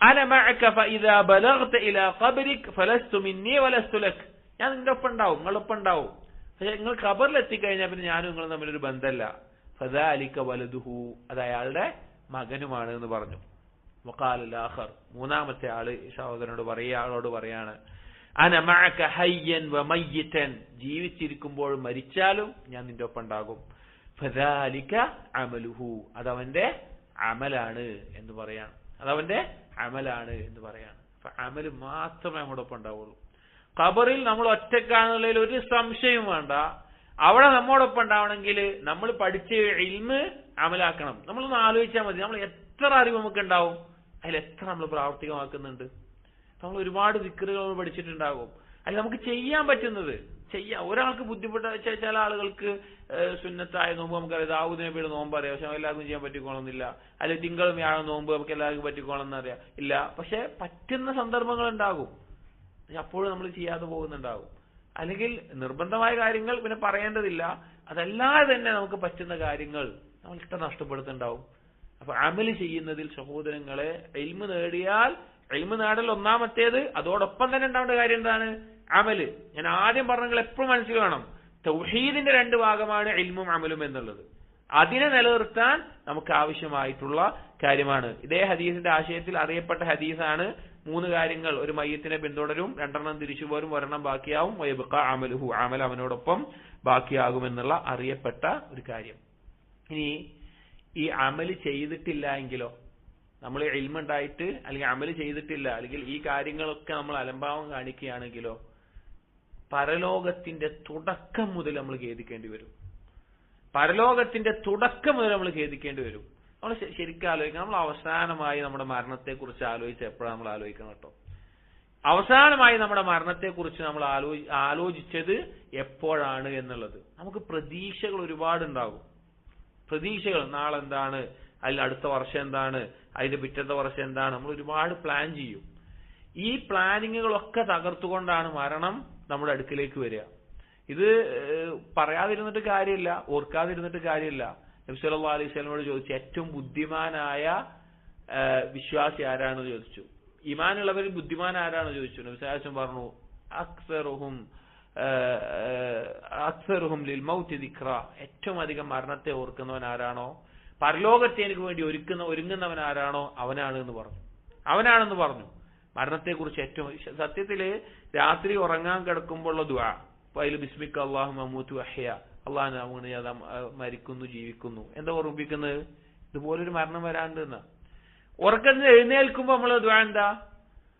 അന മഅക ഫഇദാ ബലഗ്ത ഇലാ ഖബ്രിക ഫലസ്തു മിന്നി വലസ്തു ലക, ഞാൻ നിന്റെ ഒപ്പം ഉണ്ടാവും, നിങ്ങളൊപ്പം ഉണ്ടാവും, പക്ഷെ നിങ്ങൾ ഖബറിൽ എത്തിക്കഴിഞ്ഞാൽ പിന്നെ ഞാനും നിങ്ങളും തമ്മിലൊരു ബന്ധമല്ല. ഫദാലിക വലദുഹു, അത് അയാളുടെ മകനുമാണ് എന്ന് പറഞ്ഞു. വഖാൽ ആഖർ, മൂന്നാമത്തെ ആള് സഹോദരനോട് പറയാണ്, അന മഅക ഹയ്യൻ വമയ്യിതൻ, ജീവിച്ചിരിക്കുമ്പോഴും മരിച്ചാലും ഞാൻ നിന്റെ ഒപ്പം ഉണ്ടാകും. ഫദാലിക അമലുഹു, അതവന്റെ അമലാണ് എന്ന് പറയാണ്. അമല് മാത്രമേ നമ്മുടെ ഒപ്പം ഉണ്ടാവുള്ളൂ. ഖബറിൽ നമ്മൾ ഒറ്റക്കാണെന്നുള്ളതിൽ ഒരു സംശയവും വേണ്ട. അവിടെ നമ്മോടൊപ്പം ഉണ്ടാവണമെങ്കിൽ നമ്മൾ പഠിച്ച ഇൽമ് അമലാക്കണം. നമ്മളൊന്ന് ആലോചിച്ചാൽ മതി, നമ്മൾ എത്ര അറിവ് നമുക്ക് ഉണ്ടാവും, അതിൽ എത്ര നമ്മൾ പ്രാവർത്തികമാക്കുന്നുണ്ട്. നമ്മൾ ഒരുപാട് ദിക്റുകൾ പഠിച്ചിട്ടുണ്ടാകും, അതിൽ നമുക്ക് ചെയ്യാൻ പറ്റുന്നത് ഒരാൾക്ക് ബുദ്ധിമുട്ട്. ചില ആളുകൾക്ക് സുന്നത്തായ നോമ്പ് നമുക്കറിയാം, ദാവൂദ് നബിയുടെ നോമ്പ് അറിയാം, പക്ഷെ എല്ലാവർക്കും ചെയ്യാൻ പറ്റിക്കോണമെന്നില്ല. അല്ലെങ്കിൽ തിങ്കളും വ്യാഴം നോമ്പ് നമുക്ക് എല്ലാവർക്കും പറ്റിക്കോണമെന്ന് അറിയാം, ഇല്ല. പക്ഷെ പറ്റുന്ന സന്ദർഭങ്ങൾ ഉണ്ടാകും, അപ്പോഴും നമ്മൾ ചെയ്യാതെ പോകുന്നുണ്ടാകും. അല്ലെങ്കിൽ നിർബന്ധമായ കാര്യങ്ങൾ പിന്നെ പറയേണ്ടതില്ല, അതല്ലാതെ തന്നെ നമുക്ക് പറ്റുന്ന കാര്യങ്ങൾ നമ്മൾ ഇഷ്ടം നഷ്ടപ്പെടുത്തുന്നുണ്ടാവും. അപ്പൊ അമല് ചെയ്യുന്നതിൽ സഹോദരങ്ങളെ, ഇൽമ് നേടിയാൽ, ഇൽമ് നേടൽ ഒന്നാമത്തേത്, അതോടൊപ്പം തന്നെ ഉണ്ടാവേണ്ട കാര്യം എന്താണ്, അമല്. ഞാൻ ആദ്യം പറഞ്ഞെങ്കിൽ എപ്പോഴും മനസ്സിൽ വേണം, തൗഹീദിന്റെ 2 ഭാഗമാണ് ഇൽമും അമലും എന്നുള്ളത്. അതിനെ നിലനിർത്താൻ നമുക്ക് ആവശ്യമായിട്ടുള്ള കാര്യമാണ്. ഇതേ ഹദീസിന്റെ ആശയത്തിൽ അറിയപ്പെട്ട ഹദീസാണ്, 3 കാര്യങ്ങൾ ഒരു മയ്യത്തിനെ പിന്തുടരും, 2 തിരിച്ചു പോരും, 1 ബാക്കിയാവും. വയബ്ഖ അമലുഹു, അമൽ അവനോടൊപ്പം ബാക്കിയാകുമെന്നുള്ള അറിയപ്പെട്ട ഒരു കാര്യം. ഇനി ഈ അമല് ചെയ്തിട്ടില്ല എങ്കിലോ, നമ്മൾ ഇൽമ ഉണ്ടായിട്ട് അല്ലെങ്കിൽ അമല് ചെയ്തിട്ടില്ല, അല്ലെങ്കിൽ ഈ കാര്യങ്ങളൊക്കെ നമ്മൾ അലംഭാവം കാണിക്കുകയാണെങ്കിലോ, പരലോകത്തിന്റെ തുടക്കം മുതൽ നമ്മൾ ഖേദിക്കേണ്ടി വരും. നമ്മൾ ശരിക്കും ആലോചിക്കണം. നമ്മൾ അവസാനമായി നമ്മുടെ മരണത്തെക്കുറിച്ച് ആലോചിച്ച് എപ്പോഴാണ് നമ്മൾ ആലോചിക്കണം കേട്ടോ. അവസാനമായി നമ്മുടെ മരണത്തെക്കുറിച്ച് നമ്മൾ ആലോചിച്ചത് എപ്പോഴാണ് എന്നുള്ളത്. നമുക്ക് പ്രതീക്ഷകൾ ഒരുപാടുണ്ടാകും. പ്രതീക്ഷകൾ, നാളെ എന്താണ്, അതിൽ അടുത്ത വർഷം എന്താണ്, അതിന്റെ പിറ്റത്തെ വർഷം എന്താണ്, നമ്മൾ ഒരുപാട് പ്ലാൻ ചെയ്യും. ഈ പ്ലാനിങ്ങുകളൊക്കെ തകർത്തുകൊണ്ടാണ് മരണം നമ്മുടെ അടുക്കിലേക്ക് വരിക. ഇത് പറയാതിരുന്നിട്ട് കാര്യമില്ല, ഓർക്കാതിരുന്നിട്ട് കാര്യമില്ല. നബി സല്ലല്ലാഹു അലൈഹി വസല്ലമയോട് ചോദിച്ചു, ഏറ്റവും ബുദ്ധിമാനായ വിശ്വാസി ആരാണെന്ന് ചോദിച്ചു. ഈമാനുള്ളവരിൽ ബുദ്ധിമാൻ ആരാണെന്ന് ചോദിച്ചു. നബി സല്ലല്ലാഹു അലൈഹി വസല്ലം പറഞ്ഞു, അക്സറുഹും ലിൽ മൗതി ദിക്റ, ഏറ്റവും അധികം മരണത്തെ ഓർക്കുന്നവൻ ആരാണോ, പരലോകത്തെ എനിക്ക് വേണ്ടി ഒരുങ്ങുന്നവൻ ആരാണോ അവനാണെന്ന് പറഞ്ഞു. മരണത്തെക്കുറിച്ച് ഏറ്റവും സത്യത്തില് രാത്രി ഉറങ്ങാൻ കിടക്കുമ്പോഴുള്ള ദുആ, അതിൽ ബിസ്മിക അല്ലാഹുമ്മ അമൂതു വഅഹ്യ, അള്ളാഹ് ഞാൻ മരിക്കുന്നു ജീവിക്കുന്നു, എന്താ ഓർമ്മിപ്പിക്കുന്നത്, ഇതുപോലൊരു മരണം വരാണ്ട് എന്നാ. ഉറക്കത്തിൽ എഴുന്നേൽക്കുമ്പോ നമ്മള് ദുആ എന്താ,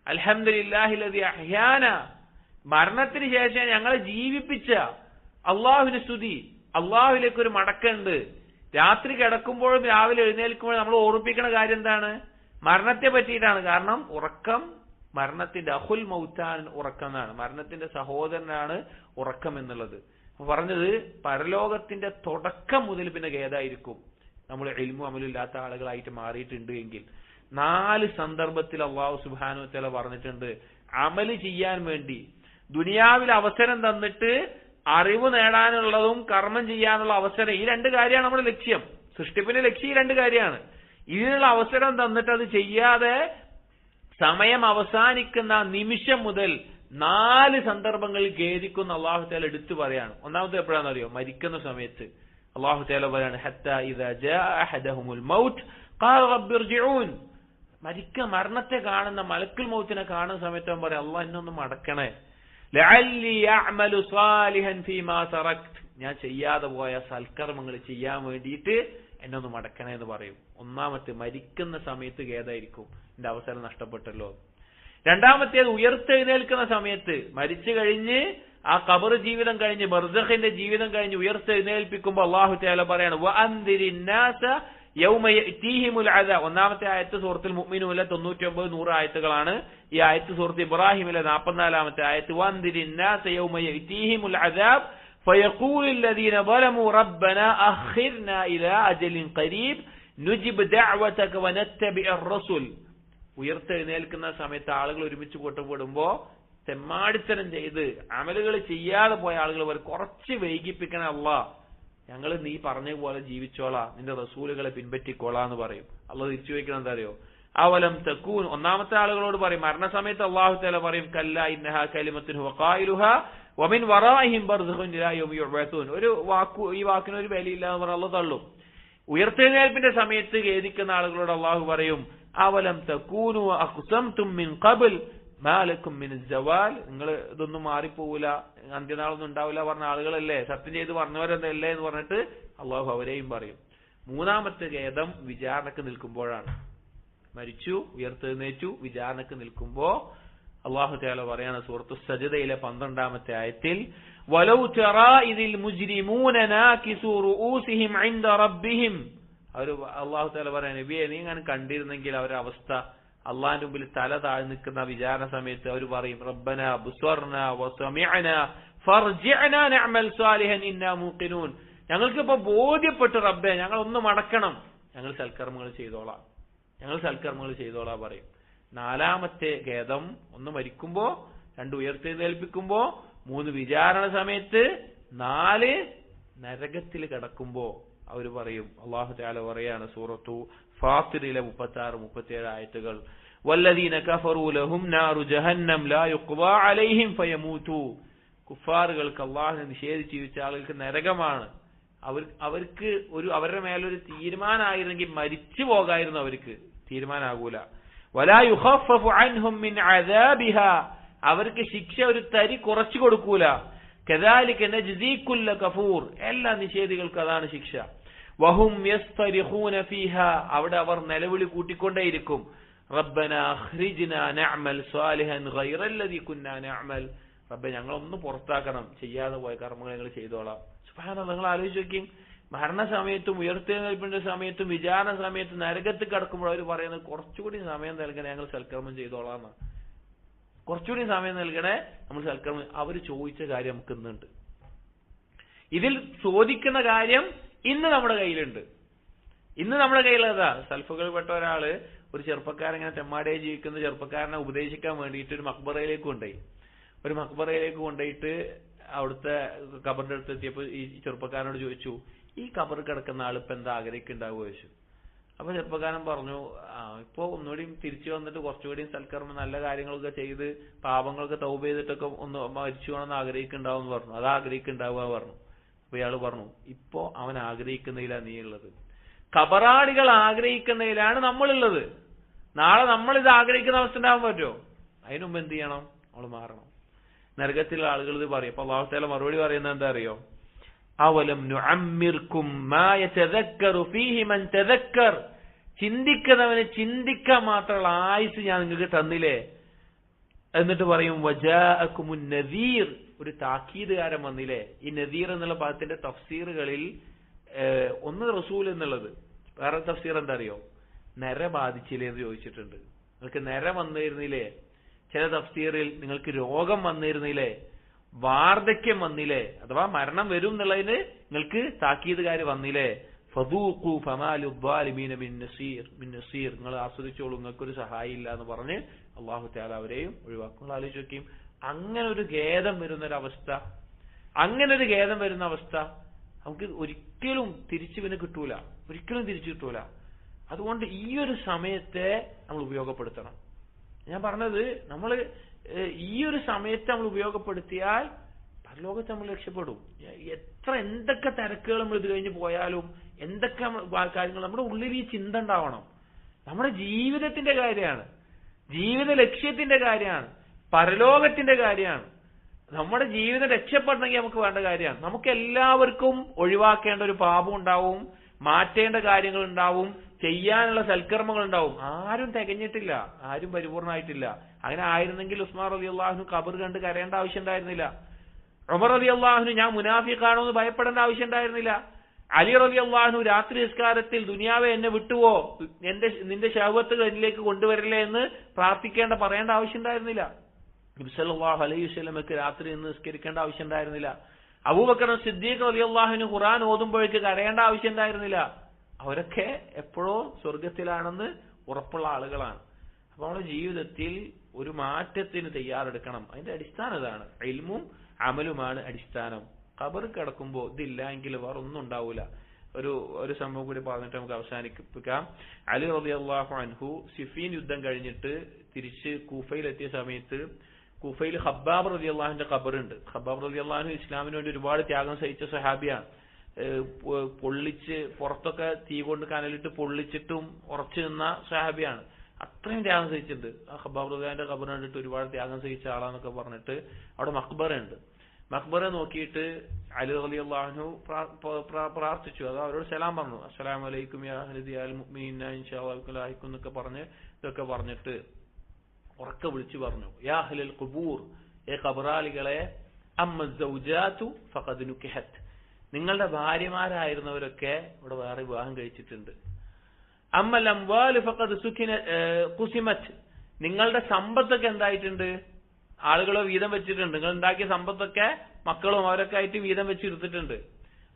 അൽഹംദുലില്ലാഹി ലദി അഹ്യാന, മരണത്തിന് ശേഷം ഞങ്ങളെ ജീവിപ്പിച്ച അള്ളാഹുവിന് സ്തുതി, അള്ളാഹുവിലേക്ക് ഒരു മടക്കുണ്ട്. രാത്രി കിടക്കുമ്പോഴും രാവിലെ എഴുന്നേൽക്കുമ്പോഴും നമ്മൾ ഓർമ്മിപ്പിക്കുന്ന കാര്യം എന്താണ്, മരണത്തെ പറ്റിയിട്ടാണ്. കാരണം ഉറക്കം മരണത്തിന്റെ അഹുൽ മൗത്താൻ ഉറക്കം എന്നാണ്, മരണത്തിന്റെ സഹോദരനാണ് ഉറക്കം എന്നുള്ളത്. അപ്പൊ പറഞ്ഞത് പരലോകത്തിന്റെ തുടക്കം മുതൽ പിന്നെ ഖേദായിരിക്കും. നമ്മൾ ഇൽമും അമലും ഇല്ലാത്ത ആളുകളായിട്ട് മാറിയിട്ടുണ്ട് എങ്കിൽ 4 സന്ദർഭത്തിൽ അല്ലാഹു സുബ്ഹാനഹു വ തആല പറഞ്ഞിട്ടുണ്ട് അമല് ചെയ്യാൻ വേണ്ടി ദുനിയാവിൽ അവസരം തന്നിട്ട് അറിവ് നേടാനുള്ളതും കർമ്മം ചെയ്യാനുള്ള അവസരം, ഈ 2 കാര്യമാണ് നമ്മുടെ ലക്ഷ്യം. സൃഷ്ടിപ്പിന്റെ ലക്ഷ്യം ഈ 2 കാര്യമാണ്. ഇതിനുള്ള അവസരം തന്നിട്ട് അത് ചെയ്യാതെ സമയം അവസാനിക്കുന്ന നിമിഷം മുതൽ 4 സന്ദർഭങ്ങളിൽ ഖേദിക്കുന്ന അല്ലാഹു തആല എടുത്തു പറയാണ്. ഒന്നാമത്തെ എപ്പോഴാണെന്നറിയോ? മരിക്കുന്ന സമയത്ത് അല്ലാഹു തആല പറയാണ് ഹത്താ ഇദാ ജാഅ അഹദഹുൽ മൗത്ത് ഖാല റബ്ബി ഇർജിഊൻ. മരണത്തെ കാണുന്ന മലക്കുൽ മൗത്തിനെ കാണുന്ന സമയത്ത് അവൻ പറയും അല്ലാഹ് എന്നെ ഒന്ന് മടക്കണേ, ലഅല്ലി യഅമലു സാലിഹൻ ഫീമാ തറക്ത്, ഞാൻ ചെയ്യാതെ പോയ സൽക്കർമ്മങ്ങൾ ചെയ്യാൻ വേണ്ടിയിട്ട് എന്നെ ഒന്ന് മടക്കണേ എന്ന് പറയും. ഒന്നാമത്തെ മരിക്കുന്ന സമയത്ത് ഖേദായിരിക്കും, എന്റെ അവസരം നഷ്ടപ്പെട്ടല്ലോ. രണ്ടാമത്തേത് ഉയർത്തെഴുന്നേൽക്കുന്ന സമയത്ത്, മരിച്ചു കഴിഞ്ഞ് ആ ഖബർ ജീവിതം കഴിഞ്ഞ് ബർസഖിന്റെ ജീവിതം കഴിഞ്ഞ് ഉയർത്തെഴുന്നേൽപ്പിക്കുമ്പോൾ അല്ലാഹു തആല പറയാണ് വഅൻദിരിന്നാസ യൗമ യഅതീഹിമുൽ അദാബ്. ഒന്നാമത്തെ ആയത്ത് സൂറത്തുൽ മുഅ്മിനൂനിലെ 99-100 ആയത്തുകളാണ്. ഈ ആയത്ത് സൂറത്ത് ഇബ്രാഹിമിലെ 44-ാമത്തെ ആയത്ത്. വഅൻദിരിന്നാസ യൗമ യഅതീഹിമുൽ അദാബ് ഫയഖൂലു الذين ظلموا ربنا أخرنا إلى أجل قريب نجب دعوتك ونتبع الرسل. ഉയർത്തെഴുന്നേൽക്കുന്ന സമയത്ത് ആളുകൾ ഒരുമിച്ച് കൂട്ടപ്പെടുമ്പോ തെമ്മാടിത്തരം ചെയ്ത് അമലുകൾ ചെയ്യാതെ പോയ ആളുകൾ കുറച്ച് വൈകിപ്പിക്കണേ അല്ലാഹ്, ഞങ്ങൾ നീ പറഞ്ഞ പോലെ ജീവിച്ചോളാം, നിന്റെ റസൂലുകളെ പിൻപറ്റിക്കോളാന്ന് പറയും. അല്ലാഹ് തിരിച്ചു വയ്ക്കണം. എന്താ അറിയോ? അവലം തകൂൻ. ഒന്നാമത്തെ ആളുകളോട് പറയും, മരണസമയത്ത് അല്ലാഹു തആല പറയും കല്ല ഇന്നഹാ കലിമത്തുൻ ഹുവ ഖായിലുഹാ വമിൻ വറാഇഹിം ബർസഖുൻ ഇലാ യൗമി യുബഅസൂൻ. ഒരു വാക്ക്, ഈ വാക്കിന് ഒരു വിലയില്ല എന്ന് പറഞ്ഞ് അല്ലാഹ് തള്ളും. ഉയർത്തെഴുന്നേൽപ്പിന്റെ സമയത്ത് ഖേദിക്കുന്ന ആളുകളോട് അല്ലാഹു പറയും അവലം തകൂനു അഖ്സംതും മിൻ ഖബൽ മാ ലക്കും മിൻ സവാൽ. നിങ്ങൾ ഇതൊന്നും മാറിപ്പോവില്ല, അന്ത്യനാളൊന്നും ഉണ്ടാവില്ല പറഞ്ഞ ആളുകളല്ലേ, സത്യം ചെയ്ത് പറഞ്ഞവരല്ലേ എന്ന് പറഞ്ഞിട്ട് അല്ലാഹു അവരെയും പറയും. മൂന്നാമത്തെ ഖേദം വിചാരണക്ക് നിൽക്കുമ്പോഴാണ്. മരിച്ചു, ഉയർത്തെഴുന്നേറ്റു, വിചാരണക്ക് നിൽക്കുമ്പോ അല്ലാഹു തആല പറയാണ് സൂറത്തു സജ്ദയിലെ 12-ാമത്തെ ആയത്തിൽ വലൗ തറാ ഇദിൽ മുജ്രിമൂന നാകിസു റൂസിഹിം ഇൻദ റബ്ബിഹിം. അവർ അല്ലാഹു തആല പറയാണ് നബിയെ നീ ഞാൻ കണ്ടിരുന്നെങ്കിൽ അവരുടെ അവസ്ഥ, അള്ളാഹിന്റെ മുമ്പിൽ തല താഴ്ന്നു നിൽക്കുന്ന വിചാരണ സമയത്ത് അവർ പറയും റബ്ബനാ ബുസ്വർനാ വസമിഅനാ ഫർജിഅനാ നഅമൽ സാലിഹൻ ഇന്നാ മൂഖിനൂൻ. ഞങ്ങൾക്കിപ്പോ ബോധ്യപ്പെട്ടു റബ്ബേ, ഞങ്ങൾ ഒന്ന് മടക്കണം, ഞങ്ങൾ സൽക്കർമ്മങ്ങൾ ചെയ്തോളാം പറയും. നാലാമത്തെ ഖേദം, 1 മരിക്കുമ്പോ, 2 ഉയർത്തെഴുന്നേൽപ്പിക്കുമ്പോ, 3 വിചാരണ സമയത്ത്, 4 നരകത്തിൽ കിടക്കുമ്പോ അവർ പറയും. അല്ലാഹു തആല പറയാണ് സൂറത്തു ഫാത്തിറിലെ 36-37 ആയത്തുകൾ വല്ലദീന കഫറൂ ലഹും നാറു ജഹന്നം ലാ യുഖ്വാ അലൈഹിം ഫയമൂതു. കുഫാറുകൾക്ക്, അല്ലാഹുവിനെ നിഷേധിച്ച് ജീവിച്ച ആളുകൾക്ക് നരകമാണ്. അവർക്ക് അവരുടെ മേലൊരു തീരുമാനമായിരുന്നെങ്കിൽ മരിച്ചു പോകായിരുന്നു, അവർക്ക് തീരുമാനാകൂല. വലാ യുഖഫഫു അൻഹും മിൻ അദാബിഹാ. അവർക്ക് ശിക്ഷ ഒരു തരി കുറച്ചു കൊടുക്കൂല. കദാലിക നജ്സീ കുല്ല കഫൂർ. എല്ലാ നിഷേധികൾക്കും അതാണ് ശിക്ഷ. വഹും യസ്തരിഖൂന ഫീഹാ. അവിടെ അവർ നിലവിളി കൂട്ടിക്കൊണ്ടേയിരിക്കും റബ്ബനാ അഖ്രിജ്നാ നഅമൽ സാലിഹൻ ഗൈറല്ലദീ കുന്നാ നഅമൽ. റബ്ബേ ഞങ്ങളൊന്ന് പുറത്താക്കണം, ചെയ്യാതെ പോയ കർമ്മങ്ങൾ ഞങ്ങൾ ചെയ്തോളാം. സുബ്ഹാനല്ലാഹ്, നിങ്ങൾ ആലോചിച്ച് നോക്കി, മരണസമയത്തും ഉയർത്തെഴുന്നേൽപ്പിന്റെ സമയത്തും വിചാരണ സമയത്തും നരകത്തിൽ കിടക്കുമ്പോൾ അവർ പറയുന്നത് കുറച്ചുകൂടി സമയം നൽകണേ, ഞങ്ങൾ സൽക്കർമ്മം ചെയ്തോളാം. കുറച്ചുകൂടി സമയം നൽകണേ, നമ്മൾ സൽക്കർമ്മം. അവർ ചോദിച്ച കാര്യം നമുക്ക് ഇന്നുണ്ട്. ഇതിൽ ചോദിക്കുന്ന കാര്യം ഇന്ന് നമ്മുടെ കയ്യിലുണ്ട്. ഇന്ന് നമ്മുടെ കയ്യിലതാ. സൽഫുകൾപ്പെട്ട ഒരാള് ഒരു ചെറുപ്പക്കാരൻ ഇങ്ങനെ തെമ്മാടിയായി ജീവിക്കുന്ന ചെറുപ്പക്കാരനെ ഉപദേശിക്കാൻ വേണ്ടിയിട്ട് ഒരു മക്ബറയിലേക്ക് കൊണ്ടുപോയിട്ട് അവിടുത്തെ ഖബറിന്റെ അടുത്ത് എത്തിയപ്പോ ഈ ചെറുപ്പക്കാരനോട് ചോദിച്ചു, ഈ ഖബർ കിടക്കുന്ന ആളിപ്പോ എന്താ ആഗ്രഹിക്കുന്നുണ്ടാവുക ചോദിച്ചു. അപ്പൊ ചെറുപ്പക്കാരൻ പറഞ്ഞു, ഇപ്പൊ ഒന്നുകൂടിയും തിരിച്ചു വന്നിട്ട് കുറച്ചുകൂടിയും സൽക്കർമ്മം നല്ല കാര്യങ്ങളൊക്കെ ചെയ്ത് പാപങ്ങളൊക്കെ തൗബ ചെയ്തിട്ടൊക്കെ ഒന്ന് മരിച്ചു വേണമെന്ന് ആഗ്രഹിക്കുന്നുണ്ടാവും പറഞ്ഞു. അത് ആഗ്രഹിക്കുന്നുണ്ടാവുക പറഞ്ഞു. അപ്പൊ ഇയാള് പറഞ്ഞു, ഇപ്പോ അവൻ ആഗ്രഹിക്കുന്നതിലാണ് നീ ഉള്ളത്, ഖബറാളികൾ ആഗ്രഹിക്കുന്നതിലാണ് നമ്മളുള്ളത്. നാളെ നമ്മളിത് ആഗ്രഹിക്കുന്ന അവസ്ഥ ഉണ്ടാവാൻ പറ്റുമോ? അതിനുമുമ്പ് എന്ത് ചെയ്യണം? നമ്മൾ മാറണം. നരകത്തിലുള്ള ആളുകൾ ഇത് പറയും. അപ്പൊ അല്ലാഹു തആല മറുപടി പറയുന്നത് എന്താ അറിയോ? അവലം നുഅമ്മിർകും മാ യതദക്കറു ഫീഹി മൻ തദക്കർ. ചിന്തിക്കുന്നവന് ചിന്തിക്കാൻ മാത്രമുള്ള ആയുസ് ഞാൻ നിങ്ങൾക്ക് തന്നില്ലേ. എന്നിട്ട് പറയും വജാഅകുമുൻ നദീർ. ഒരു താക്കീതുകാരൻ വന്നില്ലേ. ഈ നദീർ എന്നുള്ള പദത്തിന്റെ തഫ്സീറുകളിൽ ഒന്ന് റസൂൽ എന്നുള്ളത്, വേറെ തഫ്സീർ എന്താ അറിയോ? നര ബാധിച്ചില്ലേ എന്ന് ചോദിച്ചിട്ടുണ്ട്. നിങ്ങൾക്ക് നര വന്നിരുന്നില്ലേ? ചില തഫ്സീറിൽ നിങ്ങൾക്ക് രോഗം വന്നിരുന്നില്ലേ, വാർദ്ധക്യം വന്നില്ലേ, അഥവാ മരണം വരും എന്നുള്ളതിന് നിങ്ങൾക്ക് താക്കീതുകാര് വന്നില്ലേ. ഫദൂഖു ഫമാലു ദ്വാലിമീന മിൻ നസീർ, നിങ്ങൾ ആസ്വദിച്ചോളൂ, നിങ്ങൾക്കൊരു സഹായി ഇല്ല എന്ന് പറഞ്ഞ് അല്ലാഹു തആല അവരെയും ഒഴിവാക്കും. ആലോചിച്ച് നോക്കിയും അങ്ങനെ ഒരു ഖേദം വരുന്നൊരവസ്ഥ, നമുക്ക് ഒരിക്കലും തിരിച്ചു പിന്നെ കിട്ടൂല, ഒരിക്കലും തിരിച്ചു കിട്ടൂല. അതുകൊണ്ട് ഈ ഒരു സമയത്തെ നമ്മൾ ഉപയോഗപ്പെടുത്തണം. ഞാൻ പറഞ്ഞത് നമ്മൾ ഈ ഒരു സമയത്ത് നമ്മൾ ഉപയോഗപ്പെടുത്തിയാൽ പരലോകത്ത് നമ്മൾ രക്ഷപ്പെടും. എന്തൊക്കെ തിരക്കുകൾ നമ്മൾ ഇത് കഴിഞ്ഞ് പോയാലും, എന്തൊക്കെ കാര്യങ്ങൾ നമ്മുടെ ഉള്ളിൽ ഈ ചിന്ത ഉണ്ടാവണം. നമ്മുടെ ജീവിതത്തിന്റെ കാര്യമാണ്, ജീവിത ലക്ഷ്യത്തിന്റെ കാര്യമാണ്, പരലോകത്തിന്റെ കാര്യമാണ്. നമ്മുടെ ജീവിതം രക്ഷപ്പെടണമെങ്കിൽ നമുക്ക് വേണ്ട കാര്യമാണ്. നമുക്ക് എല്ലാവർക്കും ഒഴിവാക്കേണ്ട ഒരു പാപം ഉണ്ടാവും, മാറ്റേണ്ട കാര്യങ്ങൾ ഉണ്ടാവും, ചെയ്യാനുള്ള സൽക്കർമ്മങ്ങൾ ഉണ്ടാവും. ആരും തികഞ്ഞിട്ടില്ല, ആരും പരിപൂർണമായിട്ടില്ല. അങ്ങനെ ആയിരുന്നെങ്കിൽ ഉസ്മാൻ റളിയല്ലാഹു അൻഹു ഖബർ കണ്ട് കരയേണ്ട ആവശ്യം ഉണ്ടായിരുന്നില്ല. ഉമർ റളിയല്ലാഹു അൻഹു ഞാൻ മുനാഫിഖാണോ എന്ന് ഭയപ്പെടേണ്ട ആവശ്യം ഉണ്ടായിരുന്നില്ല. അലി റളിയല്ലാഹു അൻഹു രാത്രി നിസ്കാരത്തിൽ ദുനിയാവെ എന്നെ വിട്ടുവോ, നിന്റെ ശഹവത്തുകൾ എന്നിലേക്ക് കൊണ്ടുവരില്ലേ എന്ന് പറയേണ്ട ആവശ്യം ഉണ്ടായിരുന്നില്ല. നബി സല്ലല്ലാഹു അലൈഹി വസല്ലമക്ക് രാത്രി നിന്ന് നിസ്കരിക്കേണ്ട ആവശ്യം ഉണ്ടായിരുന്നില്ല. അബൂബക്കർ സിദ്ദീഖ് റളിയല്ലാഹു അൻഹു ഖുർആൻ ഓതുമ്പോഴേക്ക് കരയേണ്ട ആവശ്യം ഉണ്ടായിരുന്നില്ല. അവരൊക്കെ എപ്പോഴോ സ്വർഗത്തിലാണെന്ന് ഉറപ്പുള്ള ആളുകളാണ്. അപ്പൊ നമ്മുടെ ജീവിതത്തിൽ ഒരു മാറ്റത്തിന് തയ്യാറെടുക്കണം. അതിന്റെ അടിസ്ഥാനം ഇതാണ്, ഇൽമും അമലുമാണ് അടിസ്ഥാനം. ഖബർ കിടക്കുമ്പോൾ ഇതില്ല എങ്കിൽ വേറെ ഒന്നും ഉണ്ടാവൂല. ഒരു സംഭവം കൂടി പറഞ്ഞിട്ട് നമുക്ക് അവസാനിപ്പിക്കാം. അലി റളിയല്ലാഹു അൻഹു സിഫീൻ യുദ്ധം കഴിഞ്ഞിട്ട് തിരിച്ച് കൂഫയിലെത്തിയ സമയത്ത് കൂഫയിൽ ഖബ്ബാബ് റളിയല്ലാഹുവിന്റെ ഖബറുണ്ട്. ഖബ്ബാബ് റളിയല്ലാഹു ഇസ്ലാമിന് വേണ്ടി ഒരുപാട് ത്യാഗം സഹിച്ച സ്വഹാബിയാണ്. പൊള്ളിച്ച് പുറത്തൊക്കെ തീ കൊണ്ട് കനലിട്ട് പൊള്ളിച്ചിട്ടും ഉറച്ചു നിന്ന സ്വഹാബിയാണ്. അത്രയും ത്യാഗം സഹിച്ചിട്ടുണ്ട്. ആ ഖബ്ബാബ് റളിയല്ലാഹുവിന്റെ ഖബർ കണ്ടിട്ട് ഒരുപാട് ത്യാഗം സഹിച്ച ആളാന്നൊക്കെ പറഞ്ഞിട്ട് അവിടെ മഖ്ബറയുണ്ട്. മഖ്ബറ നോക്കിയിട്ട് അലി റളിയല്ലാഹു അൻഹു പ്രാർത്ഥിച്ചു. അത് അവരോട് സലാം പറഞ്ഞു. അസ്സലാമു അലൈക്കും യാ അഹ്ല ദിയാൽ മുഅ്മിനീന ഇൻഷാ അല്ലാഹു ലൈക്കും എന്നൊക്കെ പറഞ്ഞിട്ട് ഉറക്കെ വിളിച്ചു പറഞ്ഞു, യാ അഹ്ലൽ ഖുബൂർ, ഖബറാളികളെ, അമ്മ സൗജാതു ഫഖദ് നുകിഹത്, നിങ്ങളുടെ ഭാര്യമാരായിരുന്നവരൊക്കെ ഇവിടെ വേറെ വിവാഹം കഴിച്ചിട്ടുണ്ട്. അമ്മൽ അംവാലു ഫഖദ് ഖുസിമത്, നിങ്ങളുടെ സമ്പത്തൊക്കെ എന്തായിട്ടുണ്ട്, ആളുകളോ വീതം വെച്ചിട്ടുണ്ട്. നിങ്ങൾ ഉണ്ടാക്കിയ സമ്പത്തൊക്കെ മക്കളും അവരൊക്കെ ആയിട്ട് വീതം വെച്ചെടുത്തിട്ടുണ്ട്.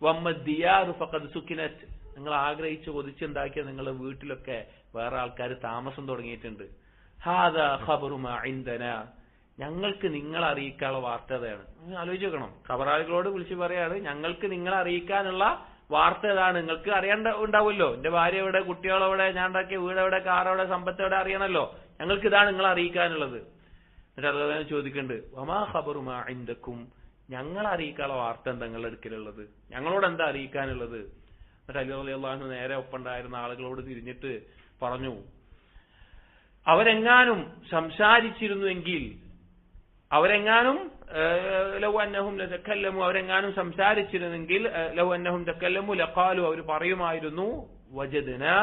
വമ്മ ദിയാറു ഫഖദ് സുകിനത്, നിങ്ങൾ ആഗ്രഹിച്ച് കൊതിച്ചുണ്ടാക്കിയ നിങ്ങളുടെ വീട്ടിലൊക്കെ വേറെ ആൾക്കാർ താമസം തുടങ്ങിയിട്ടുണ്ട്. ഹാദാ ഖബറു മാ ഇൻദനാ, ഞങ്ങൾക്ക് നിങ്ങളെ അറിയിക്കാനുള്ള വാർത്ത ഏതാണ്? ആലോചിച്ച് നോക്കണം. ഖബറാളികളോട് വിളിച്ച് പറയാണ്, ഞങ്ങൾക്ക് നിങ്ങളെ അറിയിക്കാനുള്ള വാർത്ത ഏതാണ്? നിങ്ങൾക്ക് അറിയാൻ ഉണ്ടാവുമല്ലോ, എന്റെ ഭാര്യ എവിടെ, കുട്ടികളെവിടെ, ഞാൻ ഉണ്ടാക്കിയ വീട് എവിടെ, കാറെവിടെ, സമ്പത്ത് എവിടെ അറിയണമല്ലോ. ഞങ്ങൾക്ക് ഇതാണ് നിങ്ങളെ അറിയിക്കാനുള്ളത്. എന്നിട്ട് അത് ചോദിക്കുന്നുണ്ട്, വമാ ഖബറു മാ ഇൻദകും, ഞങ്ങളെ അറിയിക്കാനുള്ള വാർത്ത എന്താ നിങ്ങളുടെ അടുക്കലുള്ളത്, ഞങ്ങളോട് എന്താ അറിയിക്കാനുള്ളത്? എന്നിട്ട് അലി റളിയല്ലാഹു അൻഹു നേരെ ഒപ്പമുണ്ടായിരുന്ന ആളുകളോട് തിരിഞ്ഞിട്ട് പറഞ്ഞു, അവരെങ്ങാനും സംസാരിച്ചിരുന്നുവെങ്കിൽ, ലൗ അന്നഹും ലതകല്ലമു, അവരെങ്ങാനും സംസാരിച്ചിരുന്നെങ്കിൽ, ലൗ അന്നഹും തകല്ലമു ലഖാലു, അവർ പറയുമായിരുന്നു, വജദ്നാ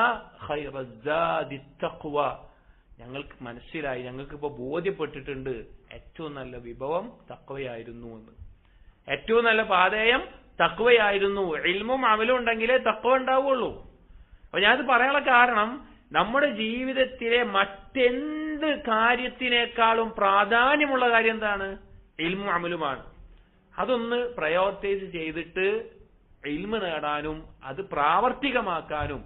ഖൈറസ്സാദി തഖ്വ, ഞങ്ങൾക്ക് മനസ്സിലായി, ഞങ്ങൾക്കിപ്പോ ബോധ്യപ്പെട്ടിട്ടുണ്ട് ഏറ്റവും നല്ല വിഭവം തഖ്വയായിരുന്നു എന്ന്. ഏറ്റവും നല്ല പാതേയം തഖ്വയായിരുന്നു. ഇൽമും അമലും ഉണ്ടെങ്കിലേ തഖ്വ ഉണ്ടാവുള്ളൂ. അപ്പൊ ഞാനത് പറയാനുള്ള കാരണം, നമ്മുടെ ജീവിതത്തിലെ മറ്റെന്ത് കാര്യത്തിനേക്കാളും പ്രാധാന്യമുള്ള കാര്യം എന്താണ്? ഇൽമും അമലുമാണ്. അതൊന്ന് പ്രയോറിറ്റൈസ് ചെയ്തിട്ട് ഇൽമ് നേടാനും അത് പ്രാവർത്തികമാക്കാനും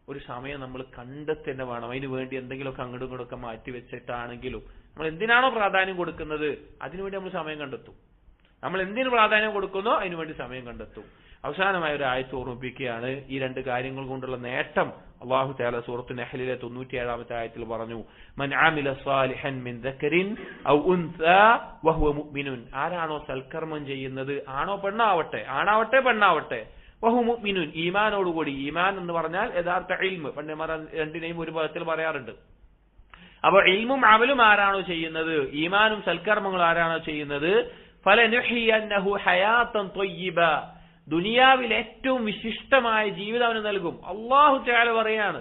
ഒരു സമയം നമ്മൾ കണ്ടെത്തന്നെ വേണം. അതിനു വേണ്ടി എന്തെങ്കിലുമൊക്കെ അങ്ങോട്ടും ഇങ്ങോട്ടൊക്കെ മാറ്റി വെച്ചിട്ടാണെങ്കിലും നമ്മൾ എന്തിനാണോ പ്രാധാന്യം കൊടുക്കുന്നത് അതിനുവേണ്ടി നമ്മൾ സമയം കണ്ടെത്തും. നമ്മൾ എന്തിനു പ്രാധാന്യം കൊടുക്കുന്നോ അതിനുവേണ്ടി സമയം കണ്ടെത്തും. അവസാനമായ ഒരു ആയത്ത് ഓർമ്മിപ്പിക്കുകയാണ്. ഈ രണ്ട് കാര്യങ്ങൾ കൊണ്ടുള്ള നേട്ടം അല്ലാഹു തആല സൂറത്തുൽ നഹ്ലിലെ 97-ാമത്തെ ആയത്തിൽ പറഞ്ഞു, മൻ ആമില സാലിഹൻ മിൻ ദക്കരിൻ ഔ ഉൻസാ വഹുവ മുഅ്മിനുൻ, ആരാണോ സൽക്കർമ്മം ചെയ്യുന്നത്, ആണാവട്ടെ പെണ്ണാവട്ടെ, വഹുവ മുഅ്മിനുൻ, ഈമാനോടുകൂടി. ഈമാൻ എന്ന് പറഞ്ഞാൽ യഥാർത്ഥ ഇൽമ്. പണ്ഡിതന്മാർ രണ്ടിനെയും ഒരു പദത്തിൽ പറയാറുണ്ട്. അപ്പൊ ഇൽമും അമലും ആരാണോ ചെയ്യുന്നത്, ഈമാനും സൽക്കർമ്മങ്ങളും ആരാണോ ചെയ്യുന്നത്, ഫലനുഹിയന്നഹു ഹയാത്തൻ ത്വയ്യിബ, ദുനിയാവിൽ ഏറ്റവും വിശിഷ്ടമായ ജീവിതം അവന് നൽകും. അല്ലാഹു തആല പറയാണ്,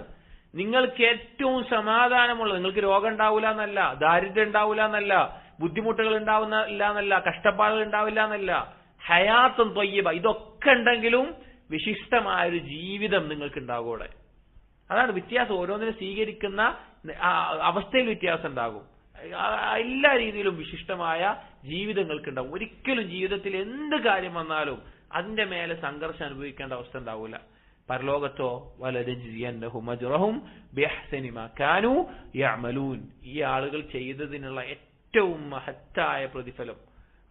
നിങ്ങൾക്ക് ഏറ്റവും സമാധാനമുള്ള, നിങ്ങൾക്ക് രോഗം ഉണ്ടാവില്ല എന്നല്ല, ദാരിദ്ര്യം ഉണ്ടാവില്ല എന്നല്ല, ബുദ്ധിമുട്ടുകൾ ഉണ്ടാവില്ല എന്നല്ല, കഷ്ടപ്പാടുകൾ ഉണ്ടാവില്ല എന്നല്ല, ഹയാത്തുൻ ത്വയ്യിബ, ഇതൊക്കെ ഉണ്ടെങ്കിലും വിശിഷ്ടമായ ഒരു ജീവിതം നിങ്ങൾക്ക് ഉണ്ടാകൂടെ. അതാണ് വ്യത്യാസം. ഓരോന്നിനും സ്വീകരിക്കുന്ന അവസ്ഥയിൽ വ്യത്യാസം ഉണ്ടാകും. എല്ലാ രീതിയിലും വിശിഷ്ടമായ ജീവിതങ്ങൾക്കുണ്ടാവും. ഒരിക്കലും ജീവിതത്തിൽ എന്ത് കാര്യം വന്നാലും അതിന്റെ മേലെ സംഘർഷം അനുഭവിക്കേണ്ട അവസ്ഥ ഉണ്ടാവില്ല. പരലോകത്തോ വലനജ്സിയന്നഹും അജ്റഹും ബിഅഹ്സനി മാ കാനൂ യഅമലൂൻ. ഈ ആളുകൾ ചെയ്തതിനുള്ള ഏറ്റവും മഹത്തായ പ്രതിഫലം,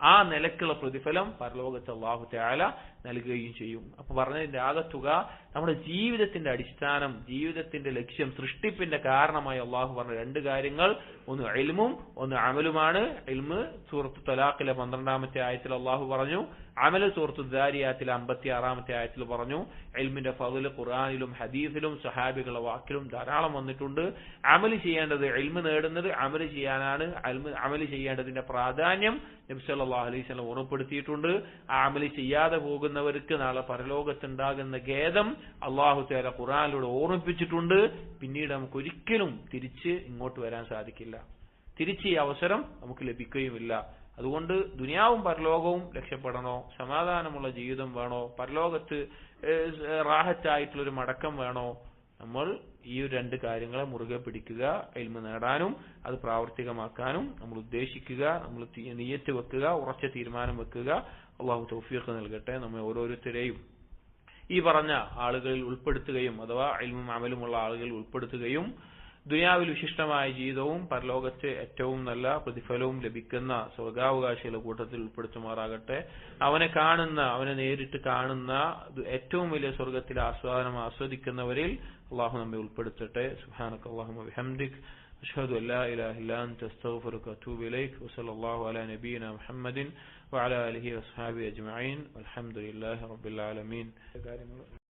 ആ നിലക്കുള്ള പ്രതിഫലം പരലോകത്ത് അല്ലാഹു തആല നൽകുകയും ചെയ്യും. അപ്പൊ പറഞ്ഞതിന്റെ ആകത്തുക നമ്മുടെ ജീവിതത്തിന്റെ അടിസ്ഥാനം, ജീവിതത്തിന്റെ ലക്ഷ്യം, സൃഷ്ടിപ്പിന്റെ കാരണമായി അല്ലാഹു പറഞ്ഞ രണ്ട് കാര്യങ്ങൾ, ഒന്ന് ഇൽമും ഒന്ന് അമലുമാണ്. ഇൽമ് സൂറത്ത് തലാഖിലെ 12-ാമത്തെ ആയത്തിൽ അല്ലാഹു പറഞ്ഞു, അമൽ സൂറത്ത് ദാരിയാത്തിലെ 56-ാമത്തെ ആയത്തിൽ പറഞ്ഞു. ഇൽമിന്റെ ഫള് ഖുർആനിലും ഹദീസിലും സഹാബികളുടെ വാക്കിലും ധാരാളം വന്നിട്ടുണ്ട്. അമൽ ചെയ്യേണ്ടത്, ഇൽമ് നേടുന്നത് അമൽ ചെയ്യാനാണ്. അമൽ ചെയ്യേണ്ടതിന്റെ പ്രാധാന്യം നബി സല്ലല്ലാഹു അലൈഹി വസല്ലം ഓർമ്മപ്പെടുത്തിയിട്ടുണ്ട്. ആ അമൽ ചെയ്യാതെ പോകുന്നവർക്ക് നാളെ പരലോകത്തുണ്ടാകുന്ന ഖേദം അല്ലാഹു തആല ഖുർആനിലൂടെ ഓർമ്മിപ്പിച്ചിട്ടുണ്ട്. പിന്നീട് നമുക്ക് ഒരിക്കലും തിരിച്ച് ഇങ്ങോട്ട് വരാൻ സാധിക്കില്ല, തിരിച്ച് ഈ അവസരം നമുക്ക് ലഭിക്കുകയുമില്ല. അതുകൊണ്ട് ദുനിയാവും പരലോകവും രക്ഷപ്പെടണോ, സമാധാനമുള്ള ജീവിതം വേണോ, പരലോകത്ത് റാഹത്തായിട്ടുള്ളൊരു മടക്കം വേണോ, നമ്മൾ ഈ രണ്ട് കാര്യങ്ങളെ മുറുകെ പിടിക്കുക. ഇൽമ് നേടാനും അത് പ്രാവർത്തികമാക്കാനും നമ്മൾ ഉദ്ദേശിക്കുക, നമ്മൾ നിയ്യത്ത് വെക്കുക, ഉറച്ച തീരുമാനം വെക്കുക. അള്ളാഹു തൗഫീഖ് നൽകട്ടെ. നമ്മെ ഓരോരുത്തരെയും ഈ പറഞ്ഞ ആളുകളിൽ ഉൾപ്പെടുത്തുകയും, അഥവാ ഇൽമും അമലുമുള്ള ആളുകളിൽ ഉൾപ്പെടുത്തുകയും, ദുനിയാവിൽ വിശിഷ്ടമായ ജീവിതവും പരലോകത്ത് ഏറ്റവും നല്ല പ്രതിഫലവും ലഭിക്കുന്ന സ്വർഗാവകാശികളുടെ കൂട്ടത്തിൽ ഉൾപ്പെടുത്തുമാറാകട്ടെ. അവനെ കാണുന്ന, അവനെ നേരിട്ട് കാണുന്ന ഏറ്റവും വലിയ സ്വർഗത്തിലെ ആസ്വാദനം ആസ്വദിക്കുന്നവരിൽ അള്ളാഹു നമ്മെ ഉൾപ്പെടുത്തട്ടെ. സുബ്ഹാനക അല്ലാഹുമ്മ ബിഹംദിക് അഷ്ഹദു അല്ലാ ഇലാഹ ഇല്ലാ അൻത അസ്തഗ്ഫിറുക വഅതൂബു ഇലൈക് വസല്ലല്ലാഹു അലാ നബിയിനാ മുഹമ്മദിൻ വഅലാ ആലിഹി വസ്ഹബിഹി അജ്മഈൻ വൽഹംദുലില്ലാഹി റബ്ബിൽ ആലമീൻ.